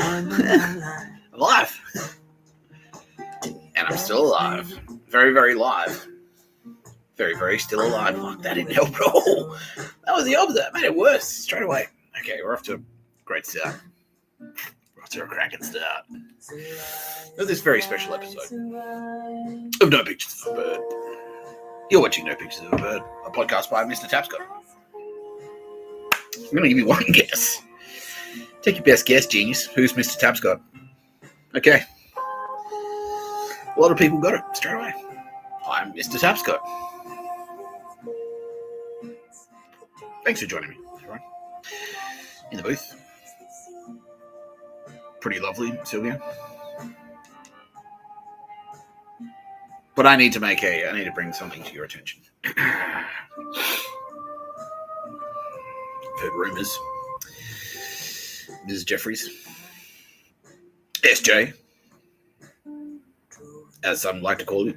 I'm alive. And I'm still alive. Very, very live. Very, very still alive. Fuck, that didn't help at all. That was the opposite. That made it worse straight away. Okay, we're off to a great start. We're off to a cracking start of this very special episode of No Pictures of a Bird. You're watching No Pictures of a Bird, a podcast by Mr. Tapscott. I'm going to give you one guess. Take your best guess, genius. Who's Mr. Tapscott? Okay. A lot of people got it straight away. I'm Mr. Tapscott. Thanks for joining me, everyone. In the booth. Pretty lovely, Sylvia. But I need to bring something to your attention. I've heard rumours. Ms. Jeffries. SJ. As some like to call you.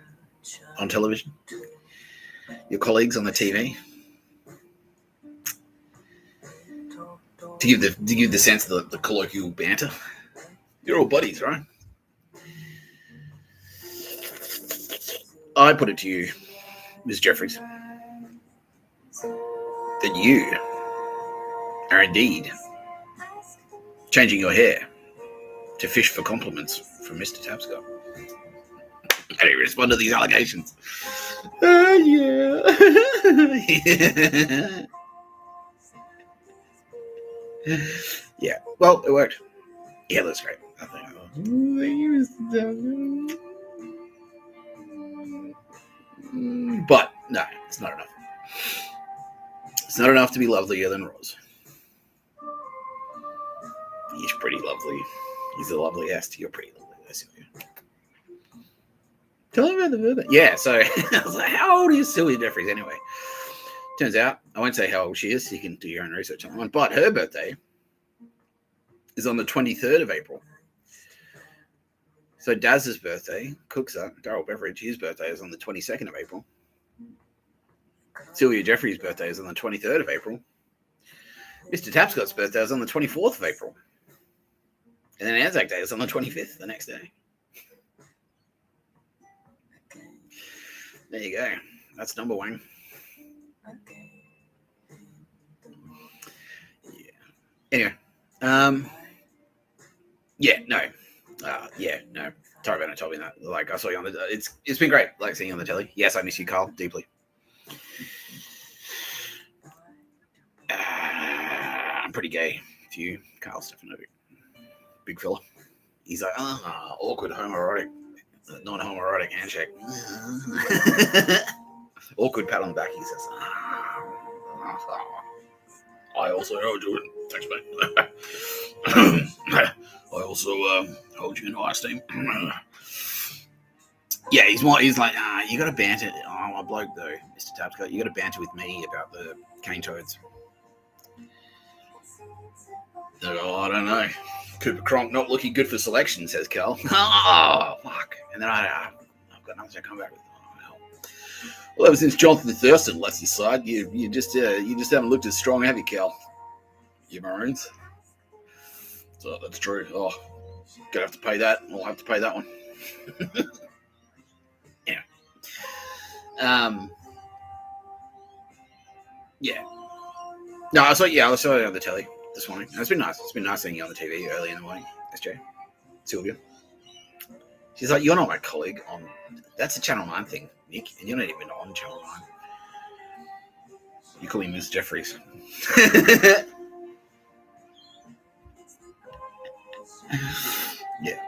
On television. Your colleagues on the TV. To give the sense of the colloquial banter. You're all buddies, right? I put it to you, Ms. Jeffries, that you are indeed changing your hair to fish for compliments from Mr. Tapscott. How do you respond to these allegations? Yeah. Yeah, well, it worked. Yeah, that's great. I think. But no, it's not enough. It's not enough to be lovelier than Roz. He's pretty lovely. He's the loveliest. You're pretty lovely. Tell me about the birthday. Yeah, so I was like, how old is Sylvia Jeffries anyway? Turns out, I won't say how old she is. You can do your own research on that one. But her birthday is on the 23rd of April. So Daz's birthday, Darryl Beveridge, his birthday is on the 22nd of April. Sylvia Jeffries' birthday is on the 23rd of April. Mr. Tapscott's birthday is on the 24th of April. And then Anzac Day is on the 25th, the next day. There you go. That's number one. Yeah. Anyway. No. Tarvana told me that. Like, I saw you on the... It's been great, like, seeing you on the telly. Yes, I miss you, Carl, deeply. I'm pretty gay to you, Carl Stefanovic. Big fella. He's like, awkward homoerotic, non-homoerotic handshake. Awkward pat on the back, he says. I also hold you in. Thanks, mate. I also hold you in high esteem. Yeah, he's like, you got to banter. Oh, my bloke, though, Mr. Tapscott, you got to banter with me about the cane toads. Oh, I don't know. Cooper Cronk not looking good for selection, says Cal. Oh, fuck. And then I've got nothing to come back with. Oh, hell. Well, ever since Jonathan Thurston left his side, you just haven't looked as strong, have you, Cal? You Maroons. So that's true. Oh, gonna have to pay that. I'll have to pay that one. Yeah. Yeah. No, I saw you on the telly this morning. It's been nice. It's been nice seeing you on the TV early in the morning, SJ. Sylvia. She's like, you're not my colleague on... That's a Channel 9 thing, Nick, and you're not even on Channel 9. You call me Ms. Jeffries. Yeah.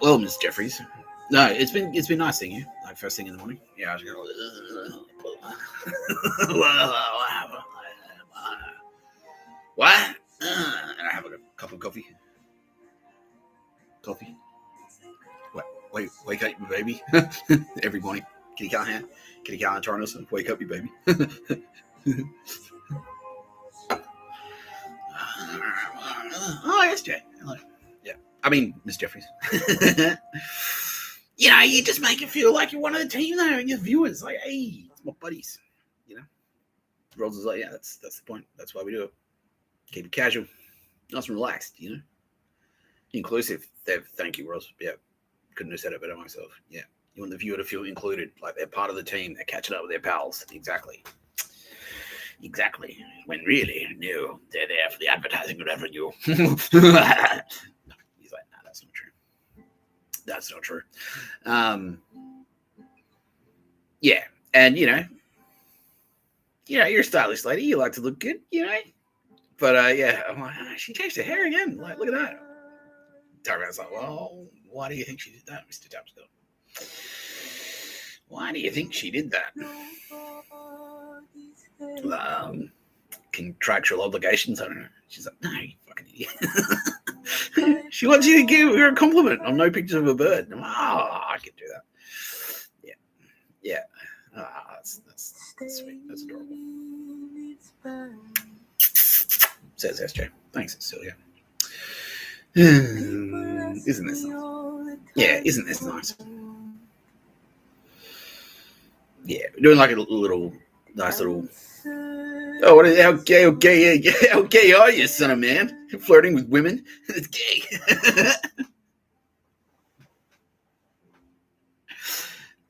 Well, Ms. Jeffries. No, it's been nice seeing you. Like first thing in the morning. Yeah, I was going. What? And I have a cup of coffee. Coffee. What? Wake up, you baby. Every morning. Kitty Callahan Tornos. Wake up, you baby. Oh, yes, Jay. Hello. Yeah. I mean, Miss Jeffries. You know, you just make it feel like you're one of the team, though, and your viewers. Like, hey, it's my buddies. Rolls is like, yeah, that's the point. That's why we do it. Keep it casual, nice and relaxed, Inclusive. Thank you, Ross. Yeah, couldn't have said it better myself. Yeah, you want the viewer to feel included, like they're part of the team. They're catching up with their pals. Exactly. When really, no, they're there for the advertising revenue. He's like, nah, that's not true. That's not true. Yeah, and you're a stylish lady. You like to look good, But yeah, I'm like, she changed her hair again. Like, look at that. Tara's like, well, why do you think she did that, Mr. Tapscott? Why do you think she did that? Contractual obligations. I don't know. She's like, no, you fucking idiot. She wants you to give her a compliment on no pictures of a bird. I'm like, I can do that. Yeah. That's sweet. That's adorable. Says SJ. Thanks, Cecilia. Isn't this nice? Yeah, isn't this nice? Yeah, we're doing like a nice little. Oh, how gay are you, son of man? Flirting with women? It's gay.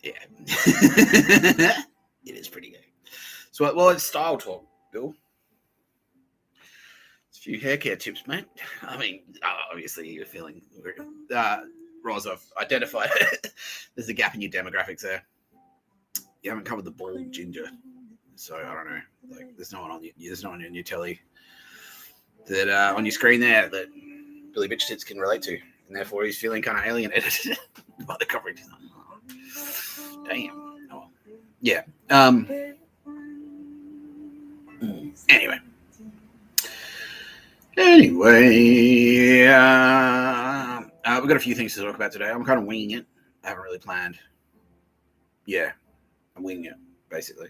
Yeah. It is pretty gay. So, well, it's style talk, Bill. It's a few hair care tips, mate. I mean, obviously you're feeling Roz, I've identified there's a gap in your demographics there. You haven't covered the bald ginger. So I don't know. Like, there's no one on your telly that on your screen there that Billy Bitch Tits can relate to, and therefore he's feeling kind of alienated by the coverage. Damn. Oh, yeah. Anyway, we've got a few things to talk about today. I'm kind of winging it. I haven't really planned. Yeah, I'm winging it basically.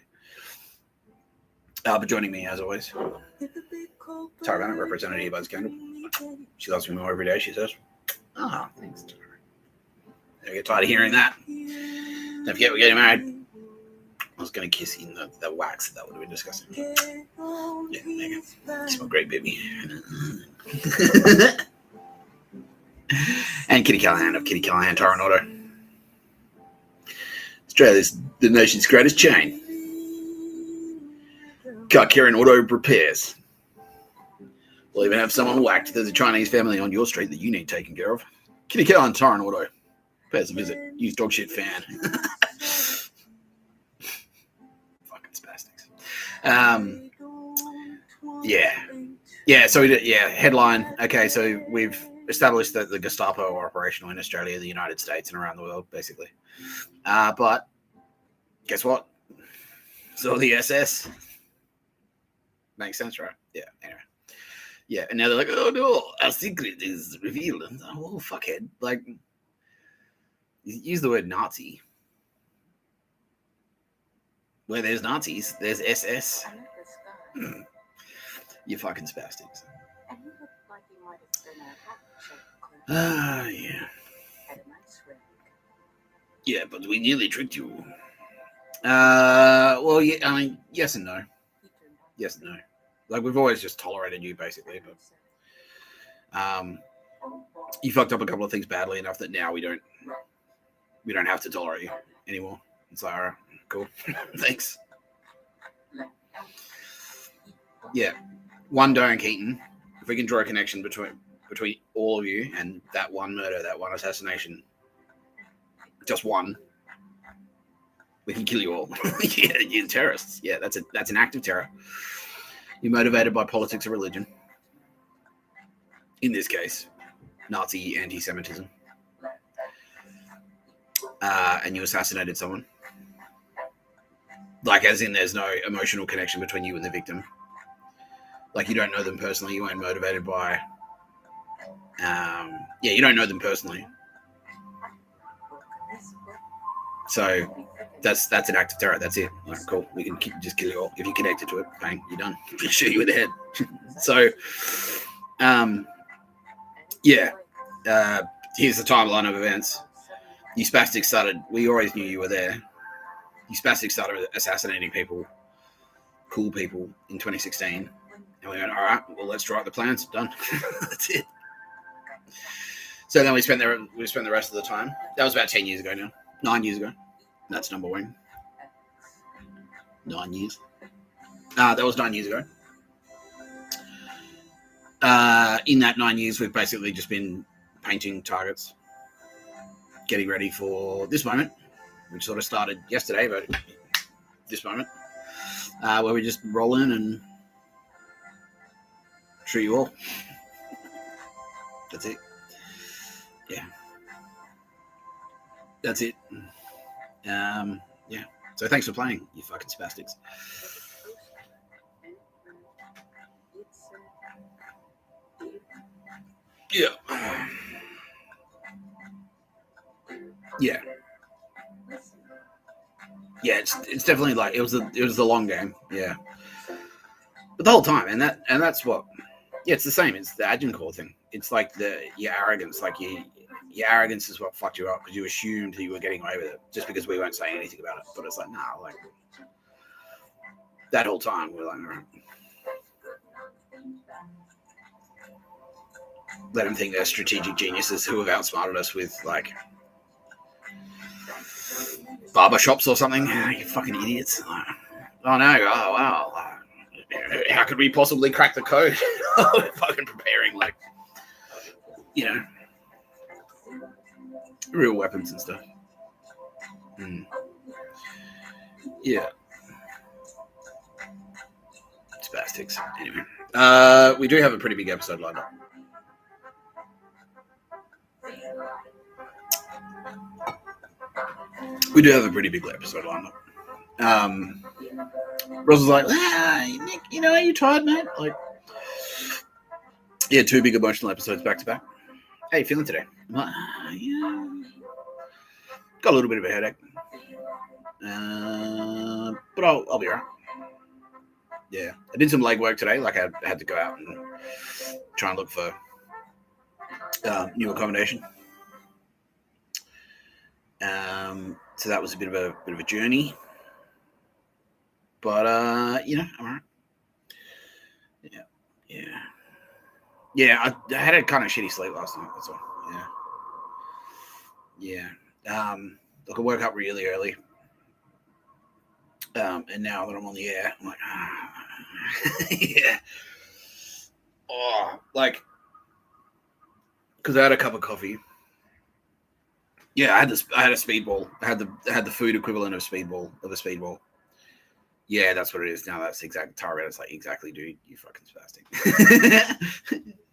But joining me, as always, Tara Bennett, representative by Scandal. She loves me more every day, she says. Thanks, Tara. Never get tired of hearing that. Don't forget, we're getting married. I was going to kiss you in the wax. That would have been disgusting. Yeah, Megan. You smell great, baby. And Kitty Callahan of Kitty Callahan Tire and Auto. Australia's the nation's greatest chain. Car care and auto repairs. We'll even have someone whacked. There's a Chinese family on your street that you need taken care of. Kitty Callahan Tire and Auto. Pay us a visit. Use dog shit fan. Fucking spastics. Yeah. So we did. Yeah. Headline. Okay. So we've established that the Gestapo are operational in Australia, the United States, and around the world, basically. But guess what? So the SS. Makes sense, right? Yeah. Anyway. Yeah. And now they're like, oh no, our secret is revealed. Oh, fuckhead. Like, use the word Nazi. Where there's Nazis, there's SS. You fucking spastics. Yeah. Yeah, but we nearly tricked you. Well, yeah, I mean, yes and no. Yes and no. Like, we've always just tolerated you, basically, but you fucked up a couple of things badly enough that now we don't have to tolerate you anymore. It's like, all right, cool. Thanks. Yeah. One Diane Keaton. If we can draw a connection between all of you and that one murder, that one assassination, just one, we can kill you all. Yeah, you're terrorists. Yeah, that's an act of terror. You're motivated by politics or religion. In this case, Nazi anti-Semitism. And you assassinated someone. Like, as in, there's no emotional connection between you and the victim. Like, you don't know them personally. You weren't motivated by... you don't know them personally. So, that's an act of terror. That's it. Like, cool. We can just kill you all. If you're connected to it, bang, you're done. Shoot you in the head. So, here's the timeline of events. You spastics started... We always knew you were there. You spastics started assassinating people cool people in 2016. And we went, all right, well, let's draw up the plans. Done. That's it. So then we spent the rest of the time. That was about 10 years ago now. 9 years ago. That's number one. 9 years. That was 9 years ago. In that 9 years, we've basically just been painting targets, getting ready for this moment, which sort of started yesterday, but this moment, where we just roll in and shoot you all. That's it. Yeah. That's it. Yeah. So thanks for playing, you fucking spastics. Yeah. Yeah. Yeah, it's definitely like it was the long game, yeah. But the whole time, and that's what, yeah, it's the same. It's the Agincourt thing. It's like your arrogance, like your arrogance is what fucked you up because you assumed you were getting away with it just because we weren't saying anything about it. But it's like, nah, like that whole time we're like, all right. Let them think they're strategic geniuses who have outsmarted us with like barber shops or something. You fucking idiots. Oh no, oh wow. How could we possibly crack the code? We're fucking preparing like, you know, real weapons and stuff. Yeah. Spastics. Anyway. We do have a pretty big episode lined up. We do have a pretty big episode lined up. Ross was like, Nick, you know, are you tired, mate? Like, yeah, 2 big emotional episodes back to back. How you feeling today? I'm like, yeah. Got a little bit of a headache. But I'll be all right. Yeah. I did some legwork today. Like, I had to go out and try and look for new accommodation. So that was a bit of a journey. But you know, I'm all right. Yeah. I had a kind of shitty sleep last night. That's all. Yeah. Look, I woke up really early. And now that I'm on the air, I'm like, yeah. Oh, like, because I had a cup of coffee. Yeah, I had a speedball. I had the food equivalent of a speedball. Yeah, that's what it is now. That's exactly Tara. It's like, exactly, dude. You fucking spastic.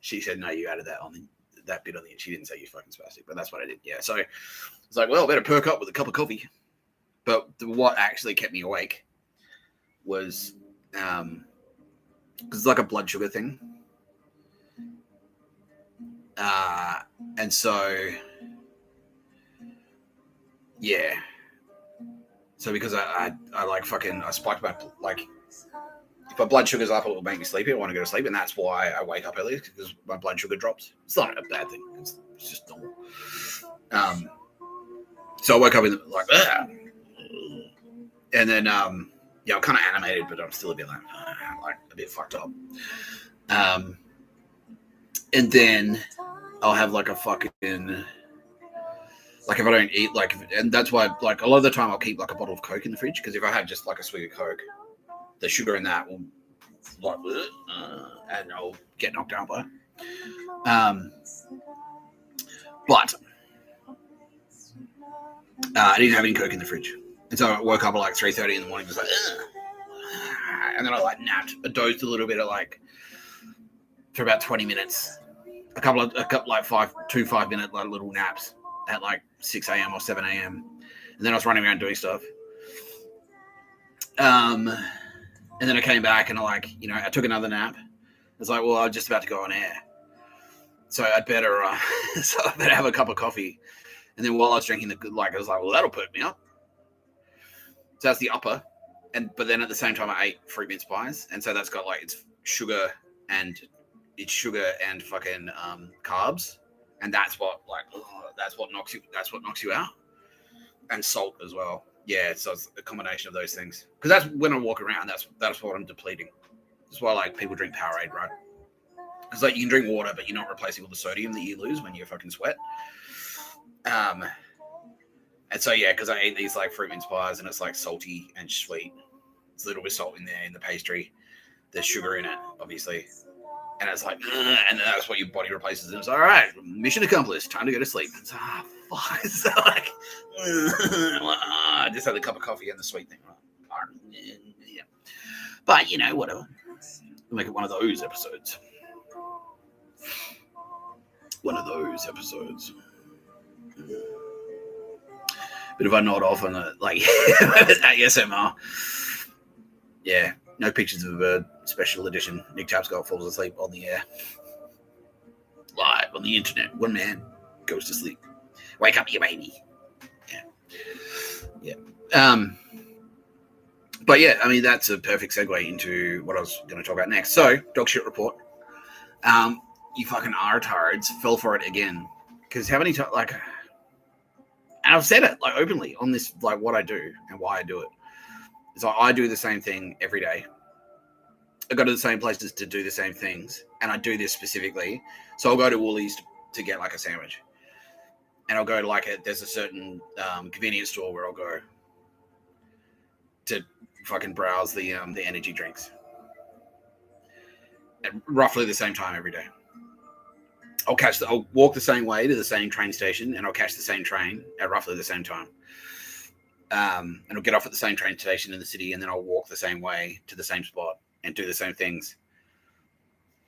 She said, no, you added that on that bit on the end. She didn't say you fucking spastic, but that's what I did. Yeah, so it's like, well, I better perk up with a cup of coffee. But what actually kept me awake was because it's like a blood sugar thing, and so yeah. So because I like fucking I spiked my like if my blood sugar's up, it will make me sleepy. I want to go to sleep, and that's why I wake up early because my blood sugar drops. It's not a bad thing. It's just normal. So I woke up in like, and then yeah, I'm kind of animated, but I'm still a bit like a bit fucked up. And then I'll have like a fucking. Like if I don't eat, like, and that's why, like, a lot of the time I'll keep like a bottle of Coke in the fridge because if I have just like a swig of Coke, the sugar in that will, like, and I'll get knocked out by it. But I didn't have any Coke in the fridge, and so I woke up at like 3:30 in the morning, just like, and then I like napped, I dozed a little bit at like for about 20 minutes, a couple like 5-minute like little naps. At like 6 a.m. or 7 a.m. And then I was running around doing stuff. And then I came back and I took another nap. I was like, well, I'm just about to go on air. So I'd better have a cup of coffee. And then while I was drinking I was like, well, that'll perk me up. So that's the upper. But then at the same time, I ate fruit mince pies. And so that's got like, it's sugar and fucking carbs. And that's what knocks you out, and salt as well. Yeah, so it's a combination of those things. Because that's when I walk around. That's what I'm depleting. That's why like people drink Powerade, right? Because like you can drink water, but you're not replacing all the sodium that you lose when you fucking sweat. And so yeah, because I ate these like fruit mince pies, and it's like salty and sweet. There's a little bit of salt in there in the pastry. There's sugar in it, obviously. And it's like, and that's what your body replaces. And it's all right, mission accomplished. Time to go to sleep. It's fuck. It's like, I just had a cup of coffee and the sweet thing. Yeah. But you know, whatever. We'll make it one of those episodes. One of those episodes. Bit of a nod off on the like ASMR. Yeah. No pictures of a bird. Special edition. Nick Tapscott falls asleep on the air. Live on the internet. One man goes to sleep. Wake up, you baby. Yeah. But yeah, I mean, that's a perfect segue into what I was going to talk about next. So, dog shit report. You fucking artards fell for it again. Because how many times, like, and I've said it, like, openly on this, like, what I do and why I do it. It's like I do the same thing every day. I go to the same places to do the same things, and I do this specifically. So I'll go to Woolies to get like a sandwich, and I'll go to like there's a certain convenience store where I'll go to fucking browse the energy drinks at roughly the same time every day. I'll walk the same way to the same train station, and I'll catch the same train at roughly the same time. And I'll get off at the same train station in the city, and then I'll walk the same way to the same spot and do the same things.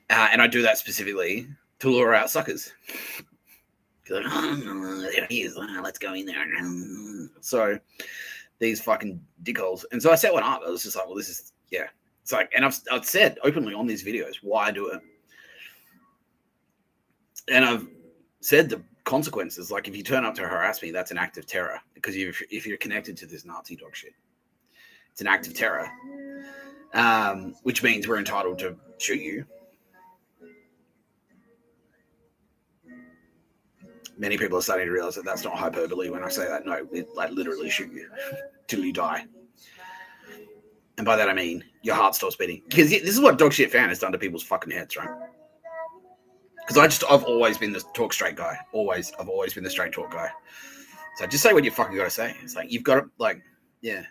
And I do that specifically to lure out suckers. Like, there he is. Let's go in there. So these fucking dickholes. And so I set one up. I was just like, well, this is, yeah. It's like, and I've said openly on these videos why I do it. And I've said the consequences, like if you turn up to harass me, that's an act of terror, because if you're connected to this Nazi dog shit, it's an act of terror, which means we're entitled to shoot you. Many people are starting to realize that that's not hyperbole when I say that. No, it like literally shoot you till you die. And by that I mean your heart stops beating, because this is what dog shit fan has done to people's fucking heads, right? Because I've always been the talk straight guy. I've always been the straight talk guy. So just say what you fucking got to say. It's like, you've got to, like, yeah.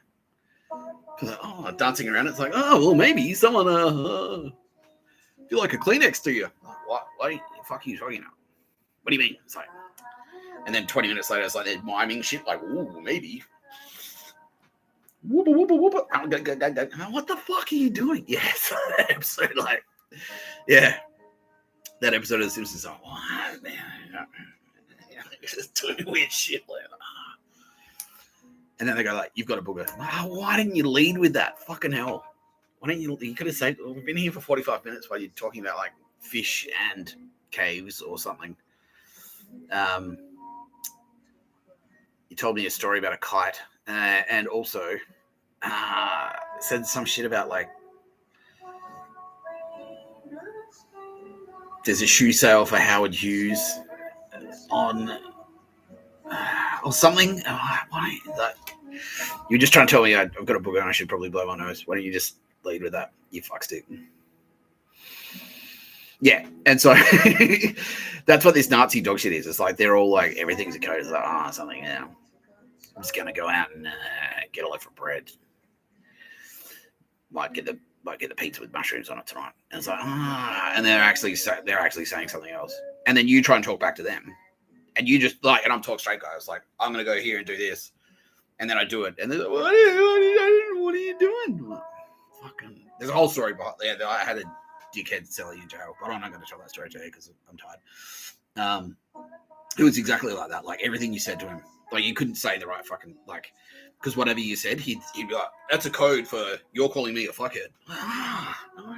Oh, dancing around. It's like, oh, well, maybe someone, feel like a Kleenex to you. What the fuck are you talking about? What do you mean? It's like, and then 20 minutes later, it's like they're miming shit. Like, ooh, maybe. Whoopa, whoopa, whoopa. What the fuck are you doing? Yes. Episode, like, yeah. That episode of The Simpsons, like, what, man? Just doing weird shit. Like, and then they go, like, you've got a booger. Why didn't you lead with that? Fucking hell. Why didn't you could have said, we've been here for 45 minutes while you're talking about, like, fish and caves or something. You told me a story about a kite, and also said some shit about, like, there's a shoe sale for Howard Hughes on or something. Why? Like, you're just trying to tell me I've got a booger and I should probably blow my nose. Why don't you just lead with that, you fuckstick? Yeah, and so that's what this Nazi dog shit is. It's like they're all like, everything's a code. It's like, something, yeah. I'm just gonna go out and get a loaf of bread. Might get the pizza with mushrooms on it tonight. And it's like, and they're actually saying something else. And then you try and talk back to them. And you just like, and I'm talk straight guy. It's like, I'm going to go here and do this. And then I do it. And they're like, what are you doing? Fucking, there's a whole story behind there. I had a dickhead selling in jail, but I'm not going to tell that story today because I'm tired. It was exactly like that. Like everything you said to him, like you couldn't say the right fucking, like, because whatever you said, he'd be like, that's a code for you're calling me a fuckhead. No.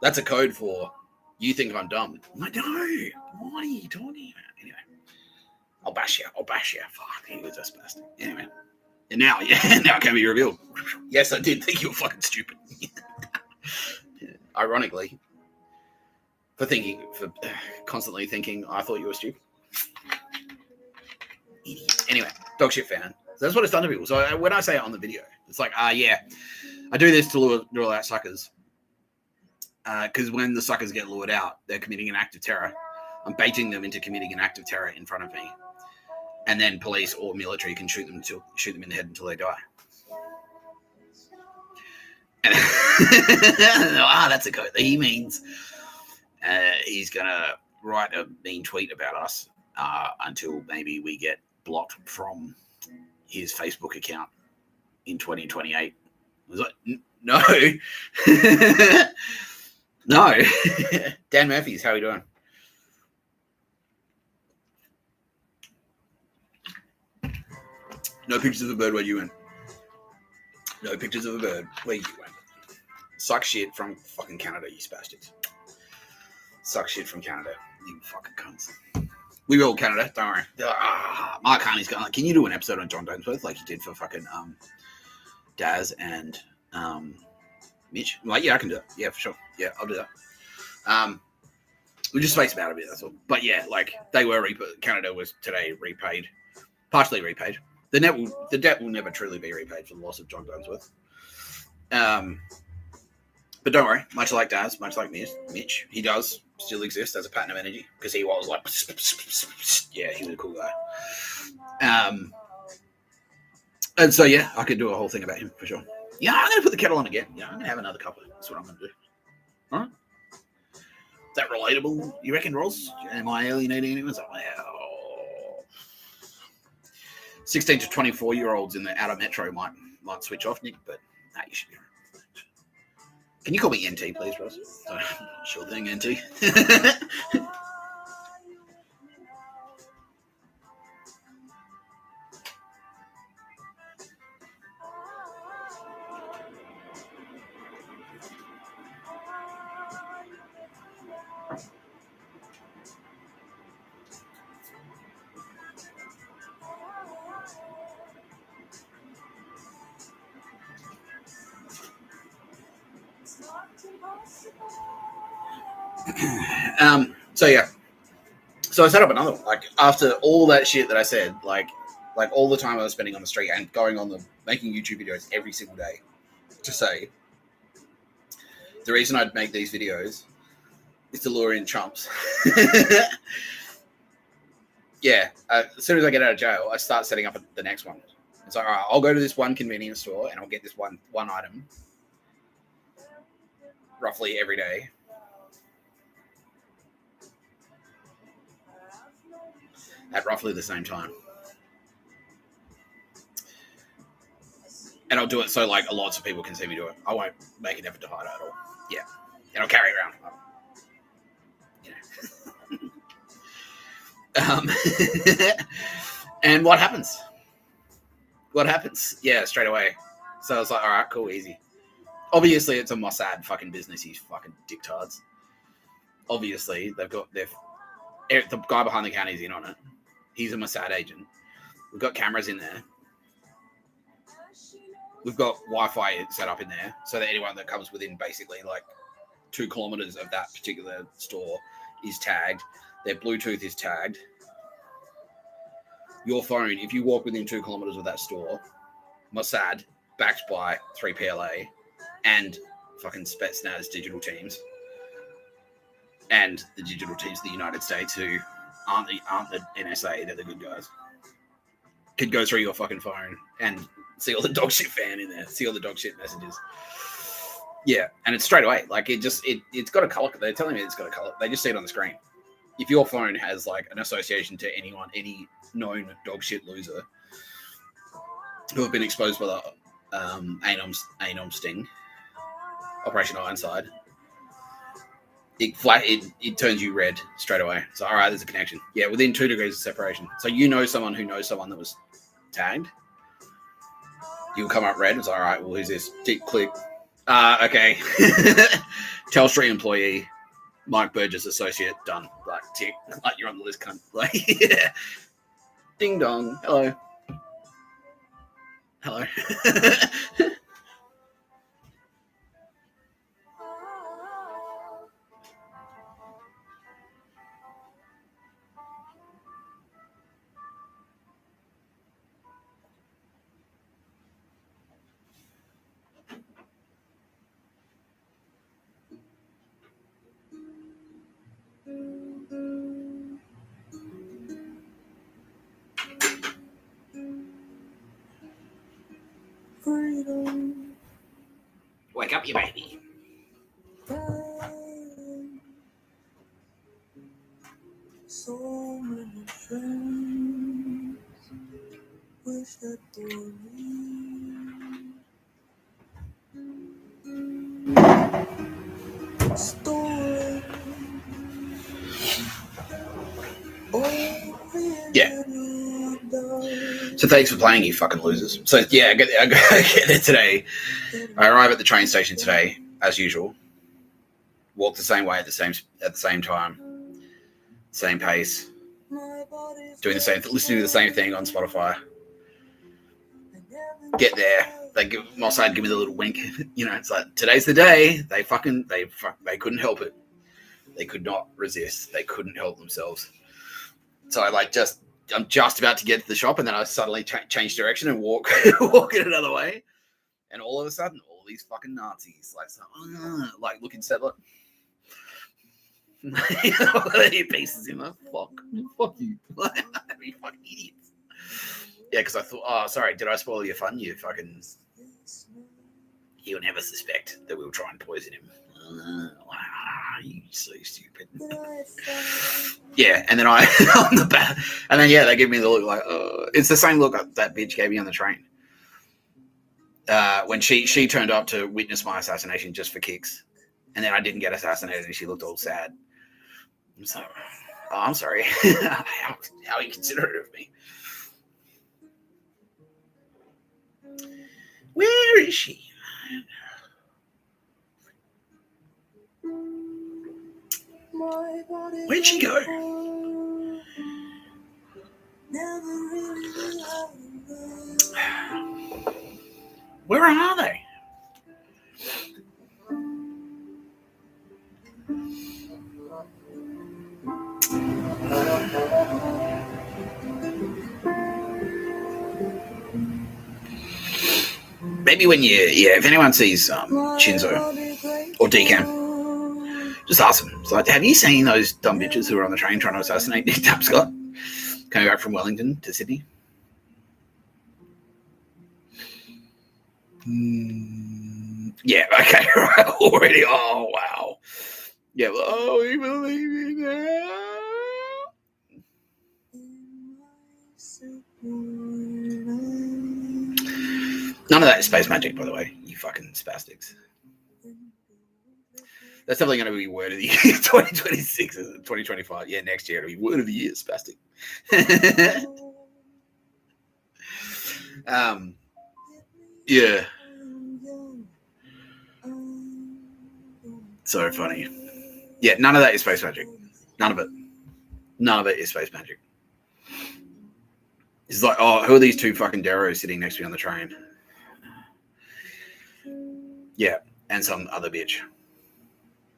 That's a code for you think I'm dumb. I'm like, no, what are you talking about? Anyway, I'll bash you. Fuck, he was just best. Anyway, and now it can be revealed. Yes, I did think you were fucking stupid. Ironically, for constantly thinking I thought you were stupid. Idiot. Anyway, dog shit fan. That's what it's done to people. So when I say it on the video, it's like, yeah, I do this to lure out suckers. Because when the suckers get lured out, they're committing an act of terror. I'm baiting them into committing an act of terror in front of me. And then police or military can shoot them in the head until they die. And that's a code. He means he's going to write a mean tweet about us until maybe we get blocked from his Facebook account in 2028. I was like, no. No. Dan Murphy's, how are you doing? No pictures of a bird where you went. No pictures of a bird where you went. Suck shit from fucking Canada, you bastards. Suck shit from Canada, you fucking cunts. We will Canada, don't worry. Mark Harney's going like, can you do an episode on John Dainsworth like you did for fucking Daz and Mitch? I'm like, yeah, I can do it. Yeah, for sure. Yeah, I'll do that. We just spaced about a bit, that's all. But yeah, like they were Canada was today repaid, partially repaid. The debt will never truly be repaid for the loss of John Dainsworth. But don't worry, much like Daz, much like Mitch, he does still exist as a pattern of energy because he was like, yeah, he was a cool guy. And so yeah, I could do a whole thing about him for sure. Yeah, I'm gonna put the kettle on again. Yeah, I'm gonna have another couple. That's what I'm gonna do. All right. Is that relatable? You reckon, Ross? Am I alienating anyone? Like, well, 16 to 24-year-olds in the outer metro might switch off, Nick, but nah, you should be right. Can you call me NT, please, Ross? Sure thing, NT. So yeah, so I set up another one. Like after all that shit that I said, like all the time I was spending on the street and going on making YouTube videos every single day, to say the reason I'd make these videos is to lure in chumps. Yeah, as soon as I get out of jail, I start setting up the next one. It's like, all right, I'll go to this one convenience store and I'll get this one item roughly every day. At roughly the same time. And I'll do it so like lots of people can see me do it. I won't make an effort to hide it at all. Yeah. And I'll carry it around. And what happens? Yeah, straight away. So I was like, all right, cool, easy. Obviously, it's a Mossad fucking business, you fucking dicktards. Obviously, the guy behind the counter is in on it. He's a Mossad agent. We've got cameras in there. We've got Wi-Fi set up in there so that anyone that comes within basically like 2 kilometers of that particular store is tagged. Their Bluetooth is tagged. Your phone, if you walk within 2 kilometers of that store, Mossad, backed by 3PLA and fucking Spetsnaz digital teams, and the digital teams of the United States who aren't the NSA, they're the good guys, could go through your fucking phone and see all the dog shit fan in there, see all the dog shit messages. Yeah, and it's straight away. Like it's got a color. They're telling me it's got a color. They just see it on the screen. If your phone has like an association to any known dog shit loser who have been exposed by the Anom sting, Operation Ironside, it turns you red straight away. So all right, there's a connection. Yeah, within 2 degrees of separation. So you know someone who knows someone that was tagged. You'll come up red. It's all right. Well, who's this? Tick click. Okay. Telstra employee, Mike Burgess associate. Done. Like tick. Like you're on the list, cunt. Like yeah. Ding dong. Hello. Hello. Wake up, you baby. So many friends wish that were stolen. Yeah. So thanks for playing, you fucking losers. So yeah, I get there today. I arrive at the train station today, as usual. Walk the same way at the same time, same pace, doing the same, listening to the same thing on Spotify. Get there, they give Mossad give me the little wink. You know, it's like today's the day. They couldn't help it. They could not resist. They couldn't help themselves. So I'm just about to get to the shop, and then I suddenly change direction and walk in another way, and all of a sudden, all these fucking Nazis like looking sad, like you pieces in the fuck you, you fucking idiots. Yeah, because I thought, oh, sorry, did I spoil your fun? You fucking, he'll never suspect that we'll try and poison him. You so stupid. Yeah, and then I on the back, and then they give me the look like, it's the same look that bitch gave me on the train when she turned up to witness my assassination just for kicks, and then I didn't get assassinated, and she looked all sad. So, I'm sorry. How inconsiderate of me. Where is she? Where'd she go? Where are they? Maybe when if anyone sees Shinzo or Decam, just ask them. It's like, have you seen those dumb bitches who were on the train trying to assassinate Nick Tapscott coming back from Wellington to Sydney? Yeah, okay, right, already. Oh, wow. Yeah, well, we believe you now. None of that is space magic, by the way, you fucking spastics. That's definitely going to be word of the year 2026, 2025. Yeah, next year it'll be word of the year, spastic. Yeah. So funny. Yeah, none of that is space magic. None of it. None of it is space magic. It's like, oh, who are these two fucking Deros sitting next to me on the train? Yeah, and some other bitch.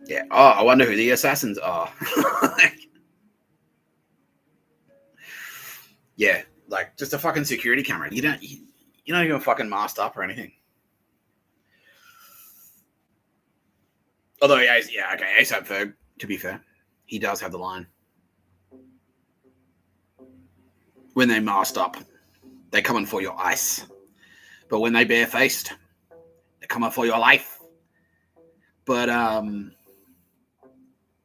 Yeah. Oh, I wonder who the assassins are. Yeah, like just a fucking security camera. You're not even fucking masked up or anything. Although, okay, ASAP Ferg, to be fair, he does have the line. When they masked up, they're coming for your ice. But when they barefaced, they're coming for your life. But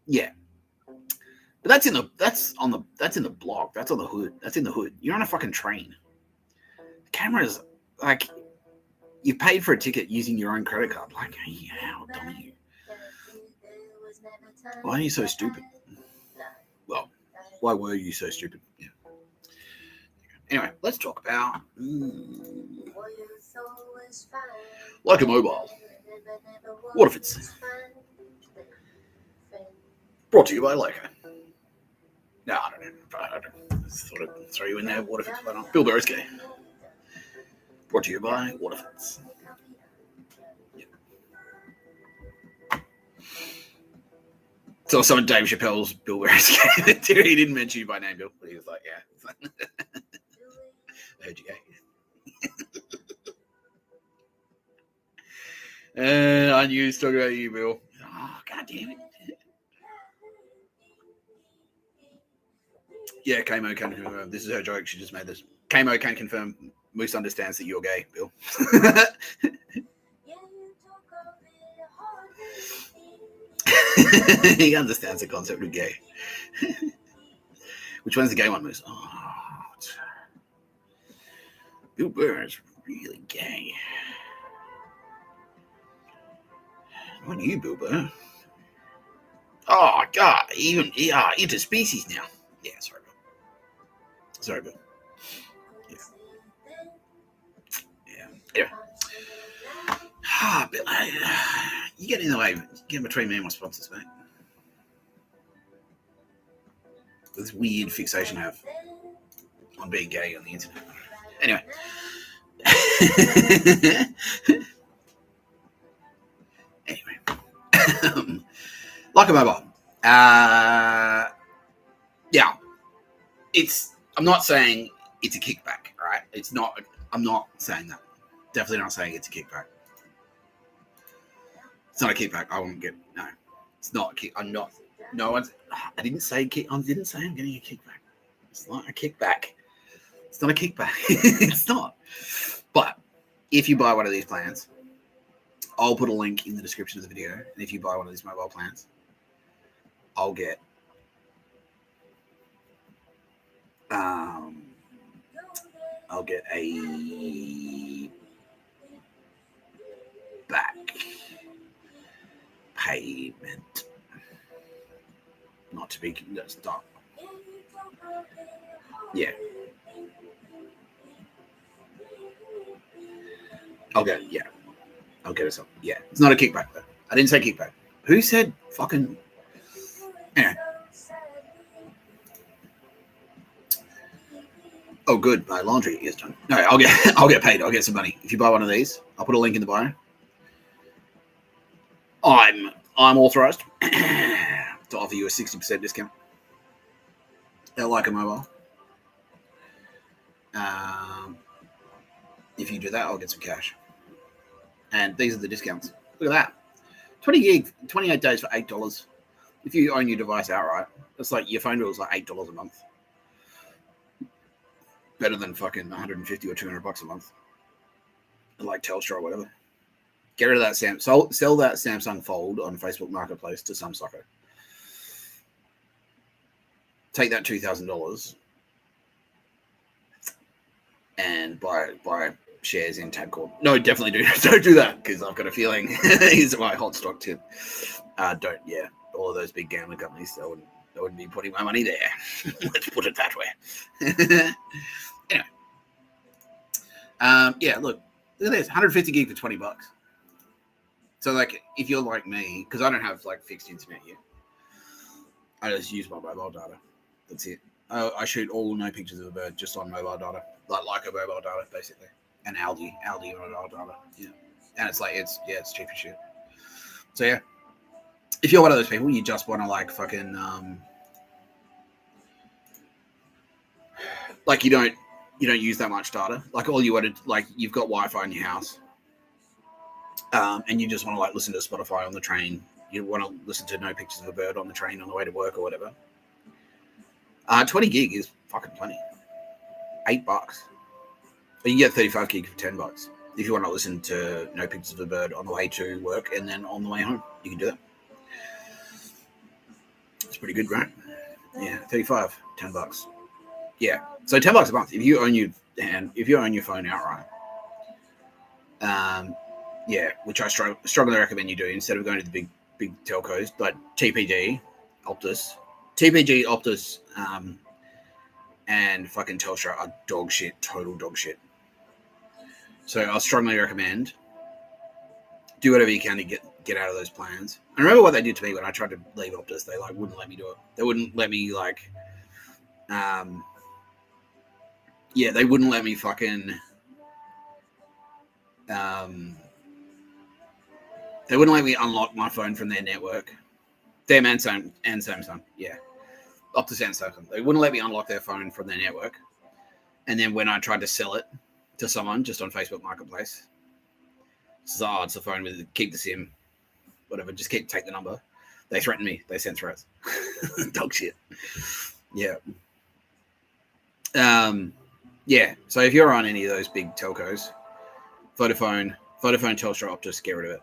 yeah. But that's in the block. That's on the hood. That's in the hood. You're on a fucking train. The camera's like, you paid for a ticket using your own credit card. Like, how dumb are you? Why are you so stupid? Well, why were you so stupid? Yeah. Anyway, let's talk about like a mobile. What if it's brought to you by Leica? No, I don't know. I just thought I'd throw you in there. What if it's Bill Burr's gay? Brought to you by What if it's? So some of Dave Chappelle's Bill Burr's gay. He didn't mention you by name, Bill, but he was like, yeah. I heard you gay. And I knew he was talking about you, Bill. Oh, God damn it. Yeah, Kamo can confirm. This is her joke. She just made this. Kamo can confirm Moose understands that you're gay, Bill. He understands the concept of gay. Which one's the gay one, Moose? Oh, Bill Burr is really gay. What are you, Bill Burr? Oh, God. Even interspecies now. Yeah, sorry, Bill. Sorry, Bill. Yeah. Anyway. Bill, you get in the way. You get between me and my sponsors, mate. This weird fixation I have on being gay on the internet. Anyway. Like a mobile. Yeah. I'm not saying it's a kickback, right? It's not. I'm not saying that. Definitely not saying it's a kickback. It's not a kickback. I won't get. No. It's not a kick. I'm not. No one's. I didn't say kick. I didn't say I'm getting a kickback. It's not a kickback. It's not a kickback. It's not. But if you buy one of these plans, I'll put a link in the description of the video. And if you buy one of these mobile plans, I'll get a back payment. Not to be. That's not. Yeah. I'll get it. Yeah. I'll get it. Some. Yeah. It's not a kickback though. I didn't say kickback. Who said fucking? Anyway. Oh, good. My laundry is done. No, I'll get paid. I'll get some money if you buy one of these. I'll put a link in the bio. I'm authorized to offer you a 60% discount. Like a mobile. If you do that, I'll get some cash. And these are the discounts. Look at that. 20 gig, 28 days for $8. If you own your device outright, it's like your phone bill is like $8 a month. Better than fucking $150 or $200 a month. Like Telstra or whatever. Get rid of that sell that Samsung Fold on Facebook Marketplace to some sucker. Take that $2,000 and buy shares in Tabcorp. No, definitely don't do that because I've got a feeling he's my hot stock tip. Don't. Yeah, all of those big gambling companies, I wouldn't be putting my money there. Let's put it that way. Anyway, yeah. Look at this, 150 gig for $20. So, like, if you're like me, because I don't have like fixed internet yet, I just use my mobile data. That's it. I shoot all no pictures of a bird just on mobile data, like a mobile data basically, and Aldi mobile data. Yeah, and it's like it's cheap as shit. So yeah, if you're one of those people, you just want to like fucking like you don't use that much data. Like all you wanted, like you've got Wi-Fi in your house, and you just want to like listen to Spotify on the train. You want to listen to no pictures of a bird on the train on the way to work or whatever. 20 gig is fucking plenty. $8. But you get 35 gig for $10. If you want to listen to no pictures of a bird on the way to work and then on the way home, you can do that. It's pretty good, right? Yeah, 35, $10. Yeah, so $10 a month. If you own your phone outright, yeah, which I strongly recommend you do instead of going to the big telcos like TPG, Optus, and fucking Telstra are dog shit, total dog shit. So I strongly recommend do whatever you can to get out of those plans. I remember what they did to me when I tried to leave Optus. They like wouldn't let me do it. They wouldn't let me like, yeah, they wouldn't let me fucking, they wouldn't let me unlock my phone from their network. Them and Samsung, yeah. Optus and Samsung. They wouldn't let me unlock their phone from their network. And then when I tried to sell it to someone just on Facebook Marketplace, so it's the phone with keep the SIM, whatever, just take the number. They threatened me. They sent threats. Dog shit. Yeah. Yeah, Yeah, so if you're on any of those big telcos, Vodafone, Telstra, Optus, get rid of it.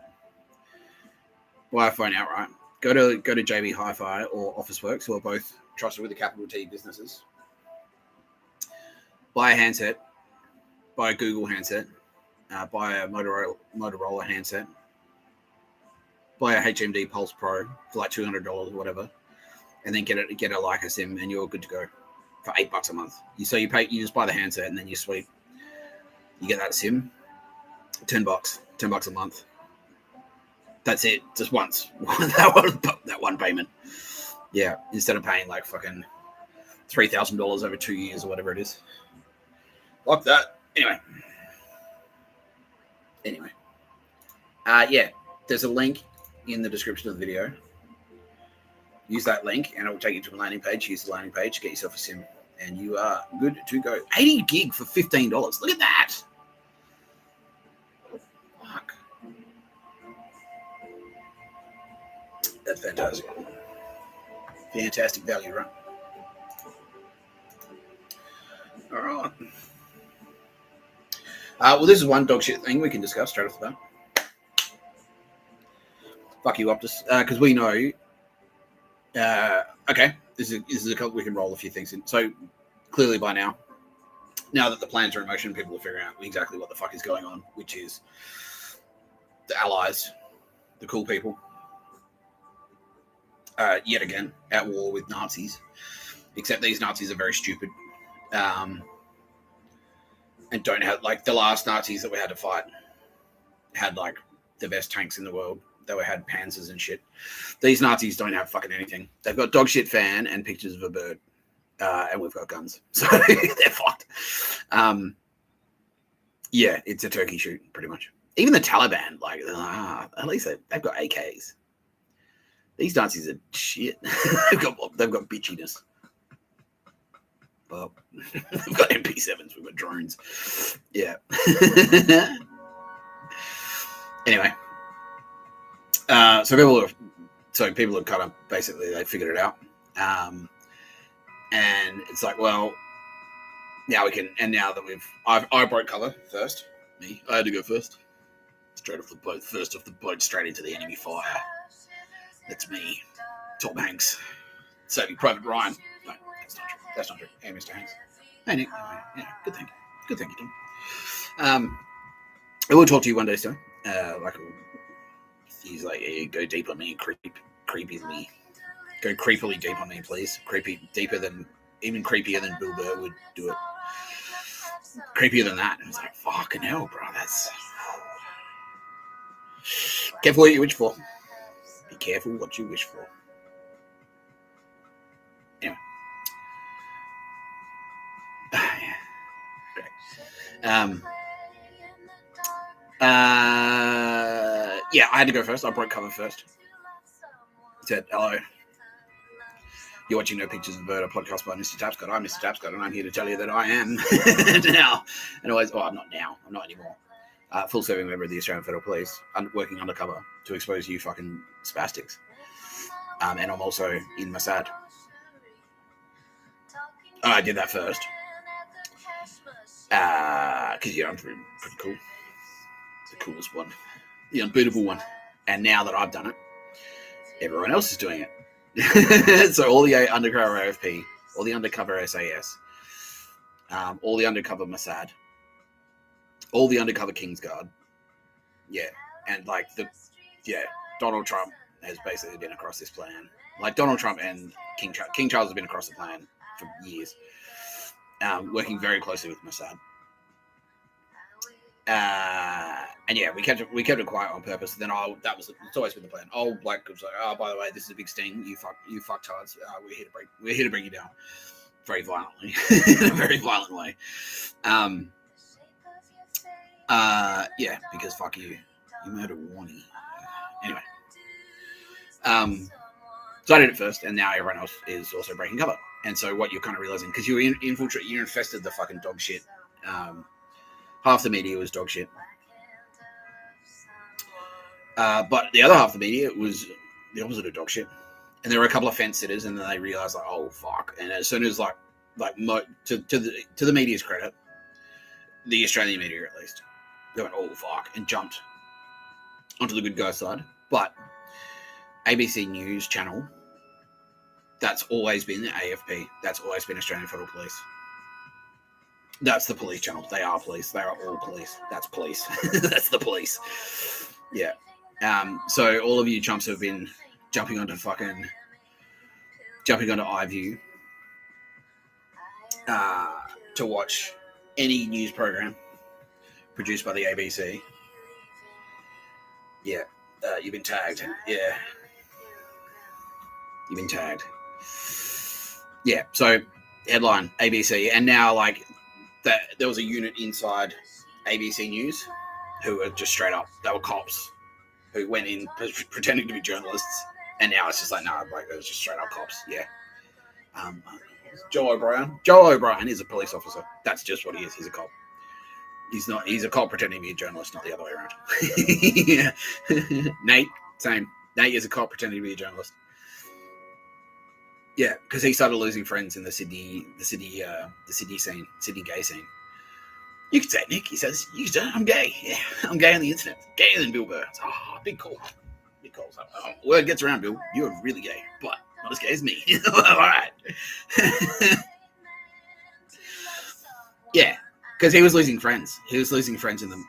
Buy a phone outright. Go to JB Hi-Fi or Officeworks, who are both trusted with the capital T businesses. Buy a handset. Buy a Google handset. Buy a Motorola handset. Buy a HMD Pulse Pro for like $200 or whatever, and then get a Leica SIM, and you're good to go for $8 a month. You just buy the handset, and then you're sweet. You get that SIM, $10 a month. That's it, just once. that one payment. Yeah, instead of paying like fucking $3,000 over 2 years or whatever it is. Like that. Anyway. Yeah, there's a link in the description of the video. Use that link and it will take you to a landing page. Use the landing page, get yourself a SIM, and you are good to go. 80 gig for $15. Look at that. Fuck. That's fantastic. Fantastic value, right? All right. Well, this is one dog shit thing we can discuss straight off the bat. Fuck you, Optus, because we know. Okay, this is a couple we can roll a few things in. So clearly by now that the plans are in motion, people are figuring out exactly what the fuck is going on, which is the Allies, the cool people, yet again at war with Nazis. Except these Nazis are very stupid, and don't have like the last Nazis that we had to fight had like the best tanks in the world. They had Panzers and shit. These Nazis don't have fucking anything. They've got dog shit fan and pictures of a bird. And we've got guns. So they're fucked. Yeah, it's a turkey shoot, pretty much. Even the Taliban, like, at least they've got AKs. These Nazis are shit. they've got bitchiness. Well, we've got MP7s, we've got drones. Yeah. Anyway. So people have kind of basically they figured it out, and it's like, well, now we can. And now that I broke cover first. I had to go first, straight off the boat, straight into the enemy fire. That's me, Tom Hanks, Saving Private Ryan. No, that's not true. Hey, Mr. Hanks. Hey, Nick. Yeah, good thing you, Tom. I will talk to you one day, sir. He's like, hey, go deep on me, creepily. Go creepily deep on me, please. Creepier than Bill Burr would do it. Creepier than that. And it's like, fucking hell, bro. That's careful what you wish for. Be careful what you wish for. Anyway. Yeah. Great. Yeah, I had to go first. I broke cover first. Said, hello. You're watching No Pictures of the Bird, a podcast by Mr. Tapscott. I'm Mr. Tapscott, and I'm here to tell you that I am now. And always, I'm not now. I'm not anymore. Full-serving member of the Australian Federal Police, working undercover to expose you fucking spastics. And I'm also in Mossad. I did that first. Because, I'm pretty cool. The coolest one. The unbeatable one. And now that I've done it, everyone else is doing it. So all the undercover AFP, all the undercover SAS, all the undercover Mossad, all the undercover Kingsguard. Yeah. And Donald Trump has basically been across this plan. Like Donald Trump and King Charles have been across the plan for years, working very closely with Mossad. And yeah, we kept it quiet on purpose. Then it's always been the plan. It was like, oh, by the way, this is a big sting. You fucktards. We're here to bring you down, very violently, in a very violent way. Yeah, because fuck you, you murdered Warnie. Anyway, so I did it first, and now everyone else is also breaking cover. And so what you're kind of realizing, because you infested the fucking dog shit. Half the media was dog shit. But the other half of the media was the opposite of dog shit. And there were a couple of fence sitters, and then they realized, like, oh, fuck. And as soon as, to the media's credit, the Australian media at least. They went, oh, fuck, and jumped onto the good guy side. But ABC News channel, that's always been the AFP. That's always been Australian Federal Police. That's the police channel. They are police. They are all police. That's police. That's the police. Yeah. So all of you chumps have been jumping onto iView to watch any news program produced by the ABC. Yeah. You've been tagged. Yeah. You've been tagged. Yeah. So headline ABC, and now like that there was a unit inside ABC News who were just straight up. They were cops who went in pretending to be journalists, and now it's just like nah, like it was just straight up cops. Yeah. Joe O'Brien. Joe O'Brien is a police officer. That's just what he is. He's a cop. He's not. He's a cop pretending to be a journalist, not the other way around. Yeah. Nate, same. Nate is a cop pretending to be a journalist. Yeah, because he started losing friends in the Sydney scene, Sydney gay scene. You could say it, Nick. He says, "You could say I'm gay. Yeah, I'm gay on the internet. Gayer than Bill Burr." Oh, big call. Big call. So, word gets around, Bill. You're really gay, but not as gay as me. All right. Yeah, because he was losing friends. He was losing friends in the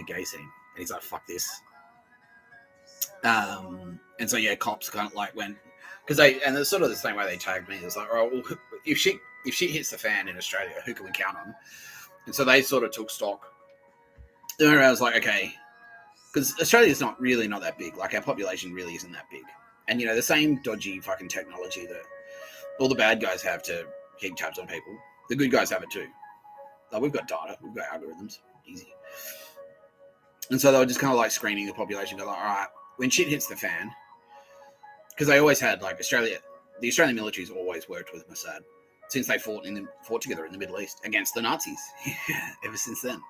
gay scene, and he's like, "Fuck this." And so yeah, cops kind of like went. Because it's sort of the same way they tagged me. It's like, oh, well, if shit hits the fan in Australia, who can we count on? And so they sort of took stock. And I was like, okay, because Australia's not that big. Like our population really isn't that big. And the same dodgy fucking technology that all the bad guys have to keep tabs on people, the good guys have it too. Like we've got data, we've got algorithms, easy. And so they were just kind of like screening the population. They're like, all right, when shit hits the fan. Because they always had the Australian military's always worked with Mossad since they fought together in the Middle East against the Nazis. Ever since then.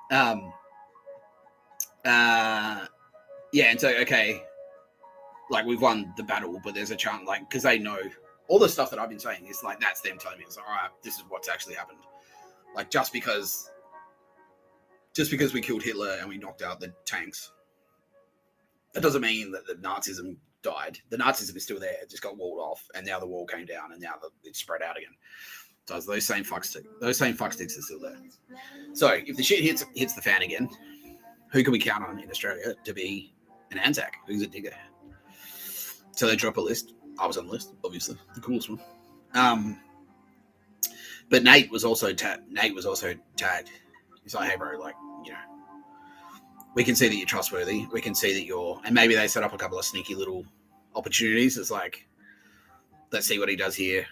Yeah, and so okay, like we've won the battle, but there's a chance, like because they know all the stuff that I've been saying is like that's them telling me it's like, all right, this is what's actually happened. Like just because we killed Hitler and we knocked out the tanks, that doesn't mean that the Nazism died. The Nazism is still there. It just got walled off, and now the wall came down, and now it's spread out again. So those same fuck sticks are still there. So if the shit hits the fan again, who can we count on in Australia to be an Anzac? Who's a digger? So they drop a list. I was on the list, obviously, the coolest one. But Nate was also tagged. He's like, hey, bro, like we can see that you're trustworthy. We can see that and maybe they set up a couple of sneaky little opportunities. It's like, let's see what he does here.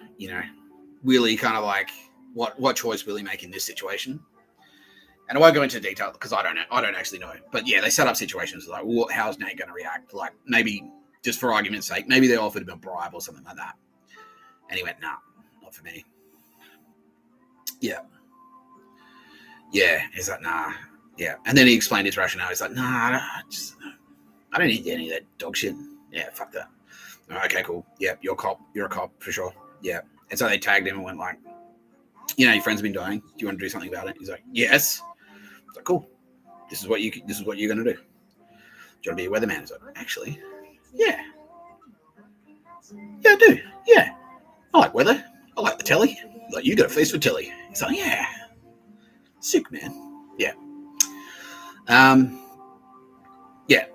Will he kind of like, what choice will he make in this situation? And I won't go into detail because I don't know. I don't actually know. But yeah, they set up situations like, how's Nate going to react? Like maybe just for argument's sake, maybe they offered him a bribe or something like that. And he went, nah, not for me. Yeah. Yeah. He's like, nah. Yeah, and then he explained his rationale. He's like, nah, I don't need any of that dog shit. Yeah, fuck that. Okay, cool. Yeah, you're a cop. You're a cop for sure. Yeah. And so they tagged him and went like, your friends have been dying. Do you want to do something about it? He's like, yes. It's like, cool. This is what you're gonna do. Do you want to be a weatherman? He's like, actually, yeah. Yeah, I do. Yeah. I like weather. I like the telly. He's like, you got a face for telly. He's like, yeah. Sick, man. Yeah. Yeah.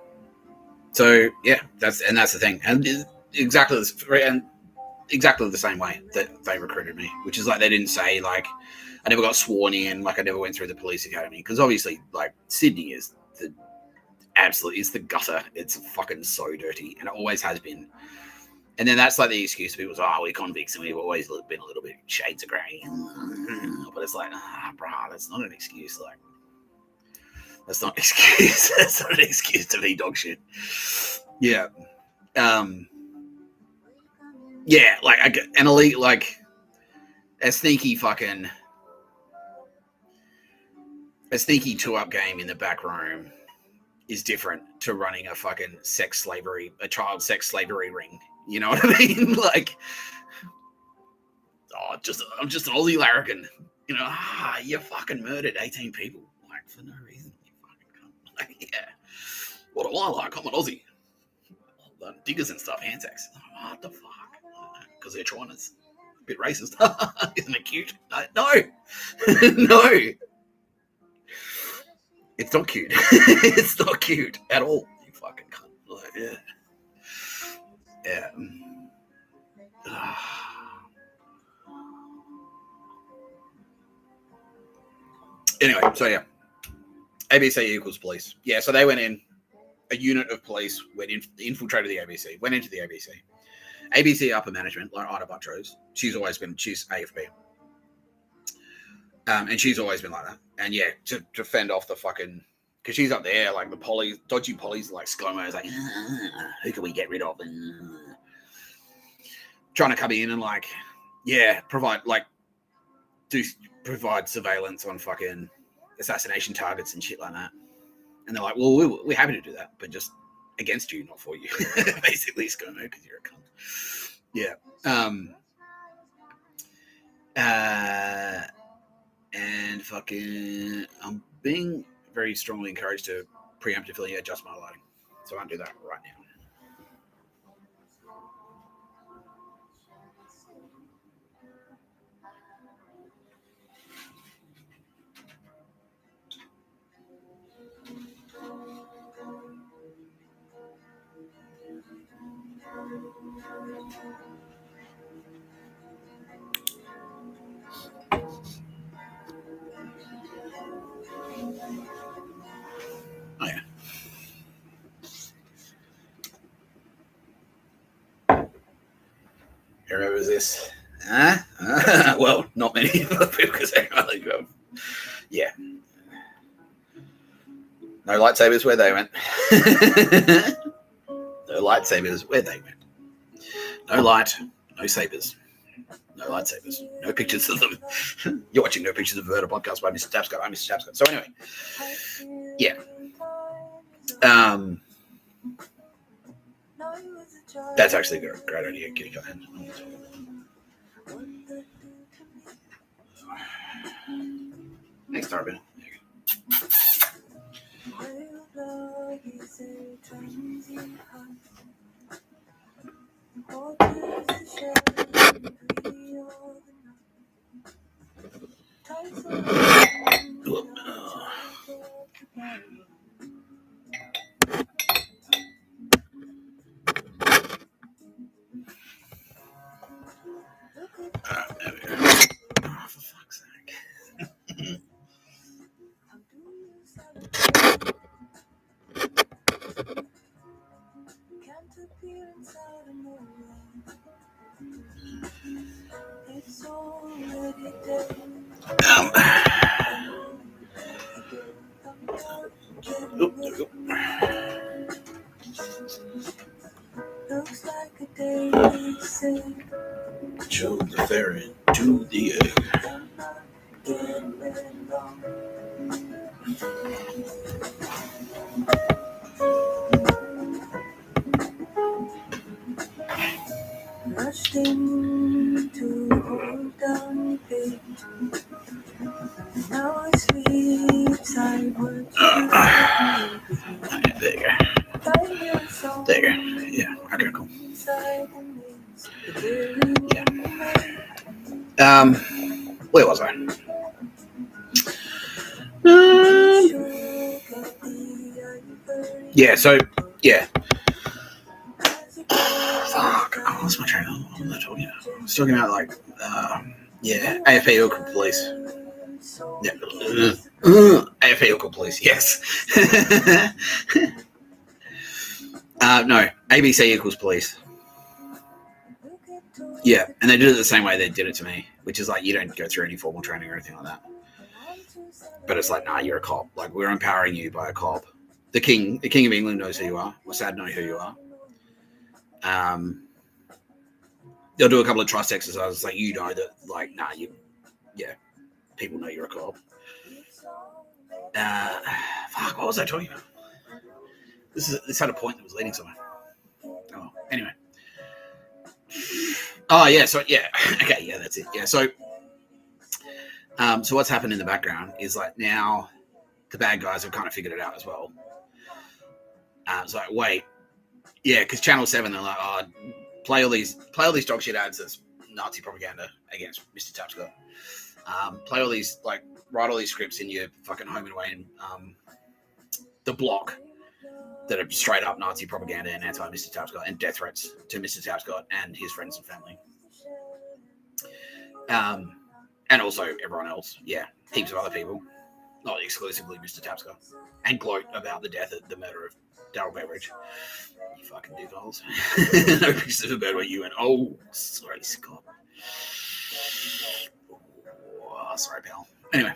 So yeah, that's the thing, and exactly the same way that they recruited me, which is like they didn't say like I never got sworn in, like I never went through the police academy, because obviously like Sydney is it's the gutter. It's fucking so dirty, and it always has been. And then that's like the excuse people say, we're convicts and we've always been a little bit shades of grey. But it's like, brah, that's not an excuse. Like, that's not an excuse. That's not an excuse to be dog shit. Yeah. Yeah, like an elite, like a sneaky 2-up game in the back room is different to running a fucking child sex slavery ring. You know what I mean? Like, I'm just an Aussie larrikin. You fucking murdered 18 people, like, for no reason. You fucking cunt. Like, yeah. What do I like? I'm an Aussie. Diggers and stuff, hand sex. What the fuck? Because they're Chinese. A bit racist. Isn't it cute? No. No. It's not cute. It's not cute at all. You fucking cunt. Like, yeah. Yeah. Anyway, so yeah. ABC equals police. Yeah, so they went in. A unit of police went in, infiltrated the ABC, went into the ABC. ABC upper management, like Ida Buttrose, she's AFB. And she's always been like that. And yeah, to fend off the fucking, because she's up there, like the dodgy pollies, like ScoMo is like, who can we get rid of? Trying to come in and like, yeah, provide surveillance on fucking assassination targets and shit like that. And they're like, well, we're happy to do that, but just against you, not for you. Basically, ScoMo, because you're a cunt. Yeah. And fucking, I'm being very strongly encouraged to preemptively adjust my lighting. So I won't do that right now. Oh, yeah. Who remembers this? Huh? Well, not many people because yeah. No lightsabers where they went. No lightsabers where they went. No light, no sabers. No lightsabers. No pictures of them. You're watching No Pictures of Murder podcast by Mr. Tapscott. I'm Mr. Tapscott. So anyway. Yeah. That's actually a great idea, Kitty Cat. Thanks, Tarbin. There we go. Oh, for fuck's sake. There we go. Looks like a day show the ferret to the egg. Rushed in to hold down page. Now I sleep sideward. There you go. There you go. Yeah. Okay, cool. Yeah. Where was I? Yeah. So yeah. Fuck. I lost my train. What was I talking about? I was talking about like yeah, AFP Auckland Police. Yeah. AFP Auckland Police. Yes. No. ABC equals police. Yeah, and they did it the same way they did it to me, which is like you don't go through any formal training or anything like that. But it's like, nah, you're a cop. Like we're empowering you by a cop. The King of England knows who you are. Mossad know who you are. They'll do a couple of trust exercises, like you know that, like, nah, people know you're a cop. Fuck, what was I talking about? This had a point that was leading somewhere. Oh, anyway. Oh yeah, so yeah, okay, yeah, that's it. Yeah, so So what's happened in the background is like now the bad guys have kind of figured it out as well. It's like, wait, yeah, because Channel 7, they're like, oh, play all these dog shit ads as Nazi propaganda against Mr. Tapscott. Play all these, like, write all these scripts in your fucking home and away in the block that are straight up Nazi propaganda and anti-Mr. Tapscott and death threats to Mr. Tapscott and his friends and family. And also everyone else. Yeah, heaps of other people. Not exclusively Mr. Tapscott. And gloat about the murder of Darryl Beveridge. You fucking dickholes. No pictures of a bird where you went, oh, sorry, Scott. Oh, sorry, pal. Anyway.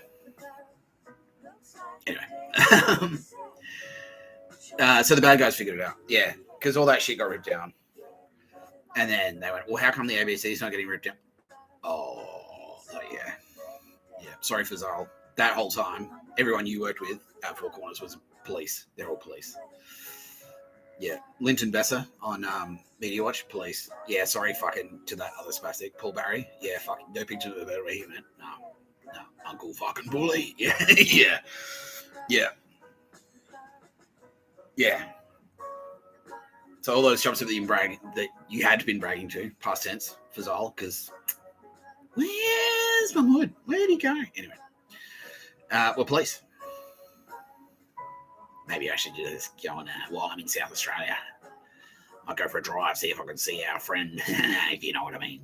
So the bad guys figured it out. Yeah, because all that shit got ripped down. And then they went, well, how come the ABC's not getting ripped down? Oh yeah. Yeah, sorry for Zal. That whole time, everyone you worked with at Four Corners was police. They're all police. Yeah, Linton Besser on Media Watch, police. Yeah, sorry fucking to that other spastic, Paul Barry. Yeah, fucking no picture of the bird where he went. No, Uncle fucking bully. Yeah, yeah. So all those jobs that you had been bragging to, past tense for Zal, because where's Mahmood? Where'd he go? Anyway, we're police. Maybe I should just go on while I'm in South Australia. I'll go for a drive, see if I can see our friend, if you know what I mean.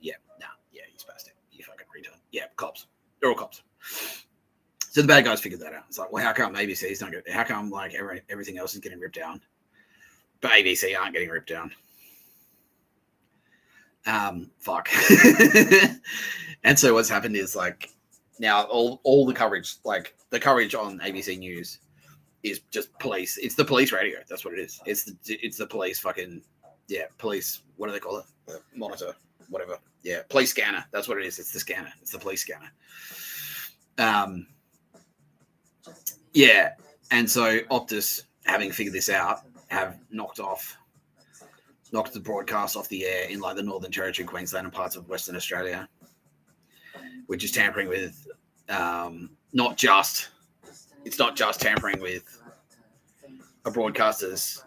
Yeah, he's spastic. You fucking retard. Yeah, cops. They're all cops. So the bad guys figured that out. It's like, well, how come ABC's not getting? How come like everything else is getting ripped down, but ABC aren't getting ripped down? Fuck. And so what's happened is like now all the coverage, like the coverage on ABC News, is just police. It's the police radio. That's what it is. It's the police fucking police. What do they call it? The monitor, whatever. Yeah, police scanner. That's what it is. It's the scanner. It's the police scanner. Yeah, and so Optus, having figured this out, have knocked the broadcast off the air in like the Northern Territory, Queensland, and parts of Western Australia, which is tampering with not just tampering with a broadcaster's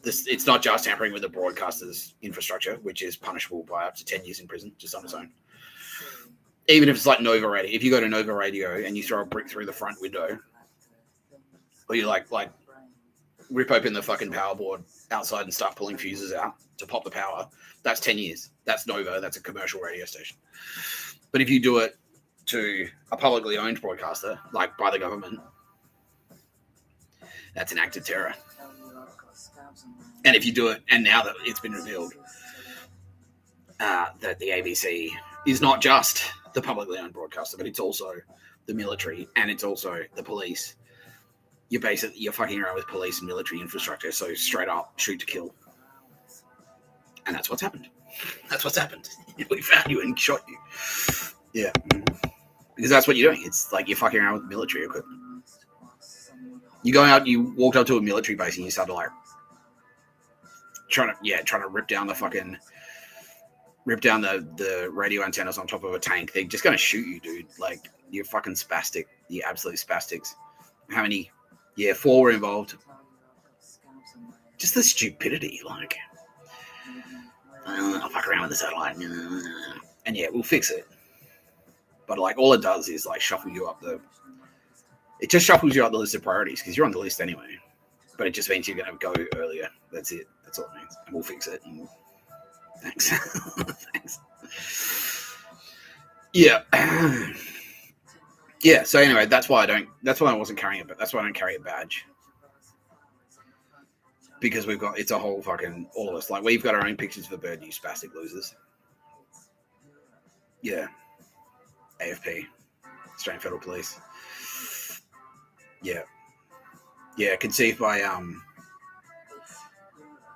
it's not just tampering with a broadcaster's infrastructure, which is punishable by up to 10 years in prison just on its own. Even if it's like Nova Radio, if you go to Nova Radio and you throw a brick through the front window, or you like rip open the fucking power board outside and start pulling fuses out to pop the power, that's 10 years. That's Nova. That's a commercial radio station. But if you do it to a publicly owned broadcaster, like by the government, that's an act of terror. And if you do it, and now that it's been revealed that the ABC is not just the publicly owned broadcaster, but it's also the military and it's also the police. You're fucking around with police and military infrastructure, so straight up shoot to kill. And that's what's happened. We found you and shot you. Yeah. Because that's what you're doing. It's like you're fucking around with military equipment. You walked up to a military base and you started like trying to rip down the radio antennas on top of a tank. They're just gonna shoot you, dude. Like you're fucking spastic. You're absolute spastics. How many? Yeah, 4 were involved. Just the stupidity, like I'll fuck around with the satellite. And yeah, we'll fix it. But like all it does is like shuffle you up the list of priorities because you're on the list anyway. But it just means you're going to go earlier. That's it. That's all it means. And we'll fix it. And thanks. Thanks. Yeah. Yeah. So anyway, that's why I wasn't carrying it. But that's why I don't carry a badge. Because it's a whole fucking, all of us. Like we've got our own pictures for bird, you spastic losers. Yeah. AFP. Australian Federal Police. Yeah. Yeah, conceived by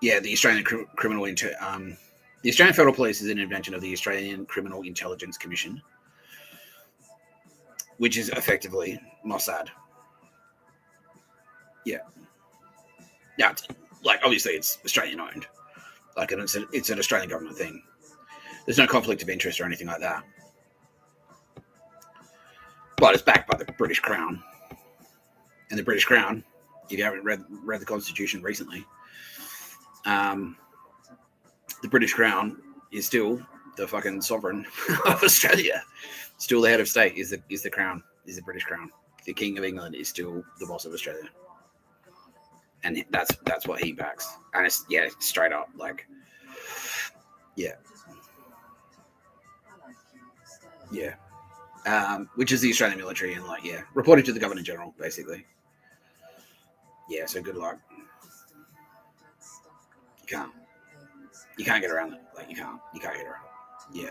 the Australian the Australian Federal Police is an invention of the Australian Criminal Intelligence Commission, which is effectively Mossad. Yeah. Yeah, obviously it's Australian owned. Like it's an Australian government thing. There's no conflict of interest or anything like that. But it's backed by the British Crown. And the British Crown, if you haven't read the Constitution recently, the British Crown is still the fucking sovereign of Australia. Still the head of state is the Crown, is the British Crown. The King of England is still the boss of Australia. And that's what he backs. And it's, yeah, straight up, like, yeah. Yeah. Which is the Australian military, and, like, yeah, reported to the Governor General, basically. Yeah, so good luck. You can't get around it. Like, you can't get around it. Yeah,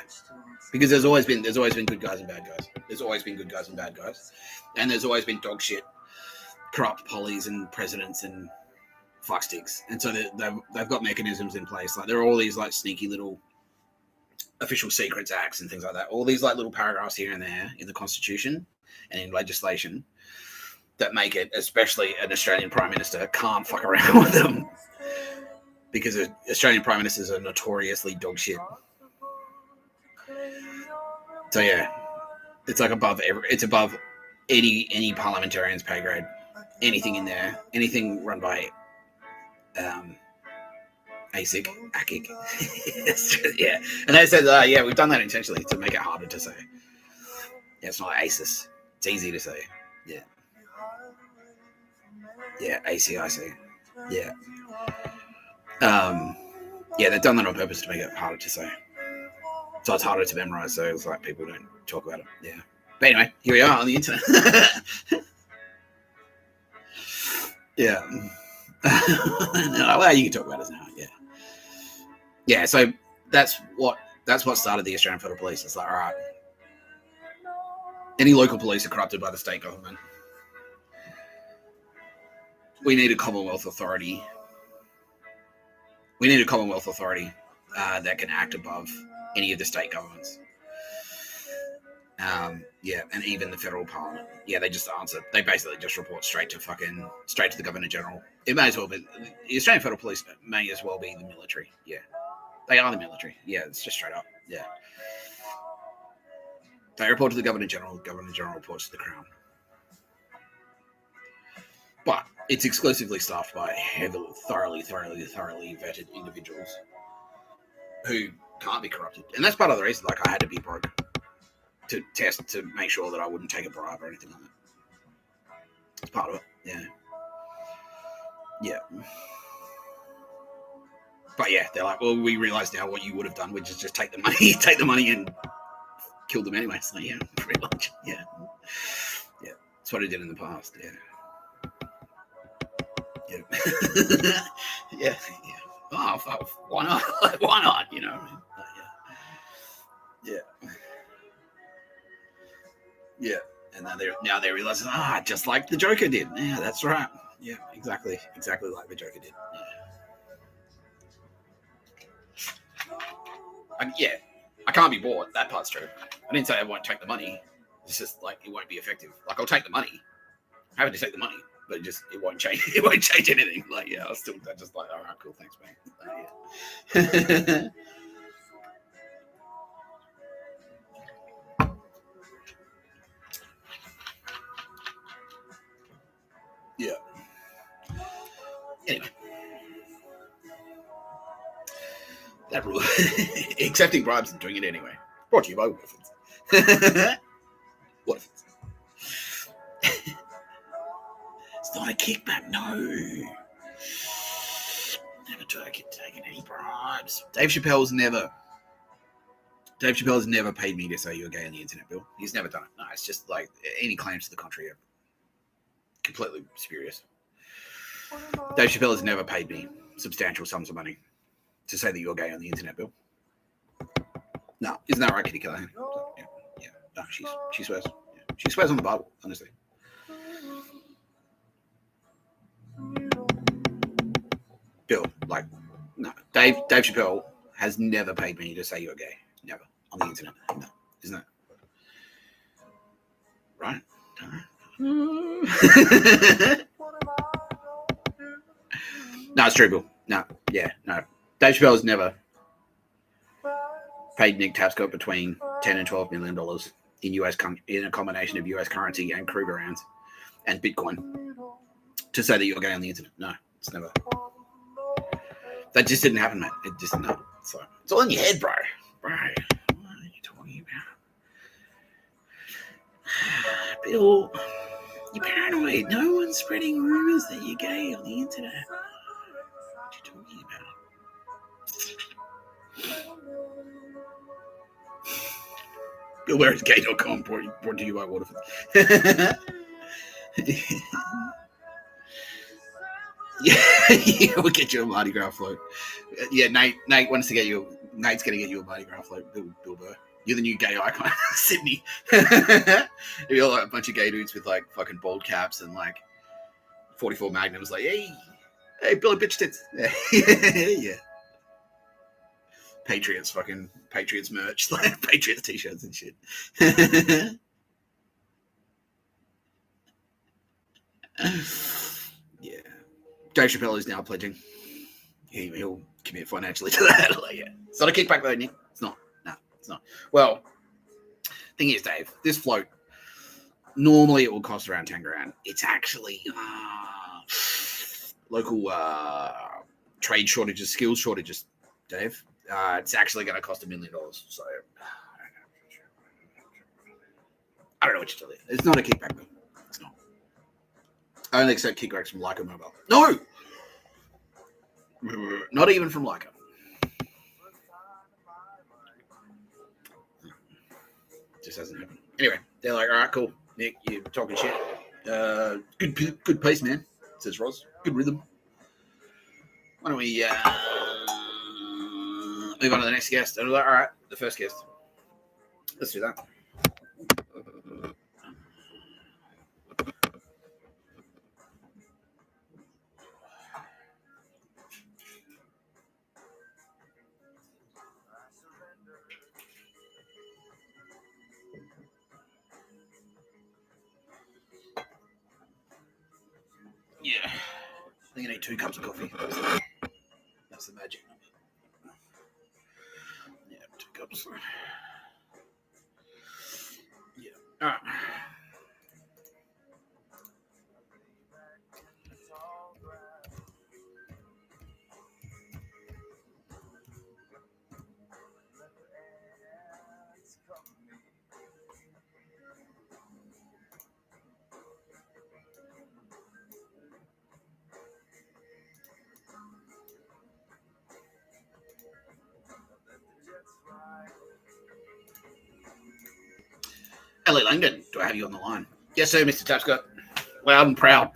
because there's always been good guys and bad guys. There's always been good guys and bad guys, and there's always been dog shit, corrupt pollies and presidents and fucksticks. And so they've got mechanisms in place. Like, there are all these, like, sneaky little official secrets acts and things like that. All these, like, little paragraphs here and there in the Constitution and in legislation that make it, especially an Australian Prime Minister can't fuck around with them, because Australian Prime Ministers are notoriously dog shit. So yeah, it's like above any parliamentarian's pay grade. Anything in there, anything run by ASIC. Yeah, and they said, yeah, we've done that intentionally to make it harder to say. Yeah, it's not ASIS. It's easy to say. Yeah. Yeah, ACIC. Yeah. Yeah, they've done that on purpose to make it harder to say. So it's harder to memorize, so it's like people don't talk about it. Yeah. But anyway, here we are on the internet. Yeah. Well, you can talk about it now. Yeah. Yeah, so that's what started the Australian Federal Police. It's like, all right, any local police are corrupted by the state government. We need a Commonwealth authority. That can act above any of the state governments. Yeah, and even the federal parliament. Yeah, they just answer. They basically just report straight to the Governor General. It may as well be the Australian Federal Police. May as well be the military. Yeah, they are the military. Yeah, it's just straight up. Yeah, they report to the Governor General. The Governor General reports to the Crown. But it's exclusively staffed by thoroughly vetted individuals who can't be corrupted. And that's part of the reason, like, I had to be broke to test, to make sure that I wouldn't take a bribe or anything like that. It's part of it, yeah. Yeah. But yeah, they're like, well, we realise now what you would have done, which is just take the money and kill them anyway. So yeah, pretty much, yeah. Yeah, that's what I did in the past, yeah. Yeah. Yeah. Oh, fuck, why not? Why not? You know. Yeah. Yeah. And now they realize, just like the Joker did. Yeah, that's right. Yeah, exactly like the Joker did. Yeah. I can't be bought. That part's true. I didn't say I won't take the money. It's just like it won't be effective. Like, I'll take the money. I'm happy to take the money. But it won't change. It won't change anything. Like, yeah, I'm just like, all right, cool, thanks, man. Yeah. Anyway, that rule, accepting bribes and doing it anyway. Brought to you by Waffen. Waffen. It's not a kickback, no. Never taken any bribes. Dave Chappelle's never paid me to say you're gay on the internet, Bill. He's never done it. No, it's just like any claims to the contrary are completely spurious. Dave Chappelle has never paid me substantial sums of money to say that you're gay on the internet, Bill. No, isn't that right, Kitty Callahan? Yeah. No, she swears. Yeah. She swears on the Bible, honestly. Bill, like, no. Dave Chappelle has never paid me to say you're gay. Never. On the internet. No. Isn't it? Right? No, it's true, Bill. No. Yeah, no. Dave Chappelle's never paid Nick Tapscott between $10 and $12 million in in a combination of US currency and Kruger rounds and Bitcoin to say that you're gay on the internet. No, it's never. That just didn't happen, mate. It just no. So it's all in your head, bro. Bro, what are you talking about? Bill, you're paranoid. No one's spreading rumors that you're gay on the internet. What are you talking about? BillBurrisGay.com brought to you by Waterford. Yeah, we'll get you a Mardi Gras float. Yeah, Nate wants to get you. Nate's going to get you a Mardi Gras float, Bill Burr. You're the new gay icon of Sydney. You're like a bunch of gay dudes with like fucking bald caps and like 44 Magnums. Like, hey, Billy bitch tits. Yeah. Patriots merch, like Patriots t-shirts and shit. Yeah. Dave Chappelle is now pledging. He'll commit financially to that. Like, yeah. It's not a kickback though, Nick. It's not. No, it's not. Well, thing is, Dave, this float, normally it will cost around 10 grand. It's actually local trade shortages, skills shortages, Dave. It's actually going to cost $1 million. So I don't know what to tell you. It's not a kickback, though. It's not. I only accept kickbacks from Leica Mobile. No! Not even from Leica. Just hasn't happened. Anyway, they're like, all right, cool. Nick, you're talking shit. Good pace, man, says Roz. Good rhythm. Why don't we move on to the next guest? And we're like, all right, the first guest. Let's do that. Yeah. I think I need 2 cups of coffee. That's the magic. Yeah, 2 cups. Yeah. All right. Hello, Langdon. Do I have you on the line? Yes, sir, Mr. Tapscott. Loud and proud.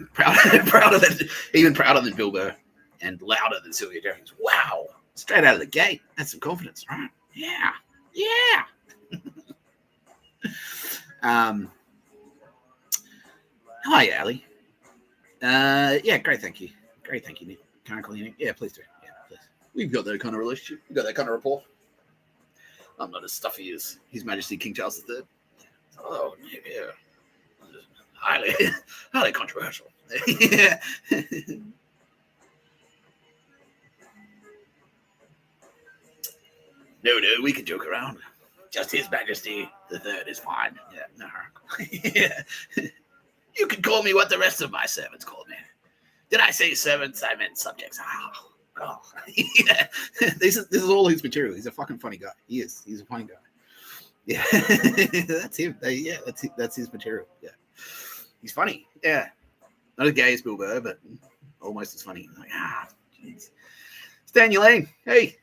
Even prouder than Bill Burr and louder than Sylvia Jeffers. Wow. Straight out of the gate. That's some confidence, right? Yeah. Hi, Ali. Yeah, great, thank you. Nick. Can I call you Nick? Yeah, please do. Yeah, please. We've got that kind of relationship. We've got that kind of rapport. I'm not as stuffy as His Majesty King Charles III. Oh, yeah. Highly controversial. Yeah. No, we can joke around. Just His Majesty the Third is fine. Yeah, no. Yeah. You can call me what the rest of my servants call me. Did I say servants? I meant subjects. Oh. Yeah. This is all his material. He's a fucking funny guy. He is. He's a funny guy. Yeah. That's him. Yeah, that's his material. Yeah. He's funny. Yeah. Not as gay as Bill Burr, but almost as funny. Like, jeez. Stay in your lane. Hey.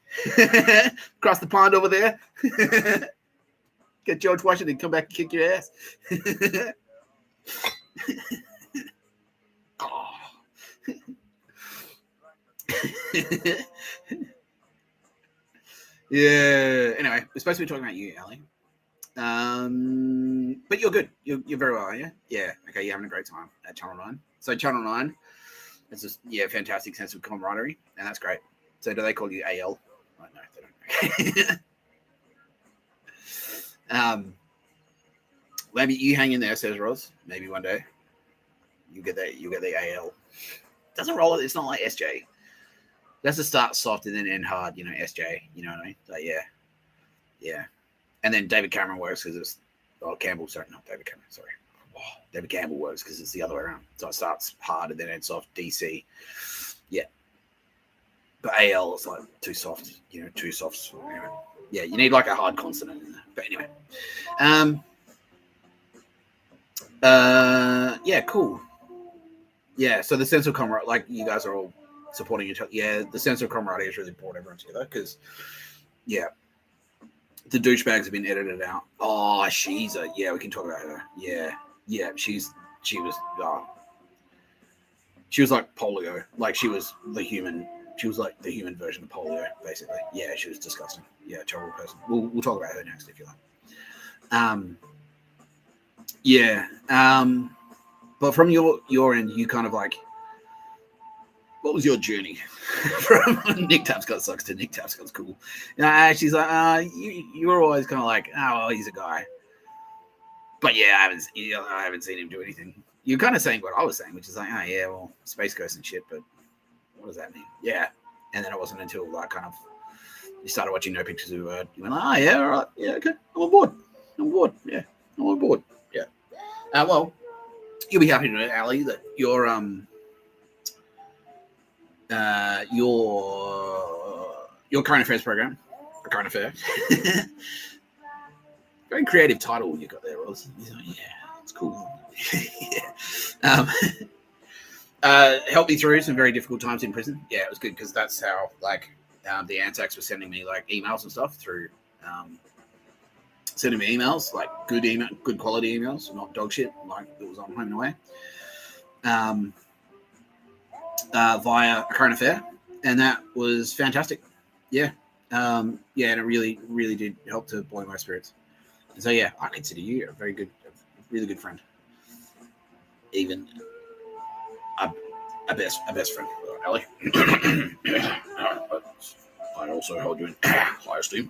Across the pond over there. Get George Washington, come back and kick your ass. Oh. Yeah. Anyway, we're supposed to be talking about you, Ali. But you're good. You're very well, are you? Yeah. Okay. You're having a great time at Channel 9. So Channel 9, it's just fantastic sense of camaraderie, and that's great. So do they call you AL? Oh, no, they don't. Maybe you hang in there, says Roz. Maybe one day you get the AL. Doesn't roll it. It's not like SJ. That's to start soft and then end hard. SJ. You know what I mean? Like, yeah. And then David Cameron works because it's Campbell, sorry, not David Cameron, sorry. Oh, David Campbell works because it's the other way around. So it starts hard and then ends off DC. Yeah. But AL is like too soft, too soft. Anyway. Yeah, you need like a hard consonant in there. But anyway. Yeah, cool. Yeah, so the sense of camaraderie, like you guys are all supporting each other. Yeah, the sense of camaraderie has really brought everyone together because, yeah, the douchebags have been edited out. Oh, yeah, we can talk about her. Yeah, she was like polio. Like she was like the human version of polio, basically. Yeah, she was disgusting. Yeah, terrible person. We'll talk about her next if you like. Yeah. But from your end, you kind of like, what was your journey from Nick Tapscott sucks to Nick Tapscott's cool? She's like, you were always kind of like, oh, well, he's a guy. But yeah, I haven't seen him do anything. You're kind of saying what I was saying, which is like, oh yeah, well, Space Ghost and shit, but what does that mean? Yeah. And then it wasn't until like kind of you started watching No Pictures of the Word, you went like, oh yeah, all right, yeah, okay, I'm on board, yeah, I'm on board, yeah. Well, you'll be happy to know, Ali, that your current affairs program, a current affair, very creative title you got there, Roz. Like, yeah, it's cool. Yeah. Helped me through some very difficult times in prison. Yeah, it was good because that's how the Anzacs were sending me like emails and stuff through. Sending me emails, like good quality emails, not dog shit like it was on Home and Away. Via a current affair, and that was fantastic. Yeah, and it really, really did help to blow my spirits. And so yeah, I consider you a very good, really good friend, even a best friend, Ellie. I also hold you in high esteem.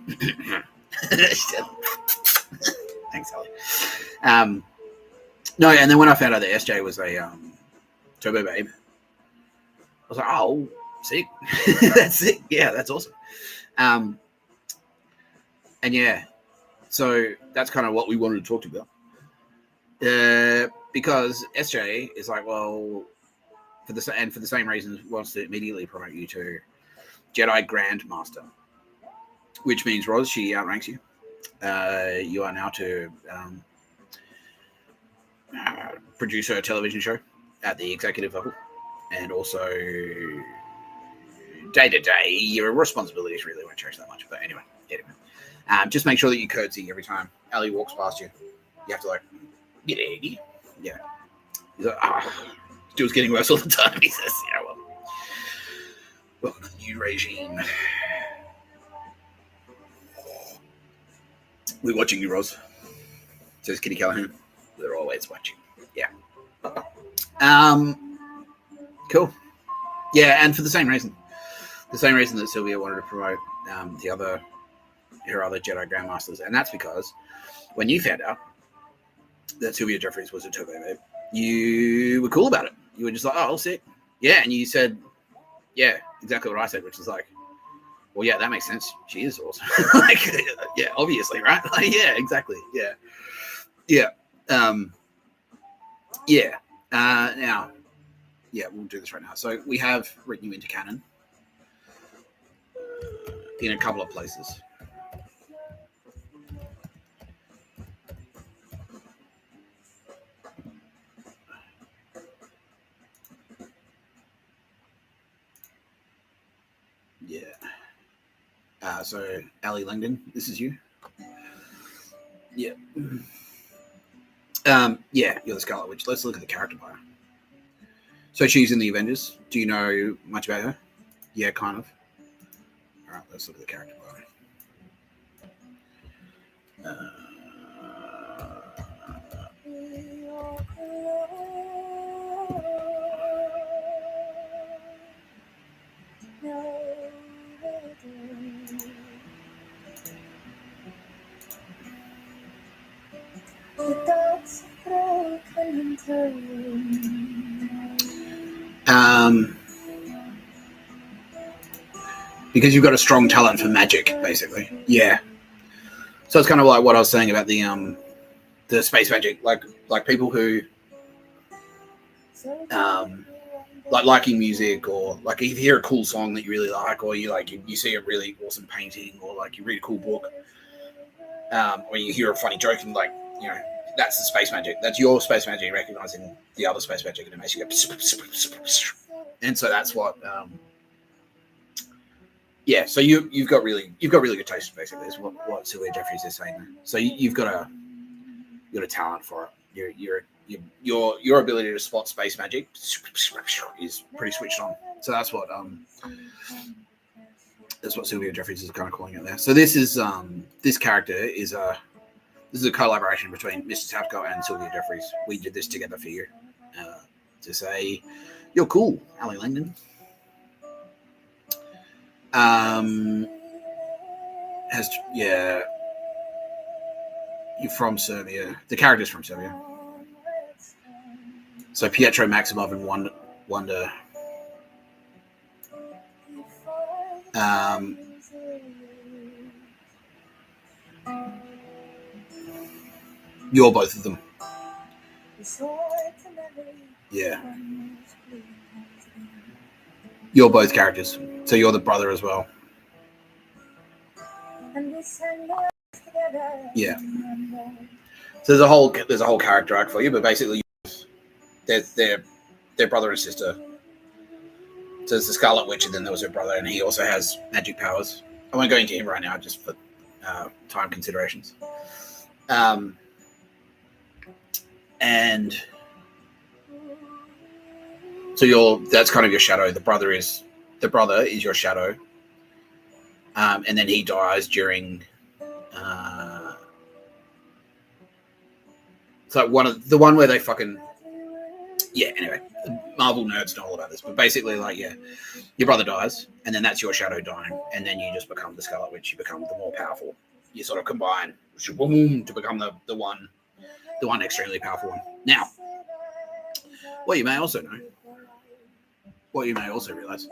Thanks, Ellie. No, and then when I found out that SJ was a Turbo Babe, I was like, oh, sick. That's sick. Yeah, that's awesome. And yeah, so that's kind of what we wanted to talk to you about. Because SJ is like, well, for the same reasons, wants to immediately promote you to Jedi Grandmaster, which means, Roz, she outranks you. You are now to produce a television show at the executive level, and also day to day, your responsibilities really won't change that much. But anyway, just make sure that you curtsy every time Ali walks past you. You have to like, get Eddie. Yeah. He's like, Stu's getting worse all the time. He says, yeah, well, welcome to the new regime. We're watching you, Roz. Says Kitty Callahan. We're always watching. Yeah. Cool. Yeah, and for the same reason that Sylvia wanted to promote her other Jedi Grandmasters, and that's because when you found out that Sylvia Jeffries was a Turbo Babe, you were cool about it. You were just like, oh, sick. Yeah, and you said, yeah, exactly what I said, which is like, well, yeah, that makes sense. She is awesome. Like, yeah, obviously, right? Like, yeah, exactly. Yeah. Yeah. Now, yeah, we'll do this right now. So we have written you into canon in a couple of places. Yeah. So Ali Langdon, this is you. Yeah. Yeah, you're the Scarlett Witch. Let's look at the character bio. So she's in the Avengers. Do you know much about her? Yeah, kind of. All right, let's look at the character bio. Because you've got a strong talent for magic, basically. Yeah. So it's kind of like what I was saying about the the space magic, like people who like liking music, or like if you hear a cool song that you really like, or you see a really awesome painting, or like you read a cool book, or you hear a funny joke, and like, you know, that's the space magic. That's your space magic recognizing the other space magic, and it makes you go. And so that's what. Yeah, so you've got really good taste, basically. Is what Sylvia Jeffries is saying there. So you've got a talent for it. Your ability to spot space magic is pretty switched on. So that's what Sylvia Jeffries is kind of calling it there. So this character is a collaboration between Mr. Tapscott and Sylvia Jeffries. We did this together for you to say you're cool, Ali Langdon. You're from Serbia. The character's from Serbia. So Pietro Maximov and Wonder. You're both of them. Yeah. You're both characters. So you're the brother as well. Yeah. So there's a whole character arc for you, but basically they're brother and sister. So there's the Scarlet Witch, and then there was her brother, and he also has magic powers. I won't go into him right now, just for time considerations. And so that's kind of your shadow. The brother is your shadow. And then he dies during it's like the one where they fucking, yeah, anyway, Marvel nerds know all about this, but basically, like, yeah, your brother dies, and then that's your shadow dying, and then you just become the Scarlet Witch. You become the more powerful. You sort of combine to become the one extremely powerful one. Now, what you may also realize,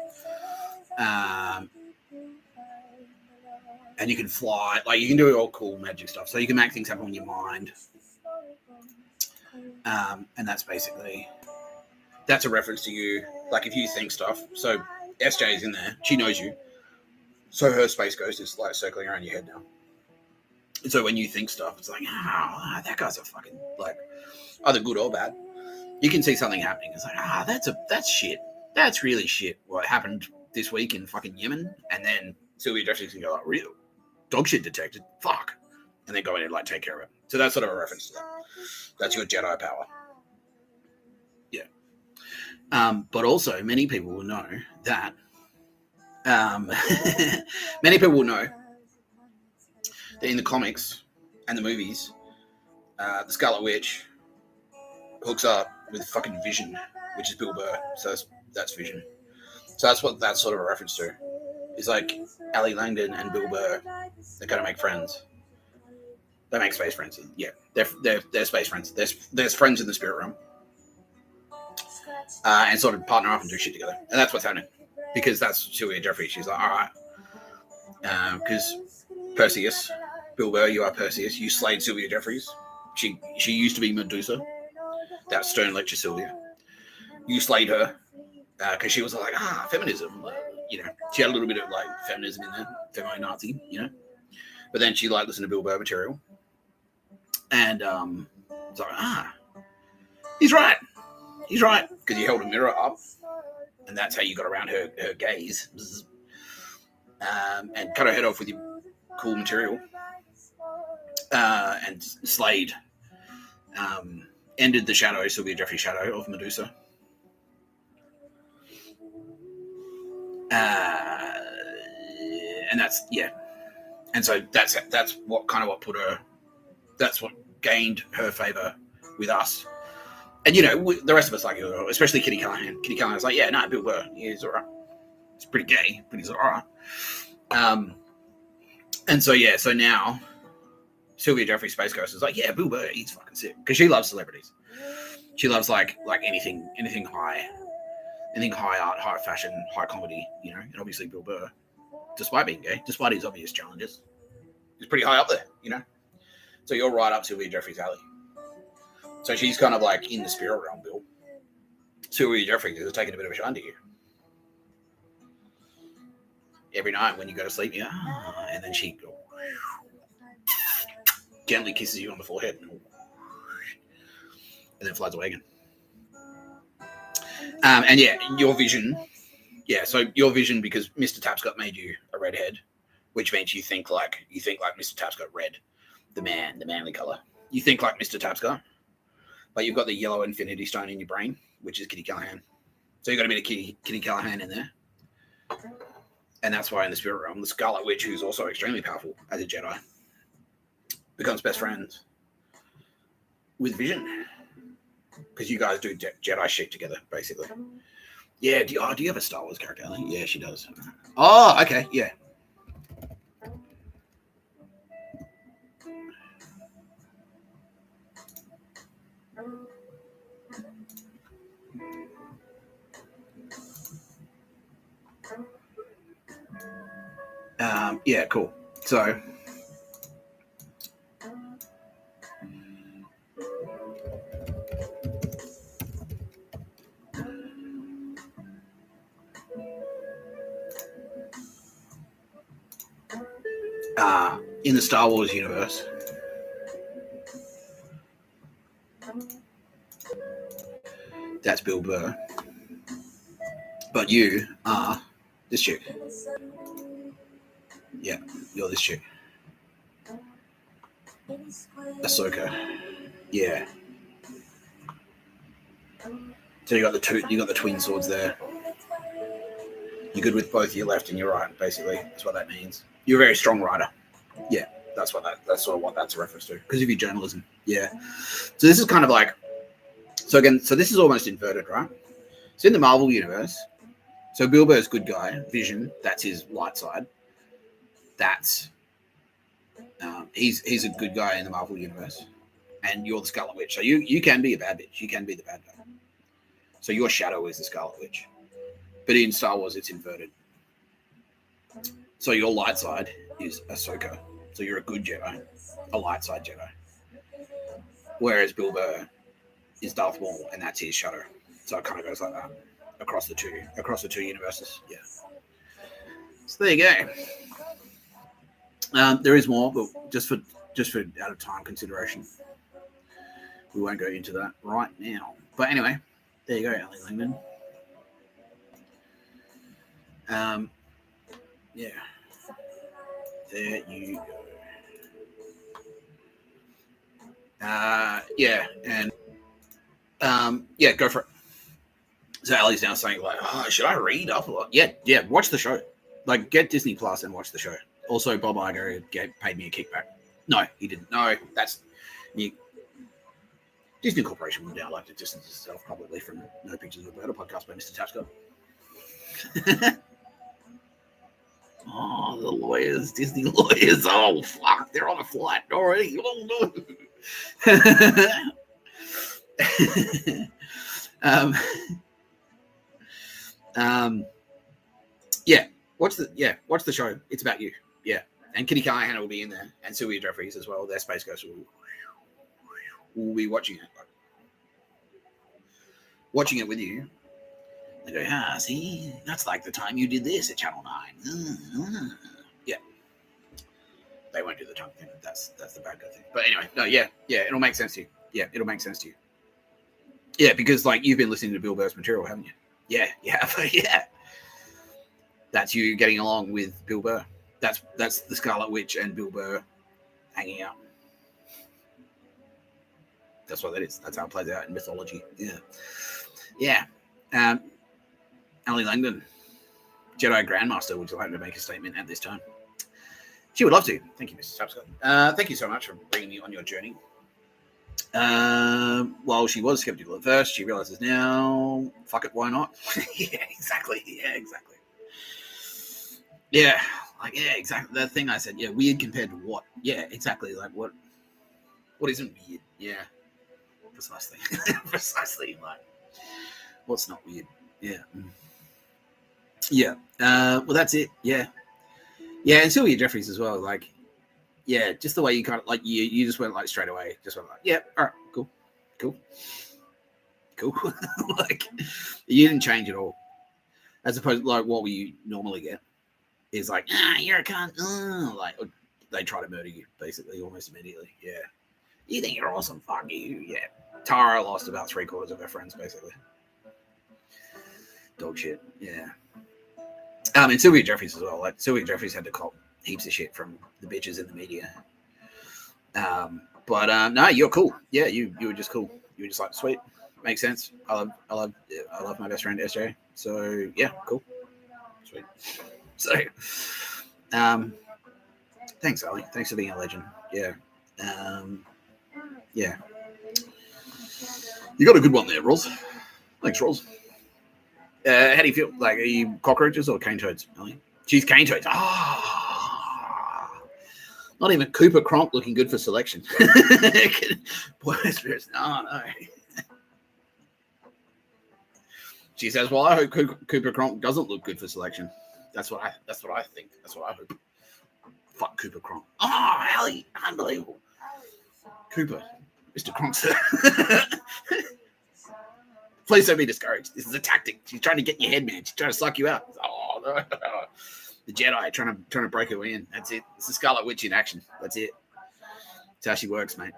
and you can fly, like you can do all cool magic stuff. So you can make things happen in your mind. And that's a reference to you. Like if you think stuff, so SJ is in there, she knows you. So her space ghost is like circling around your head now. And so when you think stuff, it's like, that guy's a fucking, like, either good or bad. You can see something happening. It's like, that's shit. That's really shit. What happened this week in fucking Yemen? And then Sylvia Jeffries can go like, real dog shit detected. Fuck. And then go in and like take care of it. So that's sort of a reference to that. That's your Jedi power. Yeah. But also, many people will know that. Many people will know that in the comics and the movies, the Scarlet Witch hooks up with fucking Vision, which is Bill Burr. So that's Vision. So that's what that's sort of a reference to. It's like Ali Langdon and Bill Burr, they're going to make friends. They make space friends. Yeah, they're space friends. There's friends in the spirit realm. And sort of partner up and do shit together. And that's what's happening. Because that's Sylvia Jeffries. She's like, all right. Because Perseus, Bill Burr, you are Perseus. You slayed Sylvia Jeffries. She used to be Medusa. That stern lecture Sylvia. You slayed her. Because she was like, feminism. You know, she had a little bit of like feminism in there. Feminazi, you know. But then she like listened to Bill Burr material. And it's like, he's right. He's right. Because he held a mirror up. And that's how you got around her gaze. And cut her head off with your cool material. And slayed. Ended the shadow, Sylvia Jeffries' shadow of Medusa. And that's, yeah. And so that's what put her, that's what gained her favor with us. And, you know, the rest of us like her, especially Kitty Callahan. Kitty Callahan's like, yeah, no, Bill Burr, he's all right. He's pretty gay, but he's all right. And so, yeah, so now Sylvia Jeffries Space Ghost is like, yeah, Bill Burr, he's fucking sick. Because she loves celebrities. She loves, like anything high. Anything high art, high fashion, high comedy, you know. And obviously Bill Burr, despite being gay, despite his obvious challenges, he's pretty high up there, you know. So you're right up Sylvia Jeffries' alley. So she's kind of like in the spirit realm, Bill. Sylvia Jeffries is taking a bit of a shine to you. Every night when you go to sleep, and then she gently kisses you on the forehead and then flies away again. And yeah, your vision. Yeah, so your vision, because Mr. Tapscott made you a redhead, which means you think like Mr. Tapscott red, the manly color. You think like Mr. Tapscott, but you've got the yellow infinity stone in your brain, which is Kitty Callahan. So you've got a bit of Kitty Callahan in there. And that's why in the spirit realm, the Scarlet Witch, who's also extremely powerful as a Jedi, becomes best friends with Vision. Because you guys do Jedi shit together, basically. Yeah, do you have a Star Wars character? Yeah, she does. Oh, okay, yeah. Yeah, cool. So, in the Star Wars universe, that's Bill Burr. But you are this chick. Yeah, you're this chick. Ahsoka. Yeah. So you got the twin swords there. You're good with both your left and your right, basically. That's what that means. You're a very strong writer. Yeah, that's sort of what that's a reference to. Because of your journalism. Yeah. So this is kind of like, so this is almost inverted, right? So in the Marvel universe, so Bill Burr's good guy, Vision, that's his light side. That's he's a good guy in the Marvel universe, and you're the Scarlet Witch. So you can be a bad bitch. You can be the bad guy. So your shadow is the Scarlet Witch, but in Star Wars it's inverted. So your light side is Ahsoka. So you're a good Jedi, a light side Jedi. Whereas Bill Burr is Darth Maul, and that's his shadow. So it kind of goes like that across the two universes. Yeah. So there you go. There is more, but just for out of time consideration, we won't go into that right now. But anyway, there you go, Ali Langdon. Yeah. There you go. Yeah, and yeah, go for it. So Ali's now saying like, oh, should I read up a lot? Yeah, watch the show. Like, get Disney Plus and watch the show. Also, Bob Iger paid me a kickback. No, he didn't. No, that's you. Disney Corporation would now like to distance itself probably from No Pictures of a Bird, a podcast by Mr. Tapscott. Oh, the lawyers, Disney lawyers. Oh, fuck, they're on a flight already. Oh, no. Yeah, watch the show. It's about you. Yeah, and Kitty Callahan will be in there, and Sylvia Jeffries as well. Their Space Ghost will be watching it with you. They go, see, that's like the time you did this at Channel 9. Yeah, they won't do the tongue thing. That's the bad guy thing. But anyway, no, yeah, it'll make sense to you. Yeah, it'll make sense to you. Yeah, because like you've been listening to Bill Burr's material, haven't you? Yeah, yeah. That's you getting along with Bill Burr. That's the Scarlet Witch and Bill Burr hanging out. That's what that is. That's how it plays out in mythology. Yeah. Ali Langdon, Jedi Grandmaster, would you like to make a statement at this time? She would love to. Thank you, Mr. Tapscott. Thank you so much for bringing me on your journey. While she was skeptical at first, she realizes now, fuck it, why not? Yeah, exactly. Yeah, exactly. That thing I said, weird compared to what? Yeah, exactly. Like what isn't weird? Yeah, precisely. Precisely. Like, what's not weird? Yeah. Well, that's it. Yeah, and Sylvia Jeffries as well. Like, yeah, just the way you kind of like you just went like straight away. Just went like, yeah, all right, cool. Cool. Like, you didn't change at all. As opposed to, like, what we normally get is like, you're a cunt. Like, they try to murder you, basically, almost immediately. Yeah. You think you're awesome. Fuck you. Yeah. Tara lost about 3/4 of her friends, basically. Dog shit. Yeah. And Sylvia Jeffries as well. Like, Sylvia Jeffries had to cop heaps of shit from the bitches in the media. But no, you're cool. Yeah, you were just cool. You were just like, sweet. Makes sense. I love my best friend SJ. So yeah, cool. Sweet. So thanks, Ali. Thanks for being a legend. Yeah. Yeah. You got a good one there, Rolls. Thanks, Rolls. How do you feel? Like, are you cockroaches or cane toads, Ali? She's cane toads. Not even Cooper Cronk looking good for selection. Boy, spirits. No. She says, "Well, I hope Cooper Cronk doesn't look good for selection." That's what I think. That's what I hope. Fuck Cooper Cronk. Oh, Allie, unbelievable. Cooper, Mr. Cronk, sir. Please don't be discouraged. This is a tactic. She's trying to get in your head, man. She's trying to suck you out. Oh no. The Jedi trying to break her in. That's it. It's the Scarlet Witch in action. That's it. That's how she works, mate.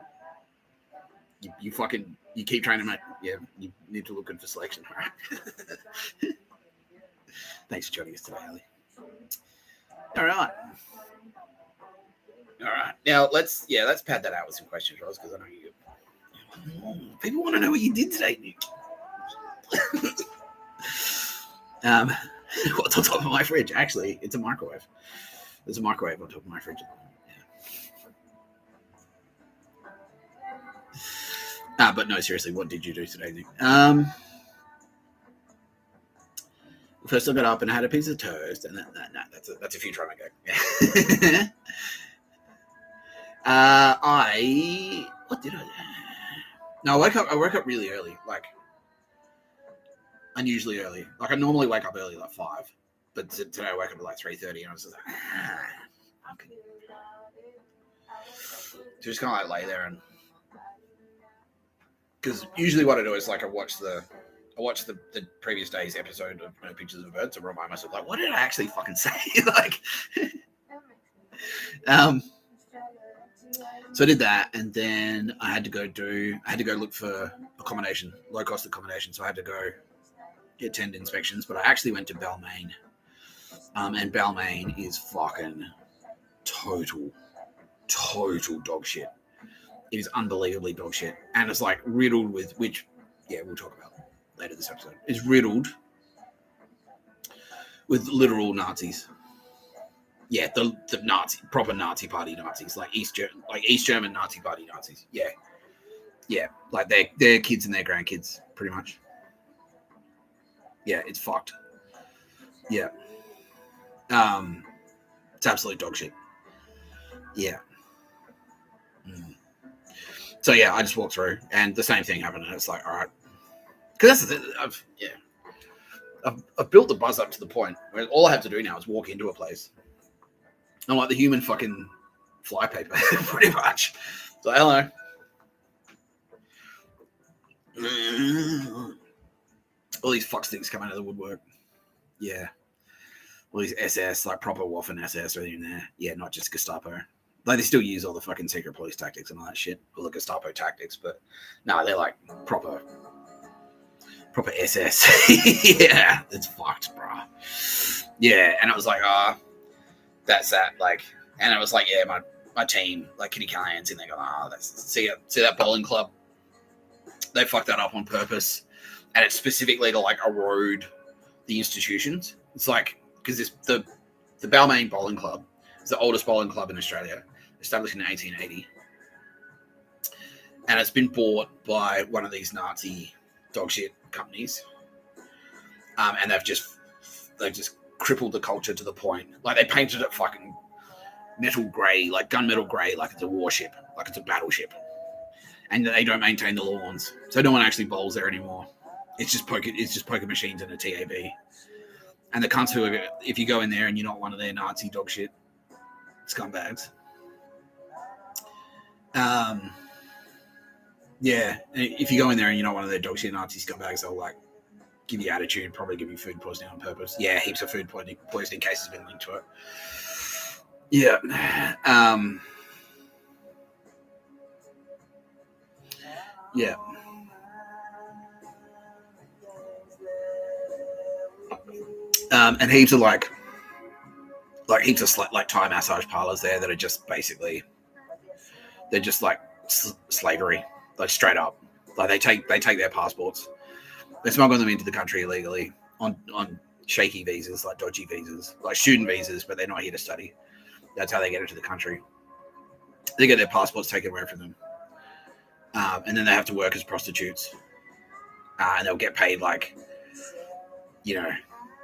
You keep training, mate. Yeah, you need to look good for selection. All right. Thanks for joining us today, Ali. All right. Now let's pad that out with some questions, Ross, because I know people want to know what you did today, Nick. What's on top of my fridge? Actually, it's a microwave. There's a microwave on top of my fridge. Yeah. But no, seriously, what did you do today, Nick? First, I got up and had a piece of toast, and that's a few trying to go. What did I do? No, I woke up really early, like unusually early. Like, I normally wake up early, like 5, but today I woke up at like 3:30, and I was just like, okay. So just kind of like lay there, and because usually what I do is like I watch the previous day's episode of No Pictures of a Bird to remind myself, like, what did I actually fucking say? Like, so I did that, and then I had to go look for accommodation, low cost accommodation. So I had to go get 10 inspections, but I actually went to Balmain, and Balmain is fucking total dog shit. It is unbelievably dog shit, and it's like riddled with, which, yeah, we'll talk about later this episode. It's riddled with literal Nazis. Yeah, the proper Nazi party Nazis, like East German Nazi party Nazis. Yeah, like their kids and their grandkids, pretty much. Yeah, it's fucked. Yeah, it's absolute dog shit. Yeah. So yeah, I just walked through, and the same thing happened, and it's like, all right, because that's the thing. I've built the buzz up to the point where all I have to do now is walk into a place. I'm like the human fucking flypaper, pretty much. So, hello. All these fucks things come out of the woodwork. Yeah. All these SS, like proper Waffen SS are in there. Yeah, not just Gestapo. Like, they still use all the fucking secret police tactics and all that shit. All the Gestapo tactics, but no, they're like proper SS. Yeah, it's fucked, bro. Yeah, and it was like, that's that, like, and it was like, yeah, my team, like Kitty Callahan's in there going, see that bowling club? They fucked that up on purpose, and it's specifically to like erode the institutions. It's like, because the Balmain Bowling Club is the oldest bowling club in Australia, established in 1880, and it's been bought by one of these Nazi dogshit companies, and they've just crippled the culture to the point, like, they painted it fucking metal grey, like gunmetal grey, like it's a warship, like it's a battleship, and they don't maintain the lawns, so no one actually bowls there anymore. It's just poker machines and a TAB. And the cunts who are, if you go in there and you're not one of their Nazi dog shit scumbags, Yeah, if you go in there and you're not one of their dog shit Nazi scumbags, they'll like give you attitude, probably give you food poisoning on purpose. Yeah, heaps of food poisoning cases been linked to it. Yeah. Yeah. And heaps of like heaps of like Thai massage parlors there that are just basically, they're just like slavery, like straight up. Like they take their passports, they smuggle them into the country illegally on shaky visas, like dodgy visas, like student visas, but they're not here to study. That's how they get into the country. They get their passports taken away from them, and then they have to work as prostitutes, and they'll get paid like, you know,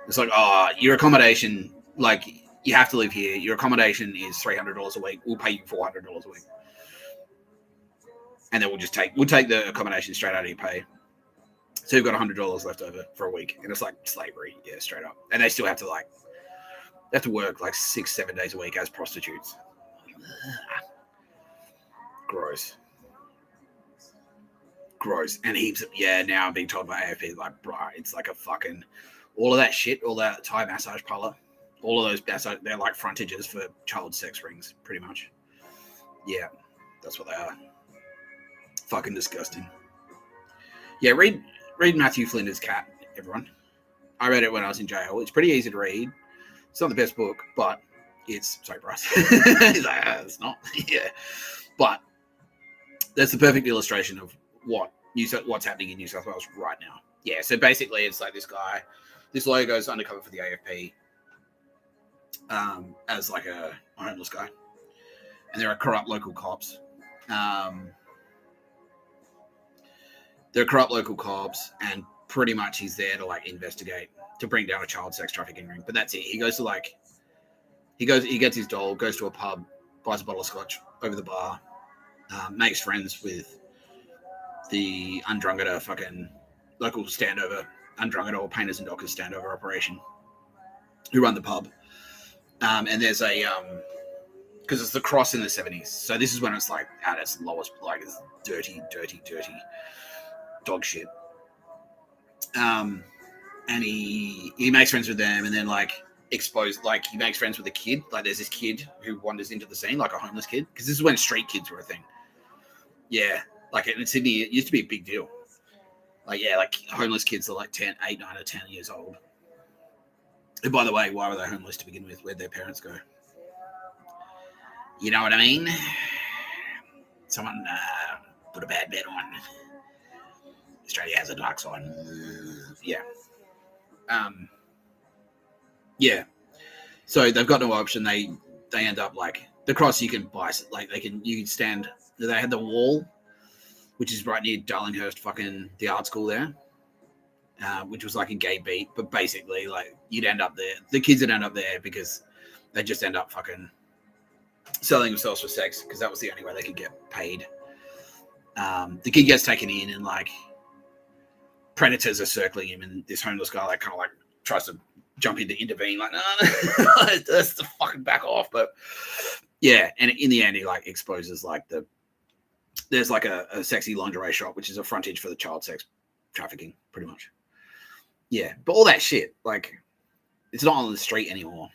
it's like, oh, your accommodation, like you have to live here. Your accommodation is $300 a week. We'll pay you $400 a week, and then we'll take the accommodation straight out of your pay. So you've got $100 left over for a week, and it's like slavery, yeah, straight up. And they still have to work like 6-7 days a week as prostitutes. Gross. And heaps of, now I'm being told by AFP, like, bro, it's like a fucking, all of that shit, all that Thai massage parlor, all of those, they're like frontages for child sex rings, pretty much. Yeah, that's what they are. Fucking disgusting. Yeah, read Matthew Flinder's Cat, everyone. I read it when I was in jail. It's pretty easy to read. It's not the best book, but it's, sorry, Bryce. He's like, it's not. Yeah. But that's the perfect illustration of what's happening in New South Wales right now. Yeah, so basically it's like this lawyer goes undercover for the AFP as like a homeless guy. And there are corrupt local cops. And pretty much he's there to like investigate, to bring down a child sex trafficking ring. But that's it. He goes to he gets his doll, goes to a pub, buys a bottle of scotch over the bar, makes friends with the Undrungada fucking local standover, Undrungada or Painters and Dockers standover operation, who run the pub. And there's a, because it's the cross in the 70s. So this is when it's like at its lowest, like it's dirty dog shit. And he makes friends with them, and then like he makes friends with a kid. Like there's this kid who wanders into the scene, like a homeless kid, because this is when street kids were a thing. Yeah, like in Sydney, it used to be a big deal. Like, yeah, like homeless kids are like 8, 9, or 10 years old. And by the way, why were they homeless to begin with? Where'd their parents go? You know what I mean? Someone put a bad bet on. Australia has a dark side. Yeah. Yeah. So they've got no option. They end up like the cross. You can buy, like you can stand. They had the wall, which is right near Darlinghurst, fucking the art school there, which was like a gay beat. But basically, like you'd end up there. The kids would end up there because they just end up fucking selling themselves for sex, because that was the only way they could get paid. The kid gets taken in, and like predators are circling him, and this homeless guy like kind of like tries to jump in to intervene, like no, that's the fucking back off. But yeah, and in the end, he like exposes like there's like a sexy lingerie shop, which is a frontage for the child sex trafficking, pretty much. Yeah, but all that shit, like, it's not on the street anymore,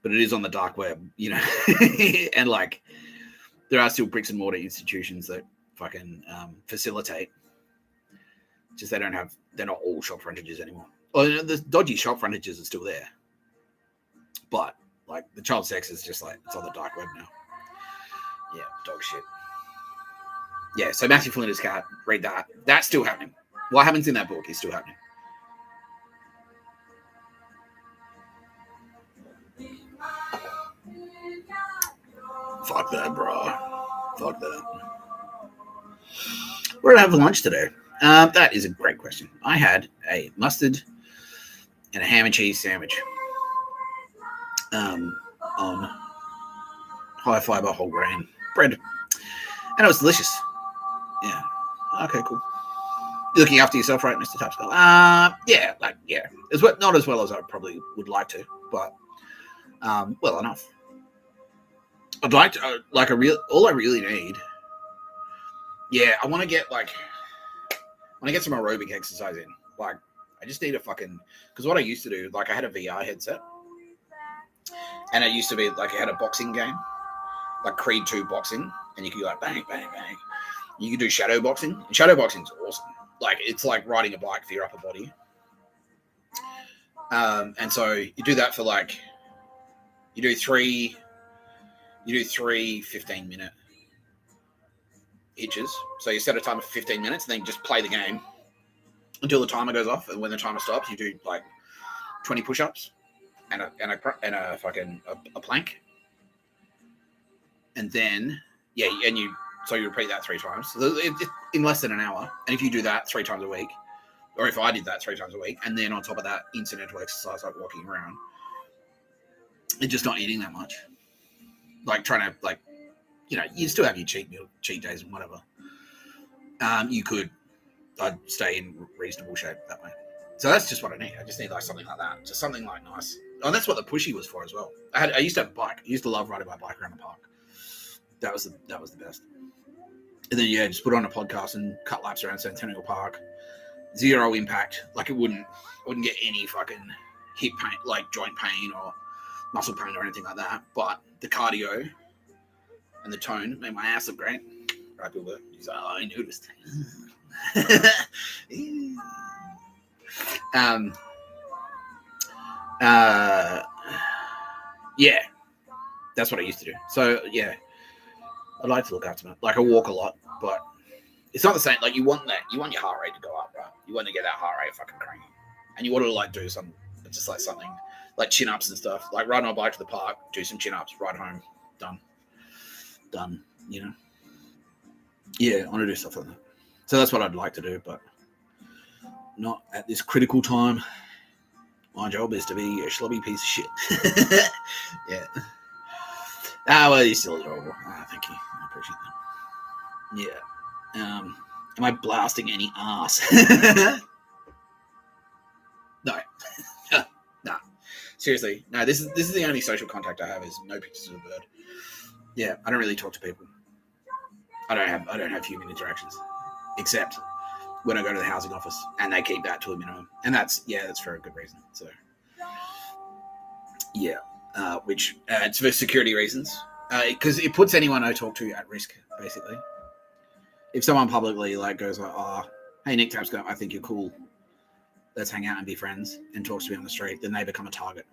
but it is on the dark web, you know. And like, there are still bricks and mortar institutions that fucking facilitate. Just they're not all shop frontages anymore. Well, the dodgy shop frontages are still there, but like the child sex is just like, it's on the dark web now. Yeah, dog shit. Yeah, so Matthew Flinder's Cat, read that. That's still happening. What happens in that book is still happening. Fuck that, bro. Fuck that. Where did I have for lunch today? That is a great question. I had a mustard and a ham and cheese sandwich on high fiber whole grain bread, and it was delicious. Yeah. Okay, cool. You're looking after yourself, right, Mr. Topskull? Yeah, it's not as well as I probably would like to, but well enough. I'd like to all I really need yeah, I want to get some aerobic exercise in. Like, I just need a fucking, because what I used to do, like, I had a VR headset, and it used to be like, I had a boxing game, like Creed 2 boxing, and you could go like bang, bang, bang. You could do shadow boxing, and shadow boxing's awesome. Like, it's like riding a bike for your upper body. And so you do that for like, you do three 15-minute hitches. So you set a timer for 15 minutes, and then you just play the game until the timer goes off. And when the timer stops, you do like 20 push-ups and a fucking plank. And then, yeah, and you repeat that 3 times. So in less than an hour. And if you do that 3 times a week, or if I did that 3 times a week, and then on top of that, incidental exercise like walking around, and just not eating that much. Like trying to, like, you know, you still have your cheat days and whatever. I'd stay in reasonable shape that way. So that's just what I need. I just need like something like that. Just something like nice. Oh, that's what the pushy was for as well. I used to have a bike. I used to love riding my bike around the park. That was the best. And then, yeah, just put on a podcast and cut laps around Centennial Park. 0 impact. Like, I wouldn't get any fucking hip pain, like joint pain or muscle pain or anything like that. But the cardio and the tone made my ass look great. Right, Bill? He's like, oh, I noticed. Yeah, that's what I used to do. So, yeah, I'd like to look after it. Like, I walk a lot, but it's not the same. Like, you want your heart rate to go up, right? You want to get that heart rate fucking cranky. And you want to, like, do something like chin-ups and stuff. Like, ride my bike to the park, do some chin-ups, ride home, done, you know? Yeah, I want to do stuff like that. So that's what I'd like to do, but not at this critical time. My job is to be a schlubby piece of shit. Yeah. Well, he's still adorable. Thank you. I appreciate that. Yeah. Am I blasting any ass? No. Nah. Seriously. No, this is the only social contact I have is no pictures of a bird. Yeah, I don't really talk to people. I don't have human interactions. Except when I go to the housing office, and they keep that to a minimum. And that's for a good reason. So yeah. Which it's for security reasons. Because it puts anyone I talk to at risk, basically. If someone publicly like goes like, "Oh, hey Nick Tapscott, I think you're cool. Let's hang out and be friends," and talks to me on the street, then they become a target.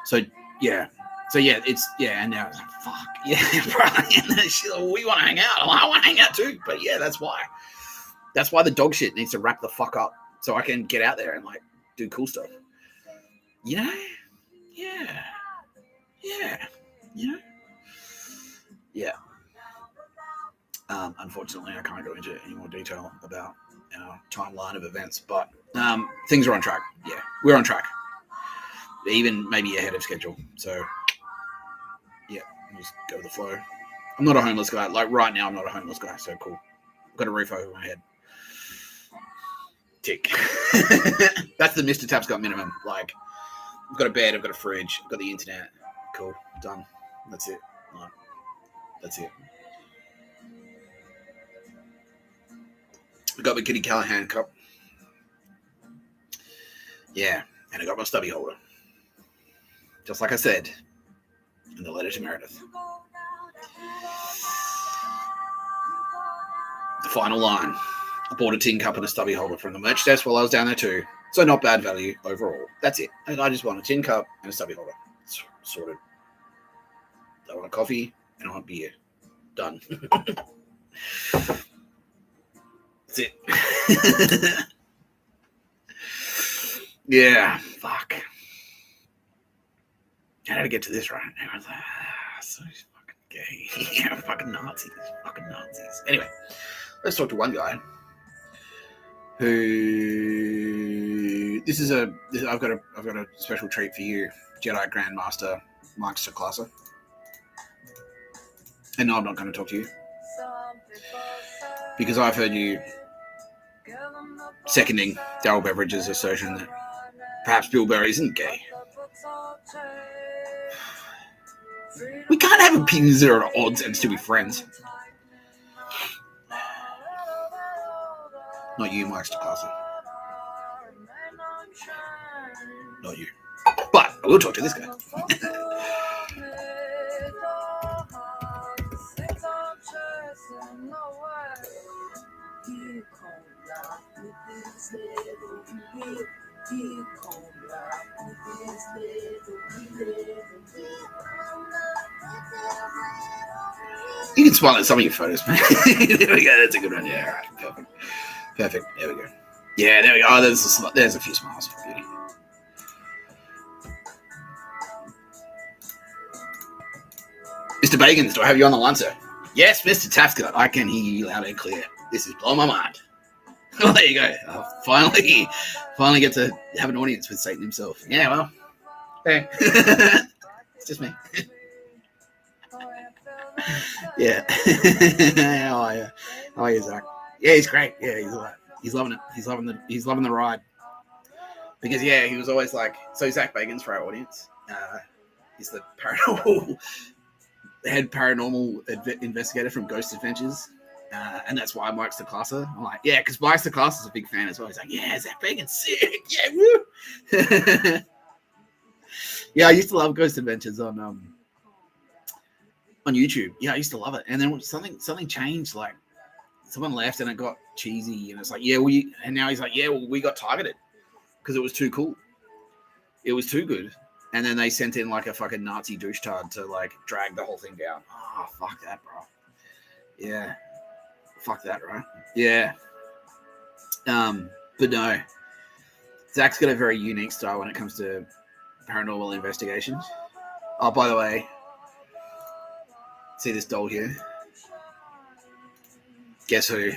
So yeah, and now it's like, fuck yeah, bro. We want to hang out. I want to hang out too. But yeah, that's why the dog shit needs to wrap the fuck up so I can get out there and like do cool stuff. You know? Yeah. You know? Yeah. Unfortunately, I can't go into any more detail about our timeline of events, but things are on track. Yeah, we're on track. Even maybe ahead of schedule. So, yeah, we'll just go with the flow. I'm not a homeless guy. Like, right now, I'm not a homeless guy, so cool. I've got a roof over my head. Tick. That's the Mr. Tapscott minimum. Like, I've got a bed, I've got a fridge, I've got the internet. Cool. Done. That's it. Like, that's it. I got my Kitty Callahan cup. Yeah, and I got my stubby holder. Just like I said in the letter to Meredith. The final line. I bought a tin cup and a stubby holder from the merch desk while I was down there too. So not bad value overall. That's it. And I just want a tin cup and a stubby holder. It's sorted. I want a coffee and I want beer. Done. That's it. Yeah, fuck. How did I get to this right now? I was like, so fucking gay. Yeah, fucking Nazis. Anyway, let's talk to one guy who I've got a special treat for you, Jedi Grandmaster Mike Sacklasa. And no, I'm not going to talk to you because I've heard you seconding Daryl Beveridge's assertion that perhaps Bill Burr isn't gay. We can't have opinions that are at odds and still be friends. Not you, Mike's to Carson. Not you. But I will talk to this guy. You can smile at some of your photos, man. There we go. That's a good one. Yeah, all right. Perfect. Perfect. There we go. Yeah, there we go. Oh, there's a few smiles for beauty. Mr. Bagans, do I have you on the line, sir? Yes, Mr. Tapscott. I can hear you loud and clear. This is blowing my mind. Oh, there you go. Finally get to have an audience with Satan himself. Yeah, well, hey. It's just me. Yeah. How are you? How are you, Zach? Yeah, he's great. Yeah, he's all right. He's loving it. He's loving the ride. Because yeah, he was always like, so Zach Bagans for our audience. He's the head paranormal investigator from Ghost Adventures. And that's why Mike's the Classer. I'm like, yeah, because Mike's the Classer's a big fan as well. He's like, yeah, Zach Bagans, sick. Yeah, woo. Yeah, I used to love Ghost Adventures on YouTube. Yeah, I used to love it. And then something changed. Like, someone left and it got cheesy. And it's like, yeah, and now he's like, yeah, well, we got targeted because it was too cool. It was too good. And then they sent in like a fucking Nazi douchebag to like drag the whole thing down. Oh, fuck that, bro. Yeah. Fuck that, right? Yeah. But no. Zach's got a very unique style when it comes to paranormal investigations. Oh, by the way, see this doll here? Guess who?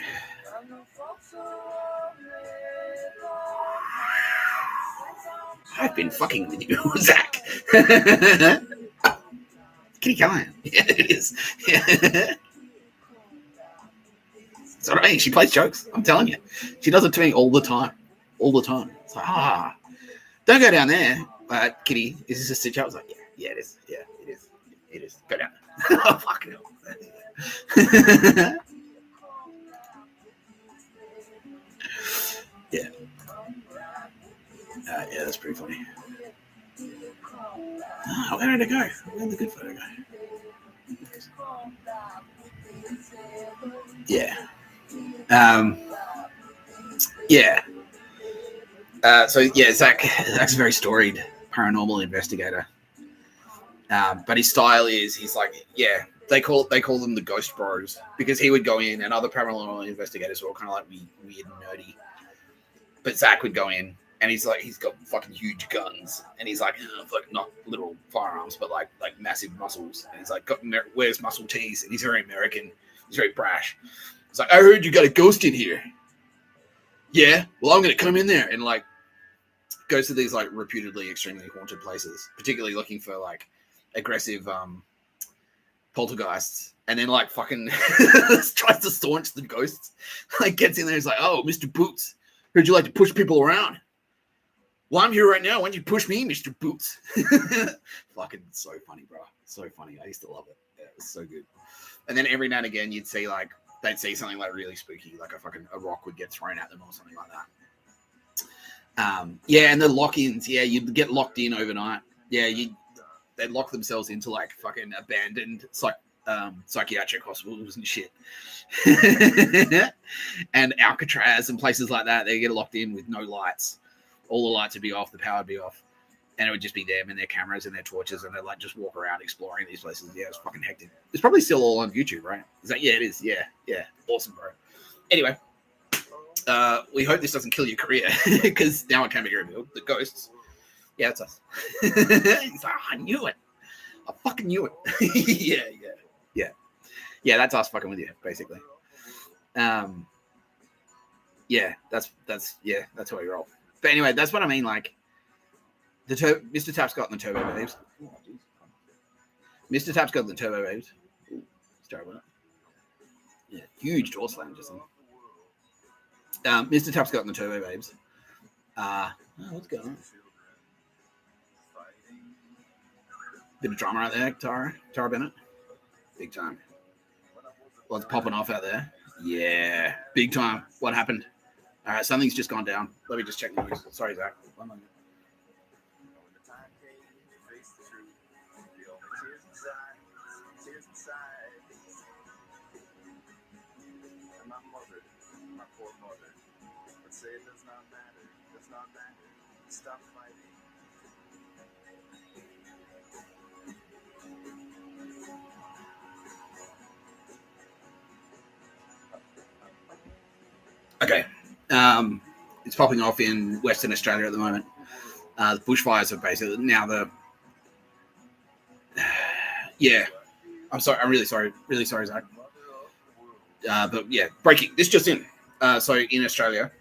I've been fucking with you, Zach. Kitty Callahan. Yeah, it is. Yeah. It's all right. She plays jokes. I'm telling you. She does it to me all the time. All the time. It's like, don't go down there. Kitty, is this a stitch up? I was like, yeah, it is. Yeah, it is. It is. Go down. Oh, fuck no. Yeah. Yeah, that's pretty funny. Oh, where did it go? Where did the good photo go? Yeah. Yeah. So yeah, Zach's a very storied paranormal investigator. But his style is he's like, yeah, they call them the Ghost Bros because he would go in and other paranormal investigators were all kind of like weird and nerdy. But Zach would go in and he's got fucking huge guns and he's like not literal firearms but like massive muscles and he's like wears muscle tees and he's very American. He's very brash. He's like, I heard you got a ghost in here. Yeah, well, I'm going to come in there and like goes to these like reputedly extremely haunted places, particularly looking for like aggressive poltergeists, and then like fucking tries to staunch the ghosts. Like gets in there, he's like, oh, Mr. Boots, heard you like to push people around. Well, I'm here right now. Why don't you push me, Mr. Boots? Fucking so funny, bro. So funny. I used to love it. Yeah, it was so good. And then every now and again, you'd see like they'd see something like really spooky, like a rock would get thrown at them or something like that. Yeah, and the lock-ins, yeah, you'd get locked in overnight. Yeah, they'd lock themselves into like fucking abandoned psychiatric hospitals and shit. And Alcatraz and places like that, they get locked in with no lights. All the lights would be off, the power would be off. And it would just be them and their cameras and their torches, and they'd like just walk around exploring these places. Yeah, it was fucking hectic. It's probably still all on YouTube, right? Is that? Yeah, it is. Yeah. Awesome, bro. Anyway, we hope this doesn't kill your career because now it can be revealed. The ghosts. Yeah, it's us. He's like, I knew it. I fucking knew it. Yeah. That's us fucking with you, basically. Yeah, that's how we roll. But anyway, that's what I mean. Like. Mr. Tapscott and the Turbo Babes. Mr. Tapscott and the Turbo Babes. Ooh, it's terrible. Yeah, huge door slam just then. Mr. Tapscott and the Turbo Babes. What's going on? Bit of drama out there, Tara Bennett. Big time. What's popping off out there? Yeah, big time. What happened? All right, something's just gone down. Let me just check the noise. Sorry, Zach. 1 moment. Say it does not matter, does not matter. Stop fighting. Okay. It's popping off in Western Australia at the moment. The bushfires are basically now the. Yeah. I'm sorry. I'm really sorry. Really sorry, Zach. But yeah, breaking. This just in. So in Australia,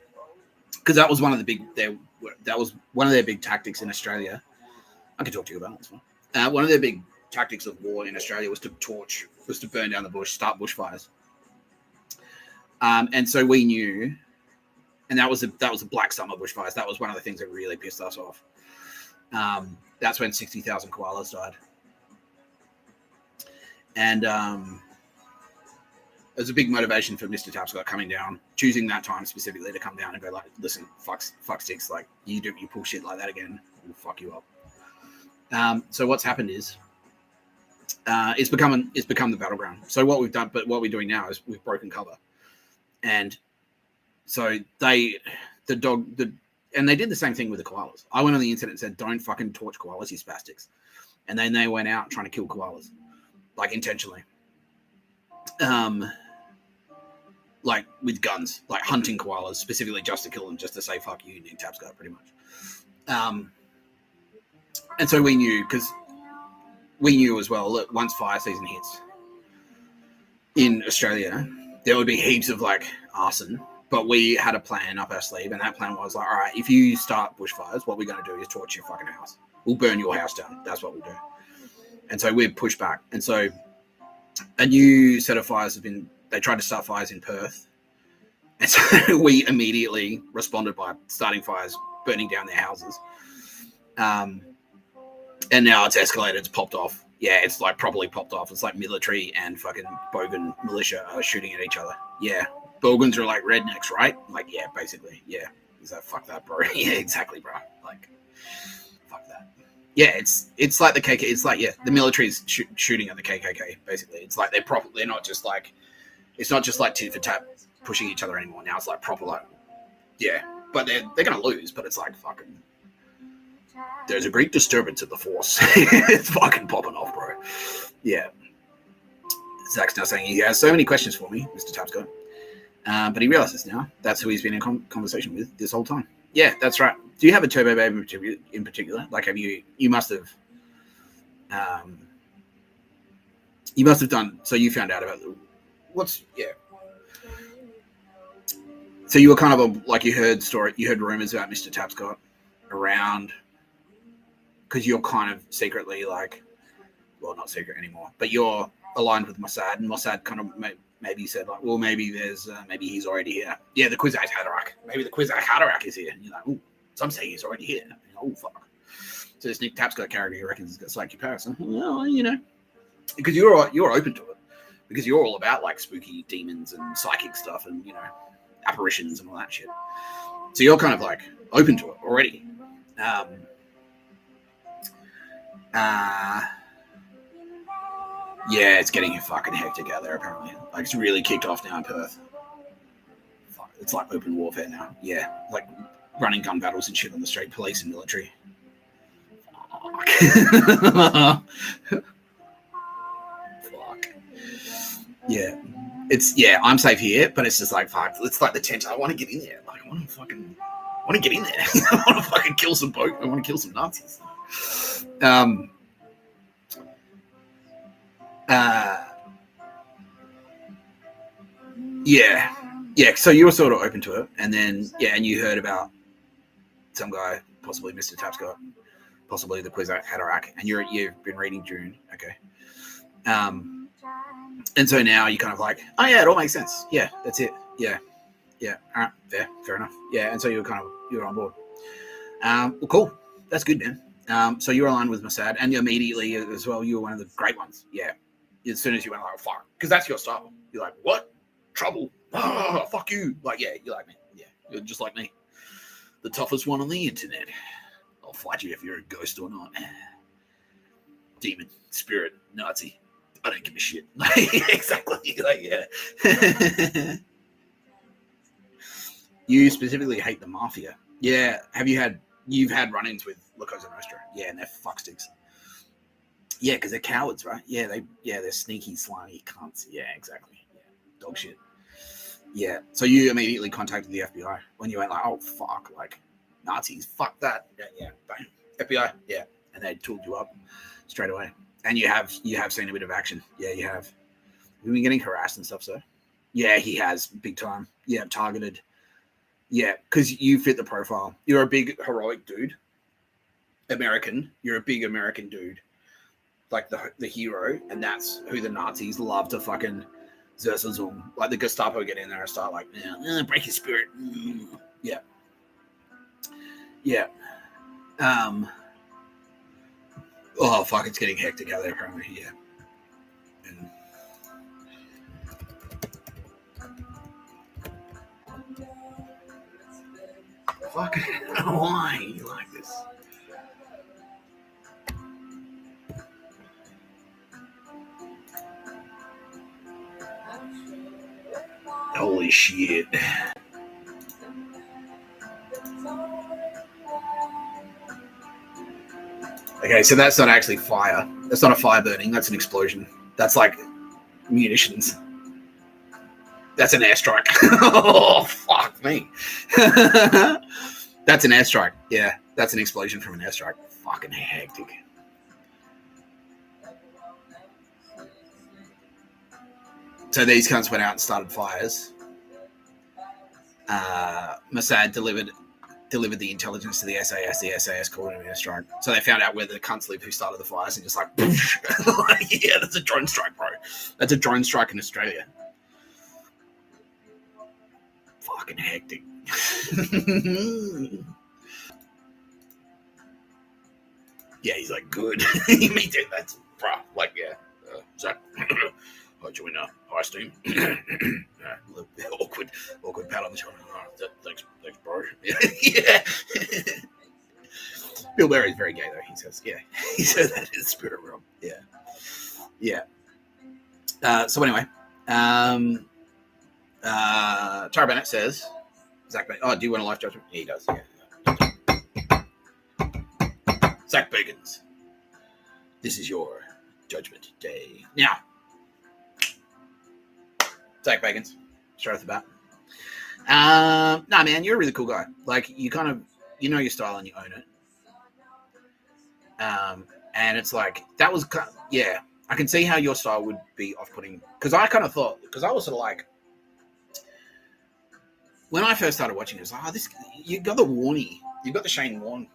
because that was one of the big. That was one of their big tactics in Australia. I can talk to you about it. One of their big tactics of war in Australia was to burn down the bush, start bushfires. And so we knew, and that was a Black Summer bushfires. That was one of the things that really pissed us off. That's when 60,000 koalas died, and it was a big motivation for Mr. Tapscott coming down, choosing that time specifically to come down and go like, listen, fuck sticks, like you pull shit like that again, we'll fuck you up. So what's happened is, it's become the battleground. So what we're doing now is we've broken cover, and so and they did the same thing with the koalas. I went on the internet and said, don't fucking torch koalas, you spastics, and then they went out trying to kill koalas, like intentionally. Like with guns, like hunting koalas specifically just to kill them, just to say fuck you, Nick Tapscott, pretty much. And so we knew as well. Look, once fire season hits in Australia, there would be heaps of like arson, but we had a plan up our sleeve, and that plan was like, all right, if you start bushfires, what we're going to do is torch your fucking house. We'll burn your house down. That's what we'll do. And so we've pushed back, and so a new set of fires they tried to start fires in Perth. And so we immediately responded by starting fires, burning down their houses. And now it's escalated, it's popped off. Yeah, it's like properly popped off. It's like military and fucking Bogan militia are shooting at each other. Yeah. Bogans are like rednecks, right? Like, yeah, basically. Yeah. He's like, fuck that, bro. Yeah, exactly, bro. Like, fuck that. Yeah, it's like the KKK. It's like, yeah, the military's shooting at the KKK, basically. It's like they're not just like, it's not just like tit for tat pushing each other anymore. Now it's like proper, like, yeah. But they're going to lose, but it's like fucking, there's a great disturbance in the force. It's fucking popping off, bro. Yeah. Zach's now saying he has so many questions for me, Mr. Tapscott. But he realizes now that's who he's been in conversation with this whole time. Yeah, that's right. Do you have a turbo baby in particular? Like, you must have done, so you found out about yeah. So you were kind of you heard rumors about Mr. Tapscott around, because you're kind of secretly like, well, not secret anymore, but you're aligned with Mossad, and Mossad kind of maybe said like, well, maybe maybe he's already here. Yeah, the Kwisatz Haderach. Maybe the Kwisatz Haderach is here. And you're like, oh, some say he's already here. Oh, fuck. So this Nick Tapscott character, he reckons he's got psychic powers. Well, because you're open to it, because you're all about like spooky demons and psychic stuff and apparitions and all that shit. So you're kind of like open to it already. Yeah, it's getting fucking hectic out there, apparently. Like, it's really kicked off now in Perth. Fuck, it's like open warfare now. Yeah, like running gun battles and shit on the street, police and military. Fuck. Fuck. Yeah. I'm safe here, but it's just like, fuck, it's like the tent. I want to get in there. Like, I want to get in there. I want to fucking kill some folk. I want to kill some Nazis. Yeah. So you were sort of open to it, and then and you heard about some guy, possibly Mr. Tapscott, possibly the Kwisatz Haderach, and you've been reading Dune, okay. And so now you're kind of like, oh yeah, it all makes sense. Yeah, that's it. Yeah. All right, fair enough. Yeah, and so you're on board. Well, cool. That's good, man. So you're aligned with Mossad, and immediately as well, you were one of the great ones. Yeah. As soon as you went like, fuck, because that's your style. You're like, what? Trouble? Oh, fuck you. Like, yeah, you like me. Yeah, You're just like me. The toughest one on the internet. I'll fight you if you're a ghost or not. Demon, spirit, Nazi. I don't give a shit. Exactly. Like, yeah. You specifically hate the mafia. Yeah. You've had run-ins with La Cosa Nostra? Yeah, and they're fucksticks. Yeah, because they're cowards, right? Yeah, they're sneaky, slimy cunts. Yeah, exactly. Yeah, dog shit. Yeah. So you immediately contacted the FBI when you went like, oh fuck, like Nazis, fuck that. Yeah, bang. FBI, yeah, and they tooled you up straight away. And you have seen a bit of action. Yeah, you have. You've been getting harassed and stuff, so. Yeah, he has big time. Yeah, targeted. Yeah, because you fit the profile. You're a big heroic dude. American. You're a big American dude. Like the hero, and that's who the Nazis love to fucking Zersalzum. Like the Gestapo get in there and start like, break his spirit. Yeah. Yeah. Oh fuck, it's getting hectic out there apparently. Yeah. And fuck, why you like this? Holy shit. Okay, so that's not actually fire. That's not a fire burning. That's an explosion. That's like munitions. That's an airstrike. Oh, fuck me. That's an airstrike. Yeah, that's an explosion from an airstrike. Fucking hectic. So these cunts went out and started fires. Mossad delivered the intelligence to the SAS. The SAS called it an airstrike. So they found out where the cunts live who started the fires and just like, yeah, that's a drone strike, bro. That's a drone strike in Australia. Fucking hectic. Yeah, he's like, good. Me too. That's, bro. Like, yeah. Zach, I join Ice Team. Awkward pat on the shoulder. Oh, thanks, bro. Yeah. Bill Berry's very gay, though. He says, yeah. He says that in the spirit realm. Yeah. Yeah. So anyway, Tara Bennett says, Zach, do you want a life judgment? Yeah, he does. Yeah. Zach Bagans, this is your judgment day. Now, Zach Bagans, straight off the bat. Nah, man, you're a really cool guy. Like, you kind of, you know your style and you own it. And it's like, that was, yeah, I can see how your style would be off-putting. Because I kind of thought, because I was sort of like, when I first started watching it, I was like, you got the Warney, you've got the Shane Warne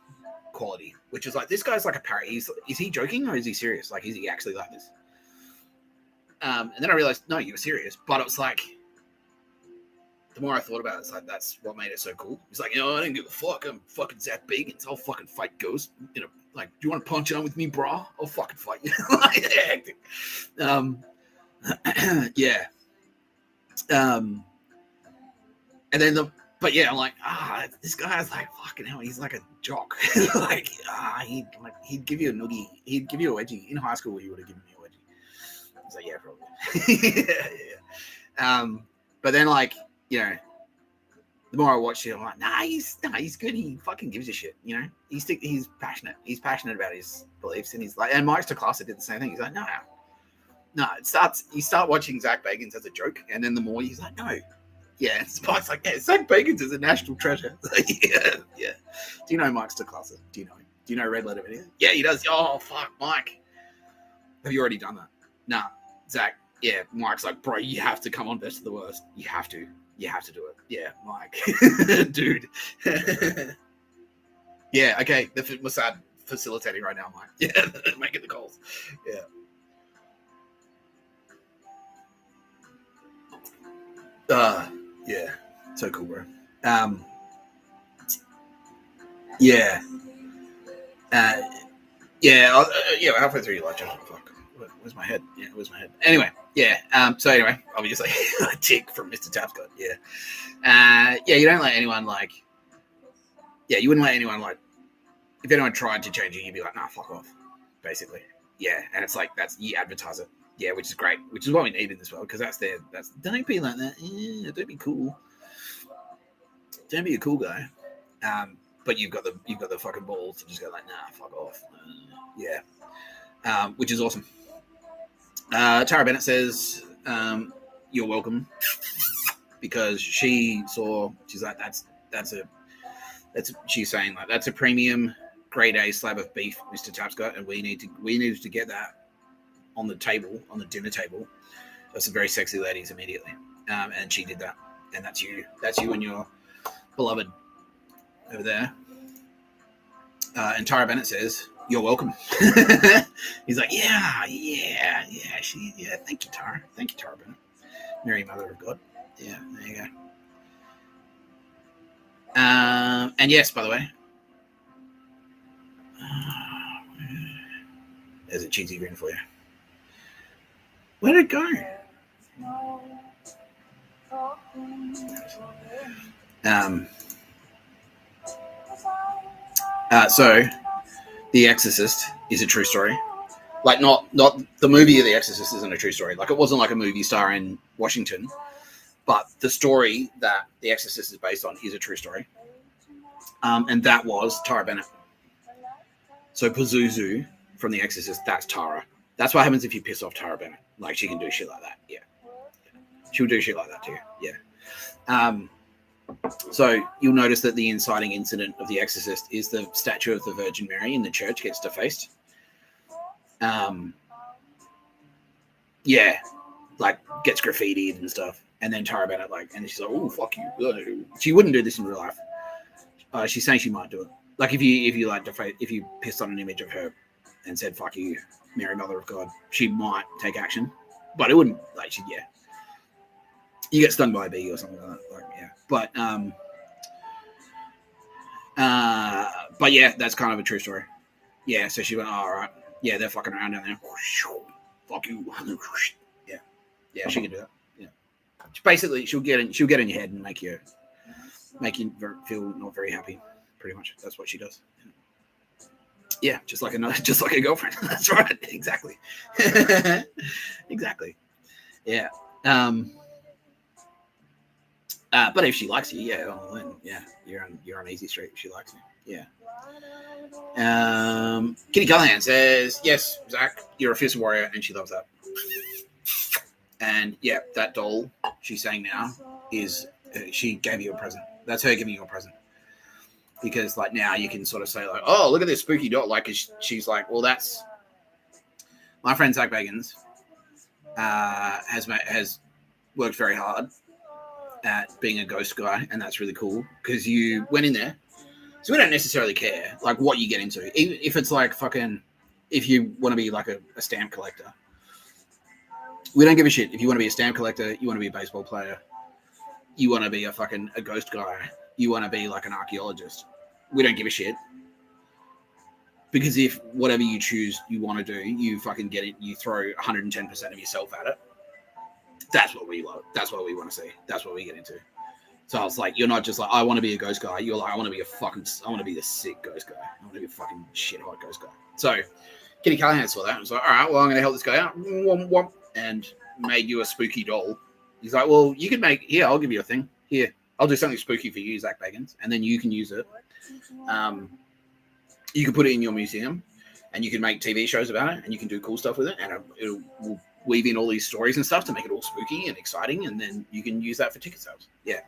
quality, which is like, this guy's like a parrot. Is he joking or is he serious? Like, is he actually like this? And then I realized, no, you were serious. But it was like, the more I thought about it, it's like, that's what made it so cool. He's like, I didn't give a fuck. I'm fucking Zach Bagans. I'll fucking fight Ghost. Like, do you want to punch on with me, brah? I'll fucking fight you. Yeah. And then but yeah, I'm like, this guy's like, fucking hell, he's like a jock. Like, he'd give you a noogie. He'd give you a wedgie. In high school, he would have given me a wedgie. I was like, yeah, probably. Yeah. But then, like, the more I watched it, I'm like, he's good. He fucking gives a shit, He's passionate. He's passionate about his beliefs, and he's like, and Mike's to class did the same thing. He's like, no. You start watching Zach Bagans as a joke, and then the more he's like, no. Yeah, Mike's like, yeah, Zach Bagans is a national treasure. Yeah. Do you know Mike's to class? Do you know him? Do you know Red Letter Video? Yeah, he does. Oh, fuck, Mike. Have you already done that? Nah, Zach. Yeah, Mike's like, bro, you have to come on Best of the Worst. You have to do it. Yeah, Mike. Dude. Yeah, okay. The Mossad facilitating right now, Mike. Yeah, making the calls. Yeah. Yeah. So cool, bro. Yeah. Halfway through your life, fuck. Where's my head? Yeah, where's my head? Anyway, yeah. So anyway, obviously, a tick from Mr. Tapscott. Yeah. Yeah, you don't let anyone like. Yeah, you wouldn't let anyone like. If anyone tried to change it, you'd be like, nah, fuck off. Basically. Yeah, and it's like you advertise it. Yeah, which is great. Which is what we need in this world because don't be like that. Don't be cool. Don't be a cool guy. But you've got the fucking balls to just go like, nah, fuck off. Yeah. Which is awesome. Tara Bennett says, you're welcome. Because she's like, she's saying like, that's a premium grade A slab of beef, Mr. Tapscott, and we needed to get that on the dinner table. That's some very sexy ladies immediately. And she did that. And that's you and your beloved over there. And Tara Bennett says, you're welcome. He's like, yeah. Thank you, Tara Bennett. Mary, Mother of God. Yeah, there you go. And yes, by the way, there's a cheesy grin for you. Where'd it go? So The Exorcist is a true story. Like not the movie of The Exorcist isn't a true story. Like it wasn't like a movie star in Washington, but the story that The Exorcist is based on is a true story. And that was Tara Bennett. So Pazuzu from The Exorcist, that's Tara. That's what happens if you piss off Tara Bennett. Like she can do shit like that. Yeah. She'll do shit like that too. Yeah. So you'll notice that the inciting incident of The Exorcist is the statue of the Virgin Mary in the church gets defaced. Yeah, like gets graffitied and stuff. And then Tara Bennett and she's like, oh, fuck you. She wouldn't do this in real life. She's saying she might do it. Like if you pissed on an image of her and said, fuck you, Mary, Mother of God, she might take action. But it wouldn't, you get stung by a bee or something like that. But yeah, that's kind of a true story. Yeah, so she went, oh, all right. Yeah, they're fucking around down there. Fuck you. Yeah, she can do that. Yeah. Basically, she'll get in your head and make you feel not very happy. Pretty much, that's what she does. Yeah, just like a girlfriend. That's right. Exactly. Exactly. Yeah. But if she likes you, then you're on easy street if she likes you. Yeah. Kitty Callahan says, yes, Zach, you're a fierce warrior, and she loves that. And yeah, that doll she's saying now is she gave you a present. That's her giving you a present. Because now you can sort of say oh, look at this spooky doll. She's like, well, that's my friend Zach Bagans has worked very hard at being a ghost guy, and that's really cool because you went in there. So we don't necessarily care what you get into. Even if it's if you want to be a stamp collector, we don't give a shit. If you want to be a stamp collector, you want to be a baseball player, you want to be a ghost guy, you want to be an archaeologist. We don't give a shit. Because if whatever you choose you want to do, you get it, you throw 110% of yourself at it. That's what we love. That's what we want to see. That's what we get into. So it's you're not just I want to be a ghost guy. You're I want to be the sick ghost guy. I want to be a fucking shit hot ghost guy. So Kitty Callahan saw that and was like, all right, well, I'm going to help this guy out. And made you a spooky doll. He's like, well, you can I'll give you a thing. Here, I'll do something spooky for you, Zach Bagans. And then you can use it. You can put it in your museum and you can make TV shows about it and you can do cool stuff with it. And it'll weave in all these stories and stuff to make it all spooky and exciting. And then you can use that for ticket sales. Yeah.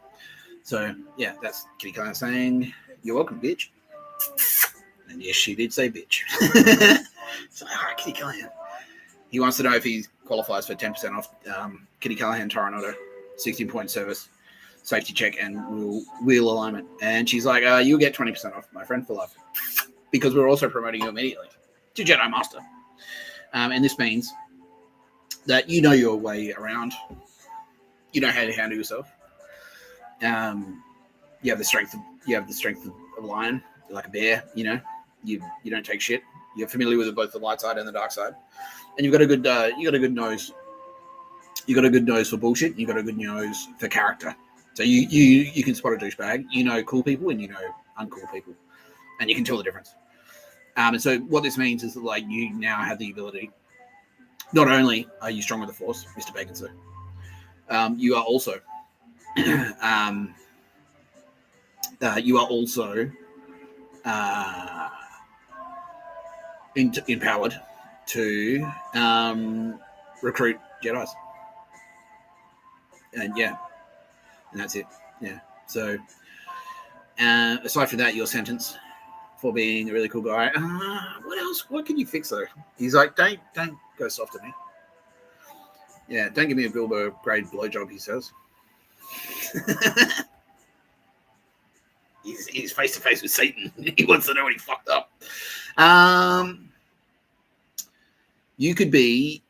So, yeah, that's Kitty Callahan saying, you're welcome, bitch. And yes, she did say bitch. So, all right, Kitty Callahan. He wants to know if he qualifies for 10% off Kitty Callahan Toronto 16-point service safety check and wheel alignment. And she's like, you'll get 20% off, my friend, for life. Because we're also promoting you immediately to Jedi Master. And this means that you know your way around. You know how to handle yourself. You have the strength of a lion. You're like a bear, you don't take shit. You're familiar with both the light side and the dark side, and you've got a good nose. You got a good nose for bullshit. You got a good nose for character. So you can spot a douchebag. You know cool people and you know uncool people, and you can tell the difference. And so what this means is that like you now have the ability. Not only are you strong with the Force, Mr. Bagans, you are also empowered to recruit Jedis. And that's it. Yeah. So aside from that, your sentence for being a really cool guy. What else? What can you fix though? He's like, don't go soft to me. Yeah, don't give me a Bilbo grade blowjob. He says. He's face to face with Satan. He wants to know what he fucked up. You could be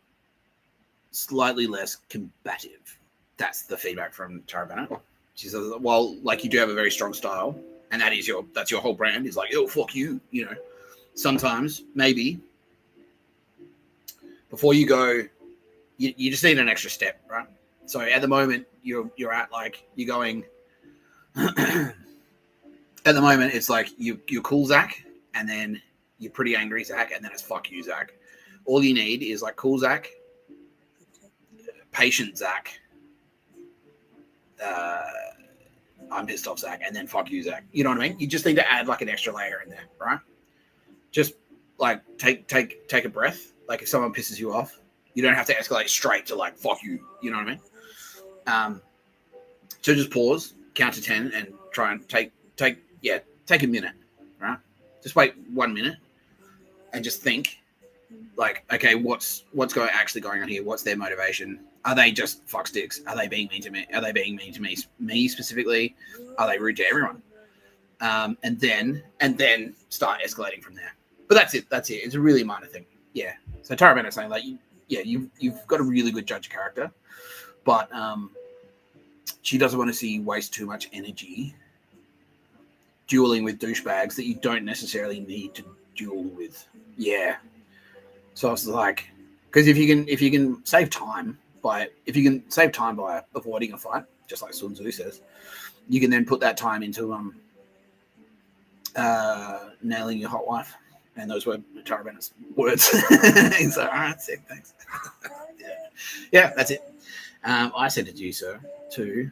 slightly less combative. That's the feedback from Tara Bennett. She says, well, like you do have a very strong style, and that's your whole brand. Is like, oh, fuck you, you know. Sometimes, maybe, before you go, you just need an extra step, right? So at the moment, you're at like, you're going, at the moment, it's like you're cool, Zach, and then you're pretty angry, Zach, and then it's fuck you, Zach. All you need is like cool, Zach, patient, Zach, I'm pissed off, Zach, and then fuck you, Zach. You know what I mean? You just need to add like an extra layer in there, right? Just like take a breath. Like if someone pisses you off, you don't have to escalate straight to like fuck you. You know what I mean? So just pause, count to 10, and try and take a minute, right? Just wait 1 minute and just think, like, okay, what's actually going on here? What's their motivation? Are they just fucksticks? Are they being mean to me? Are they being mean to me specifically? Are they rude to everyone? And then start escalating from there. But that's it. It's a really minor thing. Yeah. So Tara Bennett's saying like, you've got a really good judge of character, but she doesn't want to see you waste too much energy dueling with douchebags that you don't necessarily need to duel with. Yeah. So I was like, because if you can save time by avoiding a fight, just like Sun Tzu says, you can then put that time into nailing your hot wife. And those were Tara Bennett's words. He's like, all right, sick, thanks. Yeah, that's it. I sent it to you, sir, too.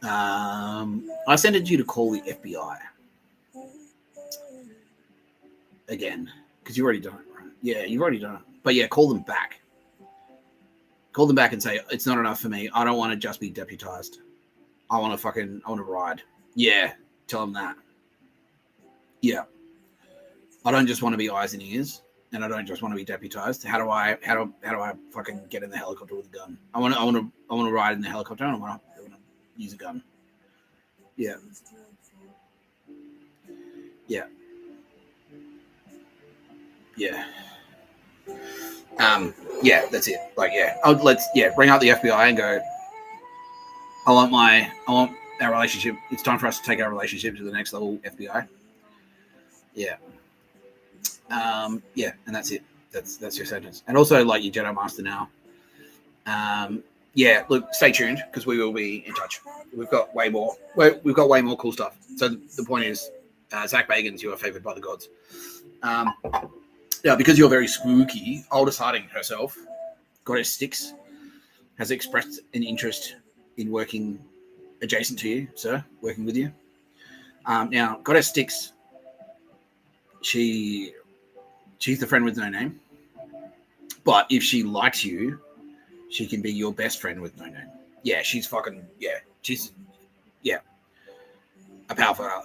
I sent it to you to call the FBI. Again, because you've already done it, right? Yeah, you've already done it. But yeah, call them back. Call them back and say, it's not enough for me. I don't want to just be deputized. I want to ride. Yeah, tell them that. Yeah. I don't just want to be eyes and ears, and I don't just want to be deputized. How do I fucking get in the helicopter with a gun? I want to ride in the helicopter, and I want to use a gun. Yeah. Yeah. Yeah. Yeah, that's it. Like, yeah. Let's bring out the FBI and go, I want our relationship. It's time for us to take our relationship to the next level, FBI. Yeah. Yeah, and that's it. That's your sentence. And also like your Jedi Master now. Yeah, look, stay tuned because we will be in touch. We've got way more cool stuff. So the point is, Zach Bagans, you are favored by the gods. Yeah, because you're very spooky, oldest Harding herself, Goddess Styx, has expressed an interest in working adjacent to you, sir, working with you. Now, Goddess Styx, she's the friend with no name, but if she likes you, she can be your best friend with no name. Yeah, she's a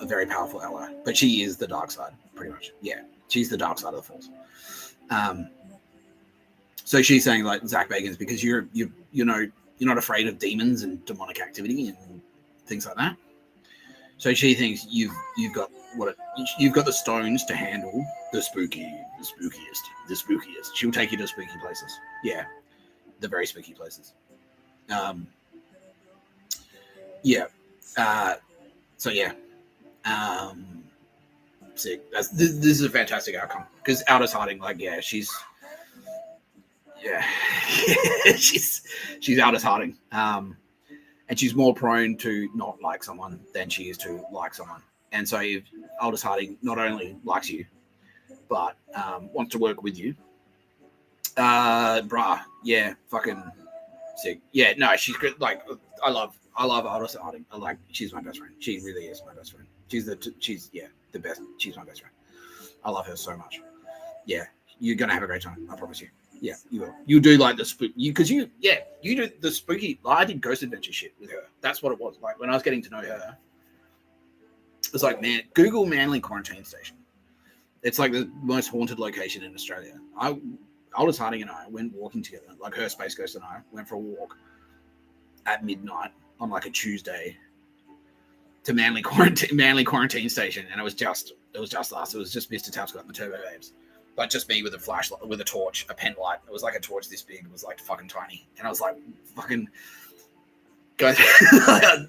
very powerful ally, but she is the dark side, pretty much. Yeah, she's the dark side of the Force. So she's saying like Zach Bagans, because you're not afraid of demons and demonic activity and things like that. So she thinks you've got the stones to handle the spookiest. She'll take you to spooky places. Yeah, the very spooky places. Yeah. So yeah. Sick. This is a fantastic outcome because Aldous Harding, like, yeah, she's Aldous Harding, and she's more prone to not like someone than she is to like someone. And so if Aldous Harding not only likes you, but wants to work with you, yeah, fucking sick. Yeah, no, she's good. Like, I love Aldous Harding. She's my best friend. She really is my best friend. She's the best. She's my best friend. I love her so much. Yeah, you're gonna have a great time. I promise you. Yeah, you will. You do like the spook. You do the spooky. I did ghost adventure shit with her. That's what it was. Like when I was getting to know her, it was like, man, Google Manly Quarantine Station. It's like the most haunted location in Australia. Aldous Harding and I went walking together. Like her Space Ghost and I went for a walk at midnight on like a Tuesday to Manly Quarantine Station, and it was just us. It was just Mr. Tapscott and the Turbo Babes, like just me with a flashlight, with a torch, a pen light. It was like a torch this big. It was like fucking tiny, and I was like, "Fucking guys,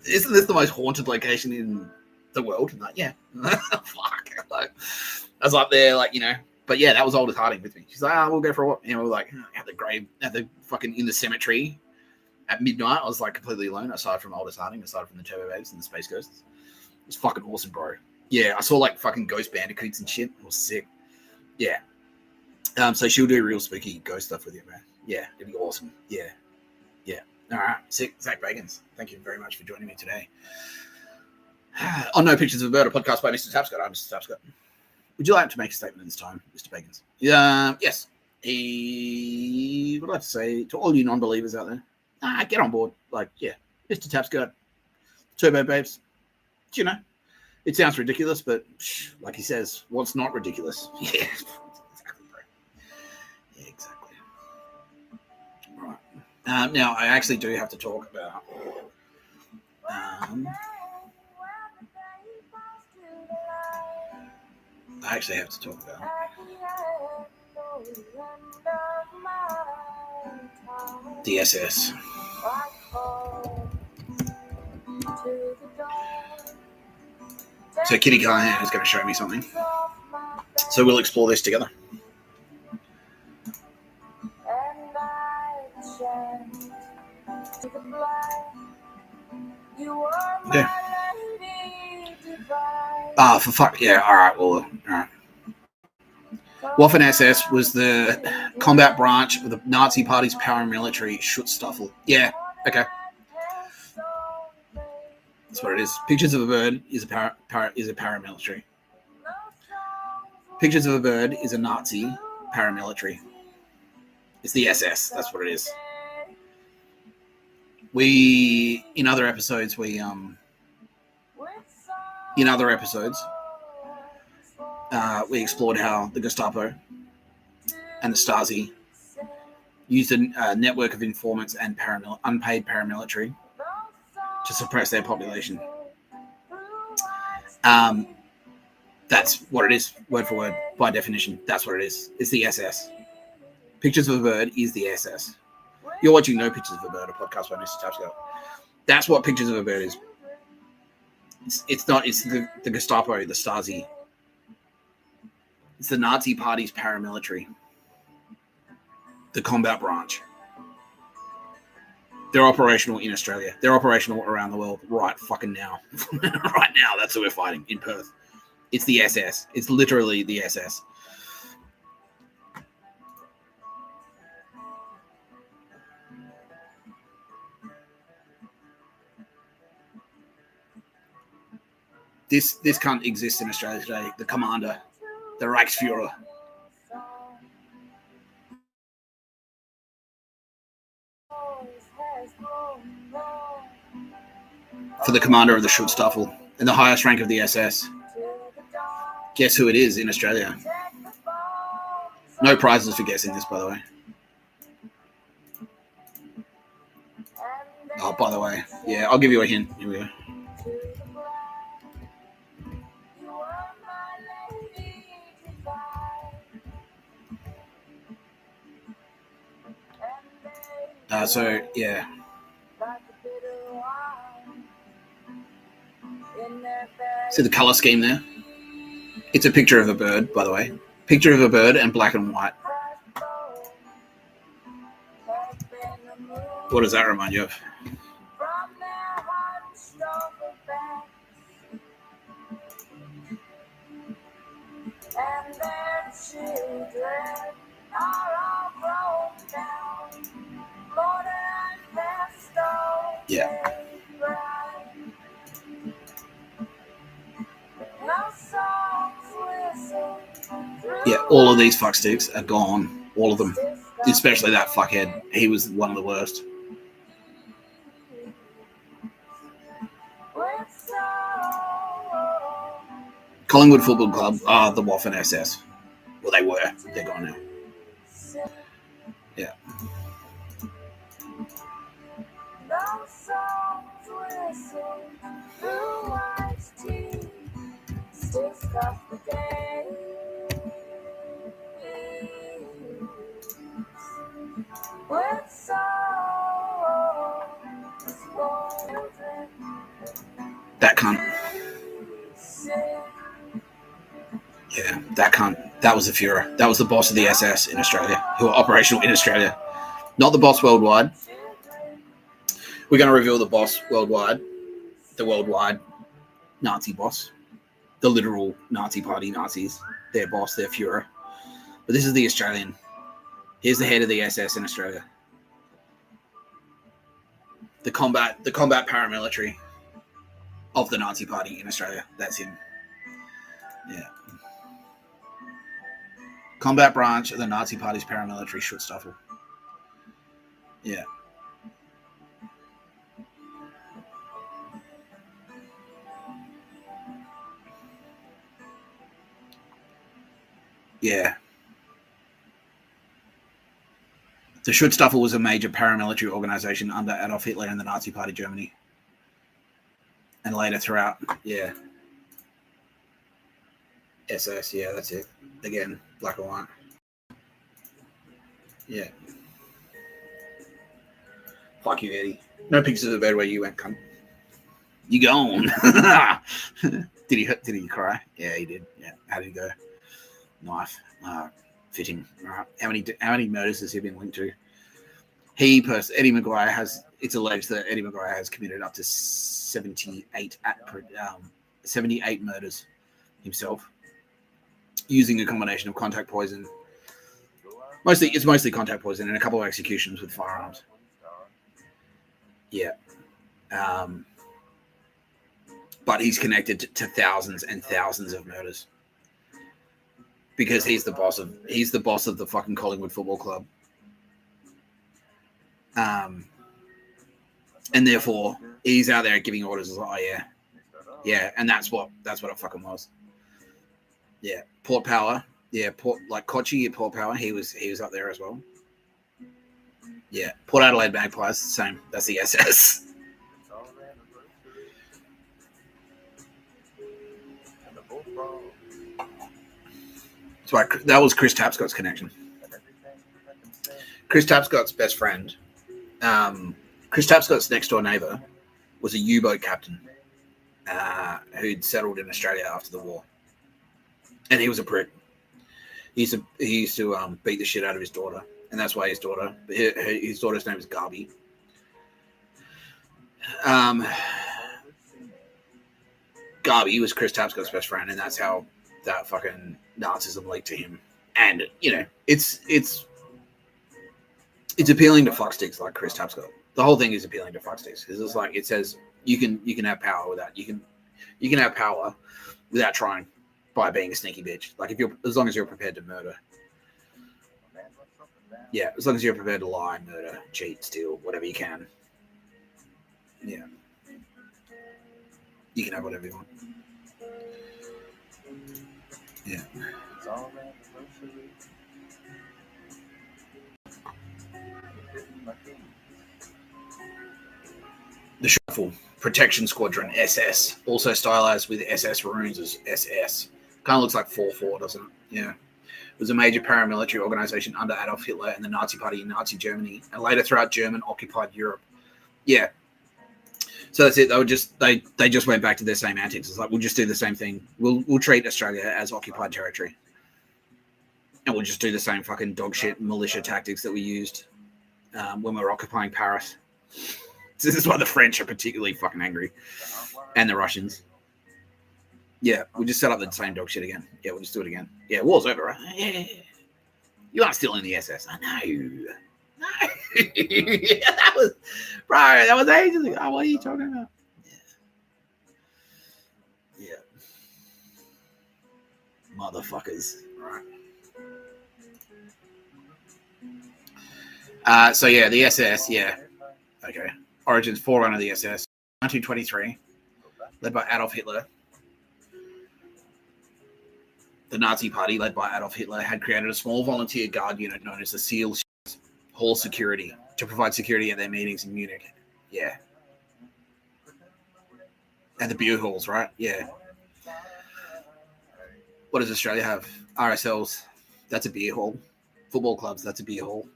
isn't this the most haunted location in the world?" And like, yeah, fuck. Like, I was up there, like, you know. But yeah, that was Aldous Harding with me. She's like, we'll go for a walk. You know, we're like at the fucking in the cemetery at midnight. I was like completely alone, aside from Aldous Harding, aside from the Turbo Babes and the Space Ghosts. It was fucking awesome, bro. Yeah, I saw like fucking ghost bandicoots and shit. It was sick. Yeah. So she'll do real spooky ghost stuff with you, man. Yeah, it'd be awesome. Yeah. All right, sick. Zach Bagans, thank you very much for joining me today. On No Pictures of a Bird, a podcast by Mr. Tapscott. I'm Mr. Tapscott. Would you like to make a statement this time, Mr. Bagans? Yes. He would like to say to all you non-believers out there, get on board. Like, yeah, Mr. Tapscott, Turbo Babes. You know, it sounds ridiculous, but like he says, what's not ridiculous? Yeah, exactly, bro. Yeah, exactly. Right. Now, I actually do have to talk about. I actually have to talk about the SS. So Kitty Callahan is going to show me something. So we'll explore this together. Okay. For fuck. Yeah, alright, well, alright. Waffen SS was the combat branch of the Nazi Party's paramilitary Schutzstaffel. Yeah, okay. That's what it is. Pictures of a Bird is a paramilitary. Pictures of a Bird is a Nazi paramilitary. It's the SS. That's what it is. In other episodes, we explored how the Gestapo and the Stasi used a network of informants and unpaid paramilitary to suppress their population. That's what it is, word for word, by definition. That's what it is. It's the SS. Pictures of a Bird is the SS. You're watching No Pictures of a Bird, a podcast by Mr. Tapscott. That's what Pictures of a Bird is. It's not. It's the Gestapo, the Stasi. It's the Nazi Party's paramilitary. The combat branch. They're operational in Australia. They're operational around the world right fucking now. Right now, that's who we're fighting in Perth. It's the SS. It's literally the SS. This can't exist in Australia today. The commander, the Reichsführer. For the commander of the Schutzstaffel and the highest rank of the SS. Guess who it is in Australia? No prizes for guessing this, by the way. Oh, by the way, yeah, I'll give you a hint. Here we go. Yeah. See the color scheme there? It's a picture of a bird, by the way. Picture of a bird and black and white. What does that remind you of? And their children are all broken down. Yeah. Yeah, all of these fucksticks are gone. All of them. Especially that fuckhead. He was one of the worst. Collingwood Football Club are the Waffen SS. Well, they were. They're gone now. Yeah. That cunt. Yeah, that cunt. That was the Führer. That was the boss of the SS in Australia, who are operational in Australia. Not the boss worldwide. We're going to reveal the boss worldwide. The worldwide Nazi boss. The literal Nazi party Nazis. Their boss, their Führer. But this is the Australian. Here's the head of the SS in Australia. The combat paramilitary of the Nazi party in Australia. That's him. Yeah. Combat branch of the Nazi party's paramilitary Schutzstaffel. Yeah. Yeah. The Schutzstaffel was a major paramilitary organization under Adolf Hitler and the Nazi Party Germany. And later throughout, yeah. SS, yeah, that's it. Again, black and white. Yeah. Fuck you, Eddie. No pictures of the bed where you went, cunt. You gone. Did he cry? Yeah, he did. Yeah. How did he go? Knife. Fitting. Right. How many murders has he been linked to? Eddie McGuire has. It's alleged that Eddie McGuire has committed up to 78 murders himself, using a combination of contact poison. It's mostly contact poison and a couple of executions with firearms. Yeah. But he's connected to thousands and thousands of murders. Because he's the boss of the fucking Collingwood Football Club. And therefore he's out there giving orders like, oh yeah, and that's what it fucking was. Yeah, Port Power, yeah, Kochi at Port Power, he was up there as well. Yeah, Port Adelaide Magpies, same. That's the SS. That was Chris Tapscott's connection. Chris Tapscott's best friend, Chris Tapscott's next door neighbour, was a U-boat captain who'd settled in Australia after the war, and he was a prick. He used to beat the shit out of his daughter, and that's why his daughter's name is Garby. Garby was Chris Tapscott's best friend, and that's how that fucking Nazism leaked to him. And it's appealing to fucksticks like Chris Tapscott. The whole thing is appealing to fucksticks because it's like it says you can have power without you can have power without trying by being a sneaky bitch. Like as long as you're prepared to murder. Yeah, as long as you're prepared to lie, murder, cheat, steal, whatever you can. Yeah, you can have whatever you want. Yeah. The Shuffle Protection Squadron SS, also stylized with SS runes as SS. Kind of looks like 4-4, doesn't it? Yeah. It was a major paramilitary organization under Adolf Hitler and the Nazi Party in Nazi Germany, and later throughout German-occupied Europe. Yeah. So that's it. They just went back to their same antics. It's like, we'll just do the same thing. We'll treat Australia as occupied territory, and we'll just do the same fucking dog shit militia tactics that we used when we were occupying Paris. This is why the French are particularly fucking angry, and the Russians. Yeah, we'll just set up the same dog shit again. Yeah, we'll just do it again. Yeah, war's over, right? Yeah. You are still in the SS. I know. No. Yeah, that was ages ago. What are you talking about? Yeah. Motherfuckers. Right. So yeah, the SS, yeah. Okay. Origins, forerunner of the SS. 1923. Led by Adolf Hitler. The Nazi Party, led by Adolf Hitler, had created a small volunteer guard unit known as the SEAL Hall Security to provide security at their meetings in Munich. Yeah. And the beer halls, right? Yeah. What does Australia have? RSLs. That's a beer hall. Football clubs, that's a beer hall.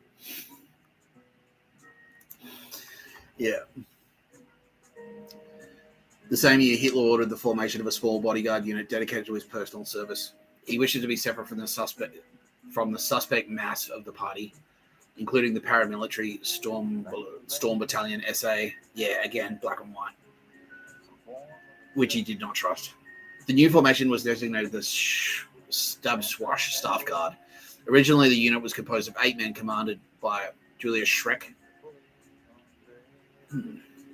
Yeah. The same year, Hitler ordered the formation of a small bodyguard unit dedicated to his personal service. He wishes to be separate from the suspect mass of the party, including the paramilitary Storm Battalion SA. Yeah, again, black and white, which he did not trust. The new formation was designated the Stab Swash Staff Guard. Originally, the unit was composed of 8 men commanded by Julius Schreck.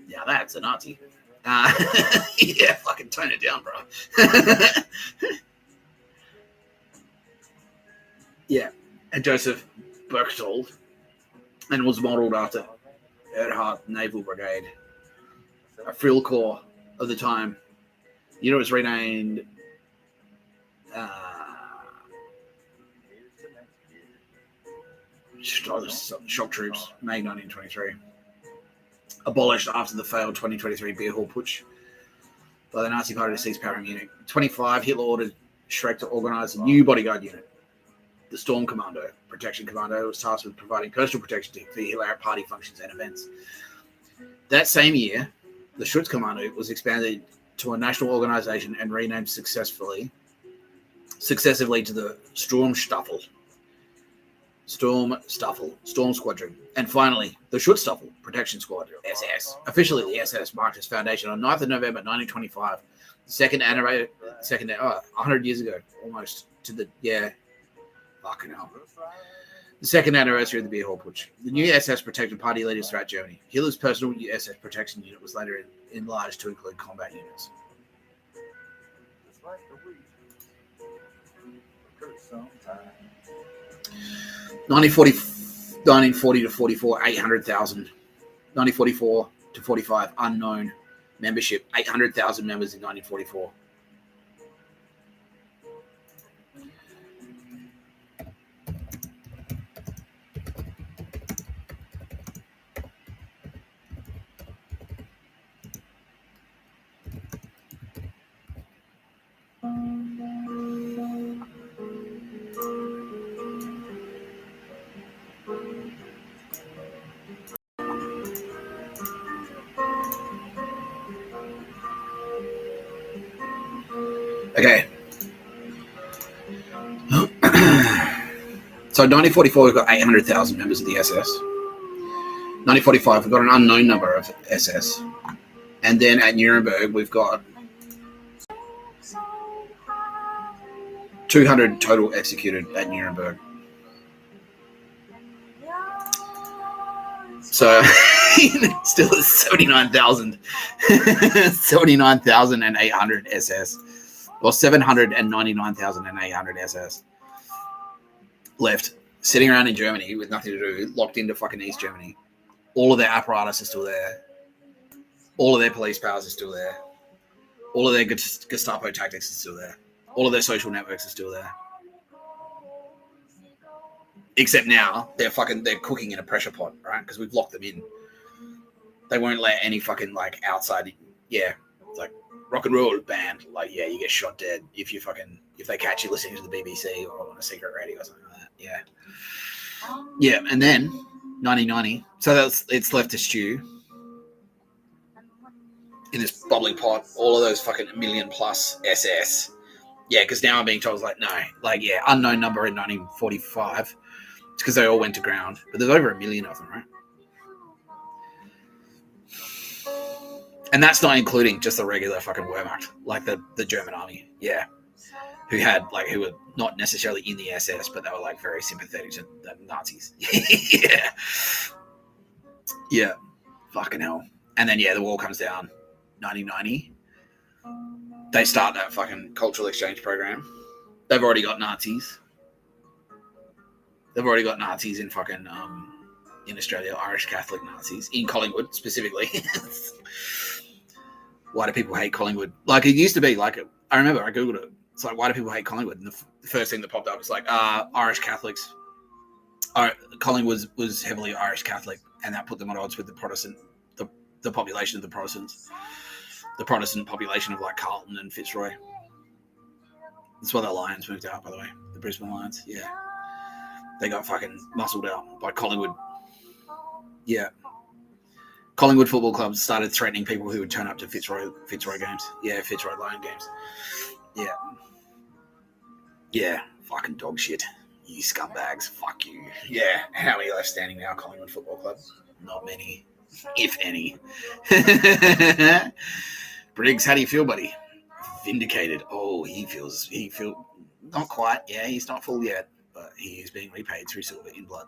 Yeah, that's a Nazi. Yeah, fucking tone it down, bro. Yeah, and Joseph Berchtold, and was modelled after Erhardt Naval Brigade, a frill corps of the time. The unit was renamed Shock Troops, May 1923. Abolished after the failed 2023 beer hall putsch by the Nazi Party to seize power in Munich. 25, Hitler ordered Schreck to organise a new bodyguard unit. The Storm Commando, Protection Commando, was tasked with providing personal protection for Hitler at party functions and events. That same year, the Schutzkommando was expanded to a national organisation and renamed successively to the Storm Squadron, and finally, the Schutzstaffel, Protection Squadron, SS. Officially, the SS marked its foundation on 9th of November 1925, 100 years ago, almost, to the, yeah, fucking hell. The second anniversary of the beer hall putsch. The new SS protected party leaders throughout Germany. Hitler's personal SS protection unit was later enlarged to include combat units. 1940 to 44, 800,000. 1944 to 45, unknown membership, 800,000 members in 1944. Okay. So 1944, we've got 800,000 members of the SS. 1945, we've got an unknown number of SS. And then at Nuremberg, we've got 200 total executed at Nuremberg. So still 79,000. 79,800 SS. Or 799,800 SS left, sitting around in Germany with nothing to do, locked into fucking East Germany. All of their apparatus is still there. All of their police powers are still there. All of their Gestapo tactics are still there. All of their social networks are still there. Except now, they're cooking in a pressure pot, right? Because we've locked them in. They won't let any fucking, like, outside, yeah, like, rock and roll band, like, yeah, you get shot dead if they catch you listening to the BBC or on a secret radio or something like that. Yeah, and then 1990. So it's left to stew. in this bubbling pot, all of those fucking million plus SS. Yeah, because now I'm being told, like, no, like, yeah, unknown number in 1945. It's because they all went to ground. But there's over 1 million of them, right? And that's not including just the regular fucking Wehrmacht, like the German army, yeah, who were not necessarily in the SS, but they were like very sympathetic to the Nazis. Yeah, yeah, fucking hell. And then the wall comes down, 1990. They start that fucking cultural exchange program. They've already got Nazis. They've already got Nazis in fucking in Australia, Irish Catholic Nazis in Collingwood specifically. Why do people hate Collingwood? Like, it used to be, like, I remember I googled it. It's like, why do people hate Collingwood? And the first thing that popped up was like, Irish Catholics. Collingwood was heavily Irish Catholic, and that put them at odds with the Protestant, the population of the Protestants, the Protestant population of like Carlton and Fitzroy. That's why the Lions moved out, by the way. The Brisbane Lions, yeah. They got fucking muscled out by Collingwood. Yeah. Collingwood Football Club started threatening people who would turn up to Fitzroy games. Yeah, Fitzroy Lion games. Yeah. Yeah, fucking dog shit. You scumbags, fuck you. Yeah, how many left standing now, Collingwood Football Club? Not many, if any. Briggs, how do you feel, buddy? Vindicated. Oh, he feels not quite. Yeah, he's not full yet, but he is being repaid through silver in blood.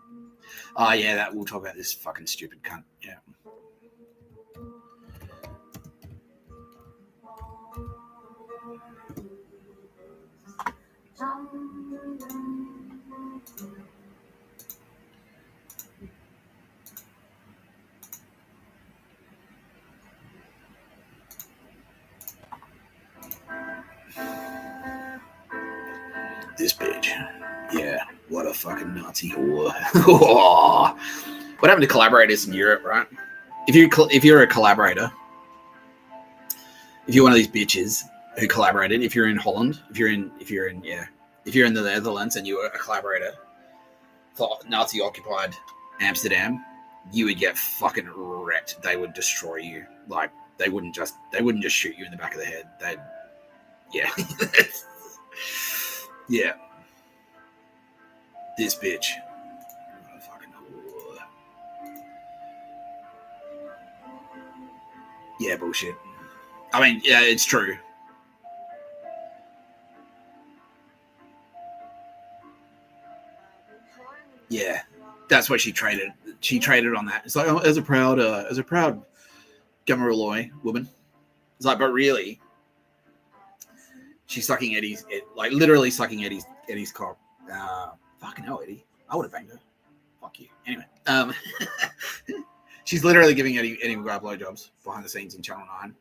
Oh, yeah, that we'll talk about this fucking stupid cunt. Yeah. This bitch. Yeah, what a fucking Nazi whore. What happened to collaborators in Europe, right? If you're a collaborator, if you're one of these bitches who collaborated, if you're in Holland, if you're in the Netherlands and you were a collaborator for Nazi occupied Amsterdam, you would get fucking wrecked. They would destroy you. Like, they wouldn't just shoot you in the back of the head. Yeah. Yeah. This bitch. What a fucking whore. Yeah, bullshit. I mean, yeah, it's true. Yeah, that's what she traded. She traded on that. It's like, as a proud Gamaruloi woman. It's like, but really, she's sucking literally sucking Eddie's cock. Fucking hell, Eddie. I would have banged her. Fuck you. Anyway, she's literally giving Eddie McGuire blowjobs behind the scenes in Channel 9.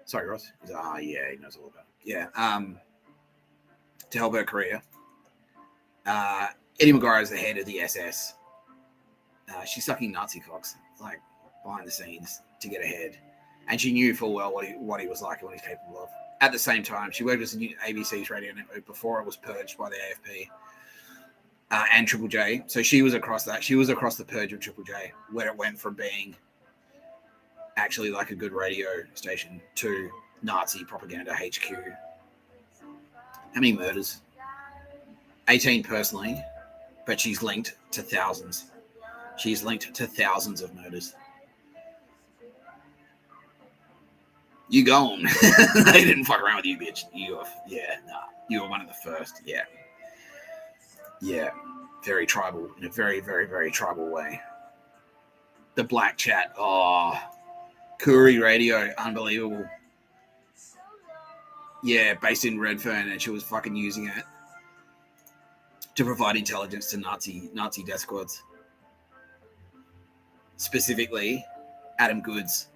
Sorry, Ross. He's like, yeah, he knows all about it. Yeah. To help her career. Eddie McGuire is the head of the SS. She's sucking Nazi cocks, like, behind the scenes to get ahead. And she knew full well what he was like and what he's capable of. At the same time, she worked as a new ABC's radio network before it was purged by the AFP and Triple J. So she was across that. She was across the purge of Triple J, where it went from being actually like a good radio station to Nazi propaganda HQ. How many murders? 18 personally, but she's linked to thousands. She's linked to thousands of murders. You gone. They didn't fuck around with you, bitch. You were one of the first. Yeah. Yeah. Very tribal, in a very, very, very tribal way. The black chat. Oh. Koori Radio. Unbelievable. Yeah, based in Redfern, and she was fucking using it to provide intelligence to Nazi death squads. Specifically, Adam Goods.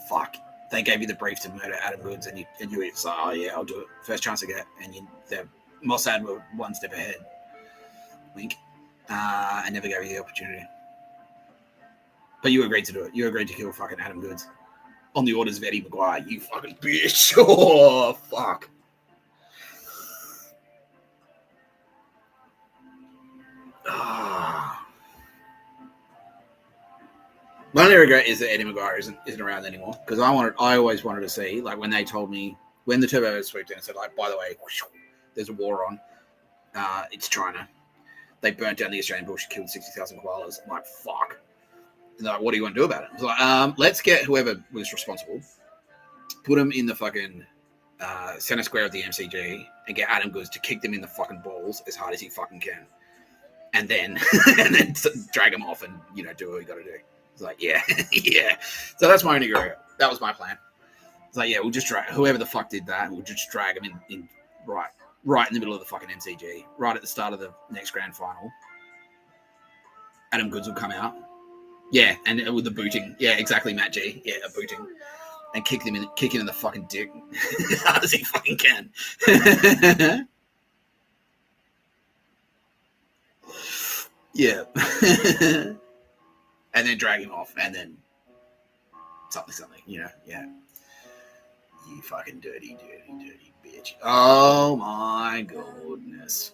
Fuck. They gave you the brief to murder Adam Goods, and you were like, oh yeah, I'll do it. First chance I get. And the Mossad were one step ahead. Wink. I never gave you the opportunity. But you agreed to do it. You agreed to kill fucking Adam Goods. On the orders of Eddie McGuire, you fucking bitch. Oh, fuck. My only regret is that Eddie McGuire isn't around anymore, because I always wanted to see, like, when they told me, when the Turbo swooped in and said, like, by the way, there's a war on, it's China. They burnt down the Australian bush, killed 60,000 koalas. I'm like, fuck. And they're like, what do you want to do about it? I was like, let's get whoever was responsible, put them in the fucking center square of the MCG, and get Adam Goods to kick them in the fucking balls as hard as he fucking can, and then drag them off and do what you got to do. It's like, yeah, yeah. So that's my only regret. That was my plan. It's like, yeah, we'll just drag whoever the fuck did that. We'll just drag them in right in the middle of the fucking MCG, right at the start of the next grand final. Adam Goods will come out. Yeah, and with the booting. Yeah, exactly, Matt G. Yeah, a booting. And kick him in the fucking dick as hard as he fucking can. Yeah. And then drag him off, and then something, yeah. You fucking dirty bitch. Oh my goodness.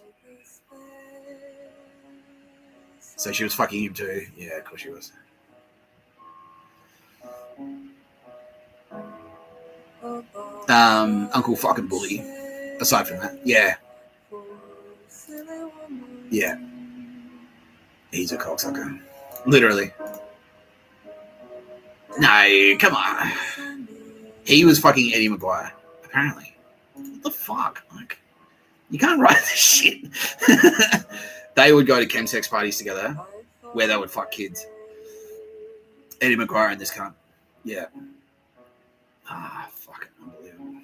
So she was fucking him too. Yeah, of course she was. Uncle fucking bully. Aside from that, yeah. He's a cocksucker. Literally. No, come on. He was fucking Eddie McGuire, apparently. What the fuck? Like, you can't write this shit. They would go to chemsex parties together where they would fuck kids. Eddie McGuire and this cunt. Yeah. Fucking unbelievable.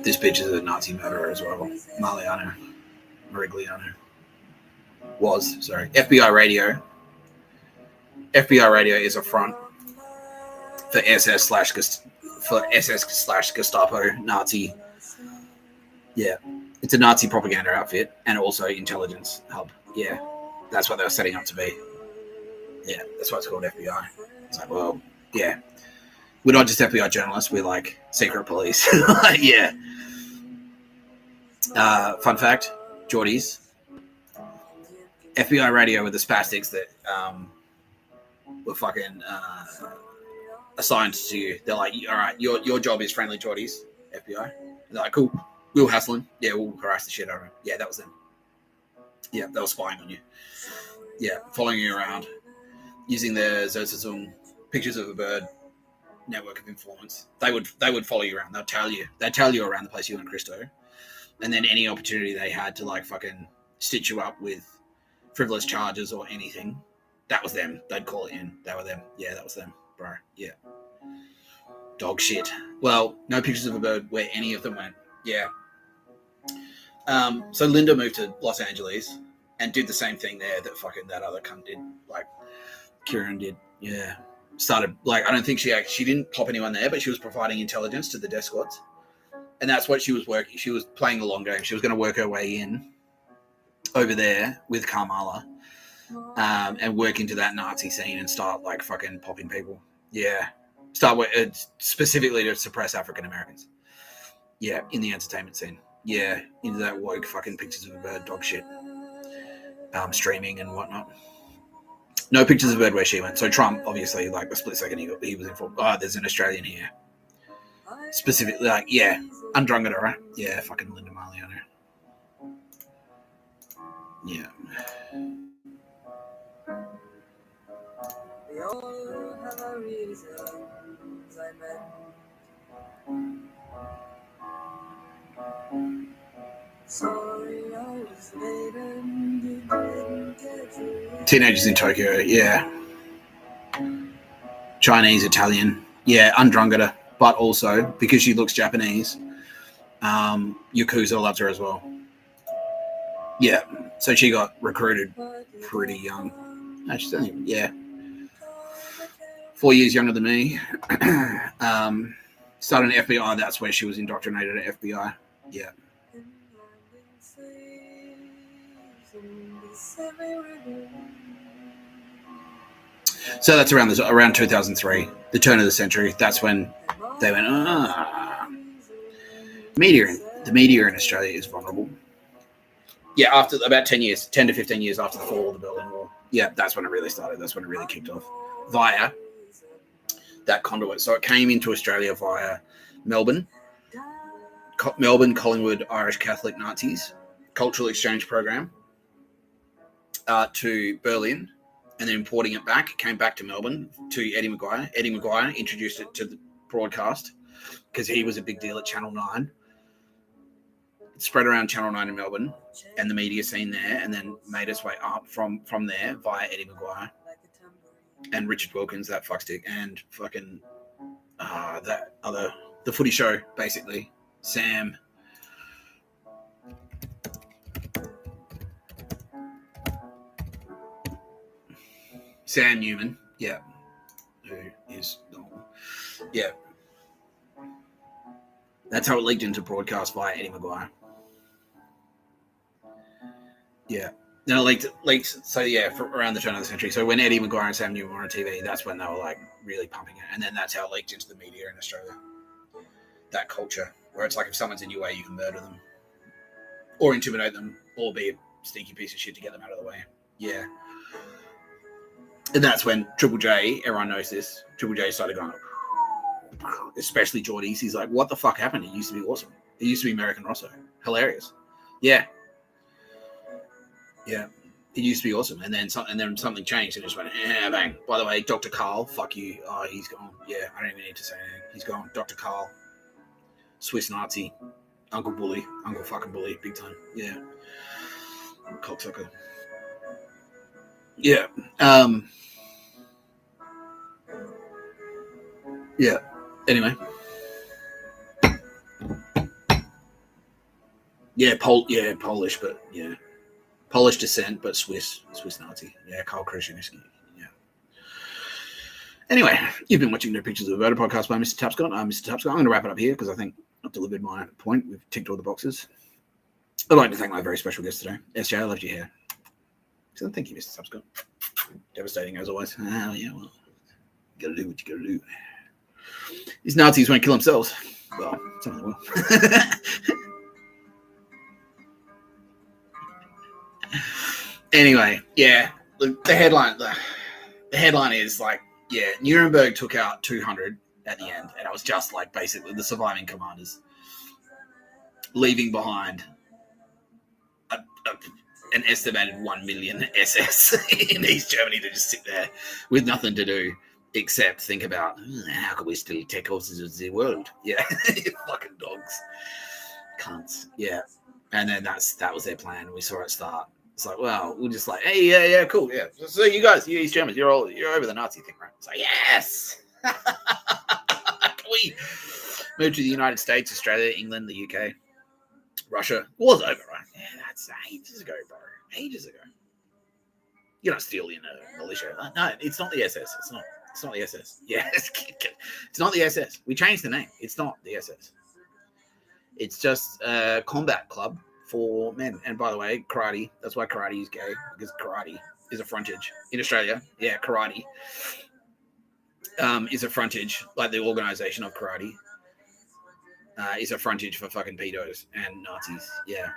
This bitch is a Nazi murderer as well. Marigliano. Sorry. FBI radio. FBI radio is a front for SS/Gestapo Nazi. Yeah. It's a Nazi propaganda outfit and also intelligence hub. Yeah. That's what they were setting up to be. Yeah. That's why it's called FBI. It's like, well, yeah. We're not just FBI journalists. We're like secret police. Yeah. Fun fact, Geordies. FBI radio were the spastics that were fucking assigned to you. They're like, all right, your job is friendly Geordies, FBI. They're like, cool, we'll hassle him. Yeah, we'll harass the shit out of him. Yeah, that was them. Yeah, they were spying on you. Yeah, following you around, using their Zozazung pictures of a bird network of influence. They would follow you around. They'd tell you around the place, you and Christo. And then any opportunity they had to like fucking stitch you up with frivolous charges or anything, that was them. They'd call it in. They were them. Yeah, that was them, bro. Yeah. Dog shit. Well, no pictures of a bird where any of them went. Yeah. So Linda moved to Los Angeles and did the same thing there that fucking that other cunt did. Like Kieran did. Yeah. Started like, I don't think she didn't pop anyone there, but she was providing intelligence to the death squads. And that's what she was working. She was playing the long game. She was going to work her way in over there with Kamala and work into that Nazi scene and start like fucking popping people. Yeah. Start with specifically to suppress African Americans. Yeah. In the entertainment scene. Yeah. Into that woke fucking pictures of a bird dog shit. Streaming and whatnot. No pictures of a bird where she went. So Trump, obviously, like the split second he was informed, there's an Australian here. Specifically, like, yeah, Undrungada, right? Yeah, fucking Linda Marigliano. Yeah. We all have our reasons, I meant. Sorry, I was late and you didn't get to. Teenagers in Tokyo, yeah. Chinese, Italian, yeah, Undrungada. But also, because she looks Japanese, Yakuza loves her as well. Yeah, so she got recruited pretty young. No, she's only, yeah, 4 years younger than me. Started in FBI, that's where she was indoctrinated at FBI. Yeah. So that's around 2003, the turn of the century. That's when they went, The media in Australia is vulnerable. Yeah, after about 10 to 15 years after the fall of the Berlin Wall. Yeah, that's when it really started. That's when it really kicked off via that conduit. So it came into Australia via Melbourne, Collingwood, Irish Catholic Nazis, cultural exchange program to Berlin, and then importing it back. It came back to Melbourne to Eddie McGuire. Eddie McGuire introduced it to the broadcast because he was a big deal at Channel 9. It spread around Channel 9 in Melbourne and the media scene there, and then made its way up from there via Eddie McGuire and Richard Wilkins, that fuckstick, and fucking the footy show, basically. Sam Newman, yeah, who is normal. Yeah. That's how it leaked into broadcast via Eddie McGuire. Yeah. Then it leaked. So yeah, for around the turn of the century. So when Eddie McGuire and Sam Newman were on TV, that's when they were like really pumping it. And then that's how it leaked into the media in Australia. That culture where it's like if someone's in your way, you can murder them or intimidate them or be a sneaky piece of shit to get them out of the way. Yeah. And that's when Triple J, everyone knows this, Triple J started going, especially Geordies. He's like, what the fuck happened? It used to be awesome. It used to be American Rosso. Hilarious. Yeah. Yeah. It used to be awesome. And then something changed and just went, bang. By the way, Dr. Carl, fuck you. Oh, he's gone. Yeah, I don't even need to say anything. He's gone. Dr. Carl, Swiss Nazi, Uncle fucking Bully, big time. Yeah. Cocksucker. Yeah. Yeah. Anyway. Yeah, Polish, but yeah. Polish descent, but Swiss Nazi. Yeah, Karl Krasniewski. Yeah. Anyway, you've been watching No Pictures of a Murder podcast by Mr. Tapscott. I'm Mr. Tapscott. I'm going to wrap it up here because I think I've delivered my point. We've ticked all the boxes. I'd like to thank my very special guest today. SJ, I loved your hair. So thank you, Mr. Tapscott. Devastating as always. Oh, yeah, well, you got to do what you got to do. These Nazis won't kill themselves. Well, some of them will. Anyway, yeah, the headline is like, yeah, Nuremberg took out 200 at the end, and it was just like basically the surviving commanders leaving behind an estimated 1 million SS in East Germany to just sit there with nothing to do except think about how can we still take over the world? Yeah, fucking dogs, cunts. Yeah, and then that was their plan. We saw it start. It's like, well, we're just like, hey, yeah, cool, yeah. So you guys, you East Germans, you're over the Nazi thing, right? It's like, yes. Can we move to the United States, Australia, England, the UK, Russia? It was over, right? Yeah, that's ages ago, bro. Ages ago. You're not still in a militia. No, it's not the SS. It's not the SS. Yeah, it's not the SS. We changed the name. It's not the SS. It's just a combat club for men. And by the way, karate, that's why karate is gay, because karate is a frontage in Australia. Yeah, karate is a frontage, like the organization of karate is a frontage for fucking pedos and Nazis. Yeah.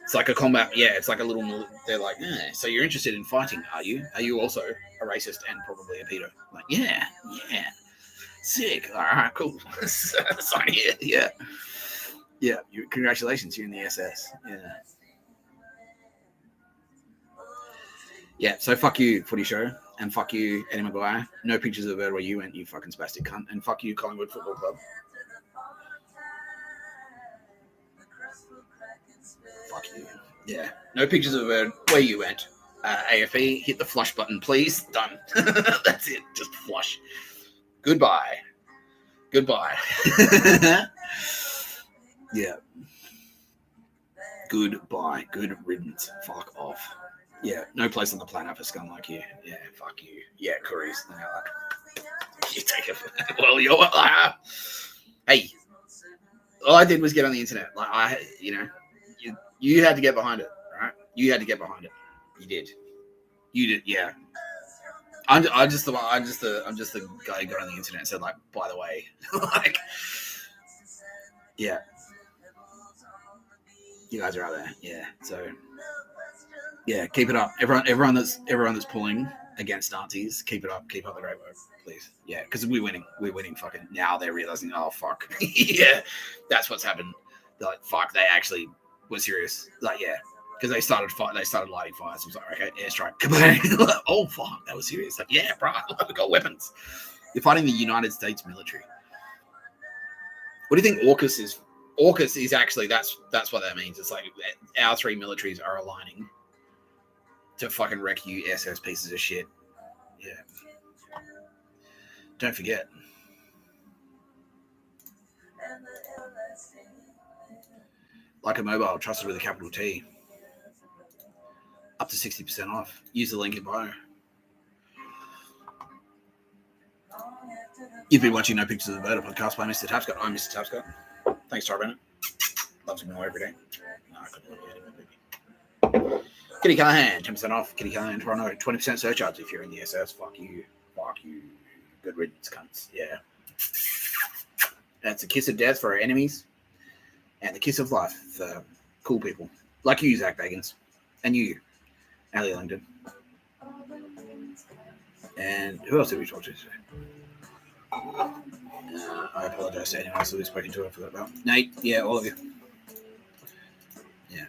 It's like a combat, yeah, it's like a little, they're like, so you're interested in fighting, are you? Are you also a racist and probably a pedo? Like, yeah, sick. All right, cool. Sign here, yeah. Yeah, congratulations, you're in the SS. Yeah. Yeah, so fuck you, footy show, and fuck you, Eddie McGuire. No pictures of the bird where you went, you fucking spastic cunt. And fuck you, Collingwood Football Club. Fuck you. Yeah, no pictures of the bird where you went. AFE, hit the flush button, please. Done. That's it, just flush. Goodbye. Yeah. Goodbye. Good riddance. Fuck off. Yeah. No place on the planet for scum like you. Yeah. Fuck you. Yeah. Curries. You take it. Well, you're. Hey. All I did was get on the internet. Like you had to get behind it, right? You had to get behind it. You did. Yeah. I'm just the guy who got on the internet and said, like, by the way, like, yeah. You guys are out there, yeah. So, yeah, keep it up. Everyone that's pulling against Nazis, keep it up. Keep up the great work, please. Yeah, because we're winning. We're winning. Fucking now they're realizing, oh fuck, yeah, that's what's happened. They're like, fuck, they actually were serious. Like, yeah, because they started lighting fires. So I was like, okay, airstrike, kabang. Oh fuck, that was serious. Like, yeah, bro, we got weapons. You're fighting the United States military. What do you think AUKUS is? AUKUS is actually that's what that means. It's like our three militaries are aligning to fucking wreck you SS pieces of shit. Yeah. Don't forget. Like a mobile, trusted with a capital T. Up to 60% off. Use the link in bio. You've been watching No Pictures of the Bird, a podcast by Mr. Tapscott. I'm Mr. Tapscott. Thanks, Tara Bennett. Loves me more every day. No, I couldn't love you anymore, baby. Kitty Callahan, 10% off. Kitty Callahan, Toronto, 20% surcharge if you're in the SS. Fuck you. Fuck you. Good riddance, cunts. Yeah. That's a kiss of death for our enemies and the kiss of life for cool people. Like you, Zach Bagans. And you, Ali Langdon. And who else did we talk to today? I apologize to anyone else that we've spoken to. I forgot about Nate. Yeah, all of you. Yeah.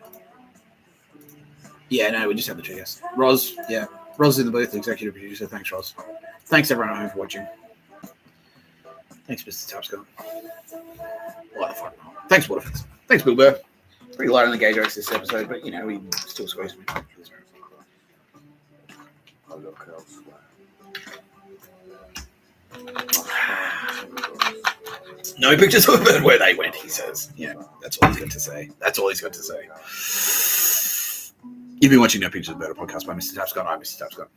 Yeah, no, we just have the two guests. Roz, yeah. Roz is in the booth, executive producer. Thanks, Roz. Thanks, everyone at home, for watching. Thanks, Mr. Tapscott. What the fuck? Thanks, Waterfits. Thanks, Bill Burr. Pretty light on the gay jokes this episode, but, you know, we still squeeze me. I'll look elsewhere. No pictures of a bird where they went, he says. Yeah, that's all he's got to say. That's all he's got to say. You've been watching No Pictures of a Bird, a podcast by Mr. Tapscott. I'm Mr. Tapscott.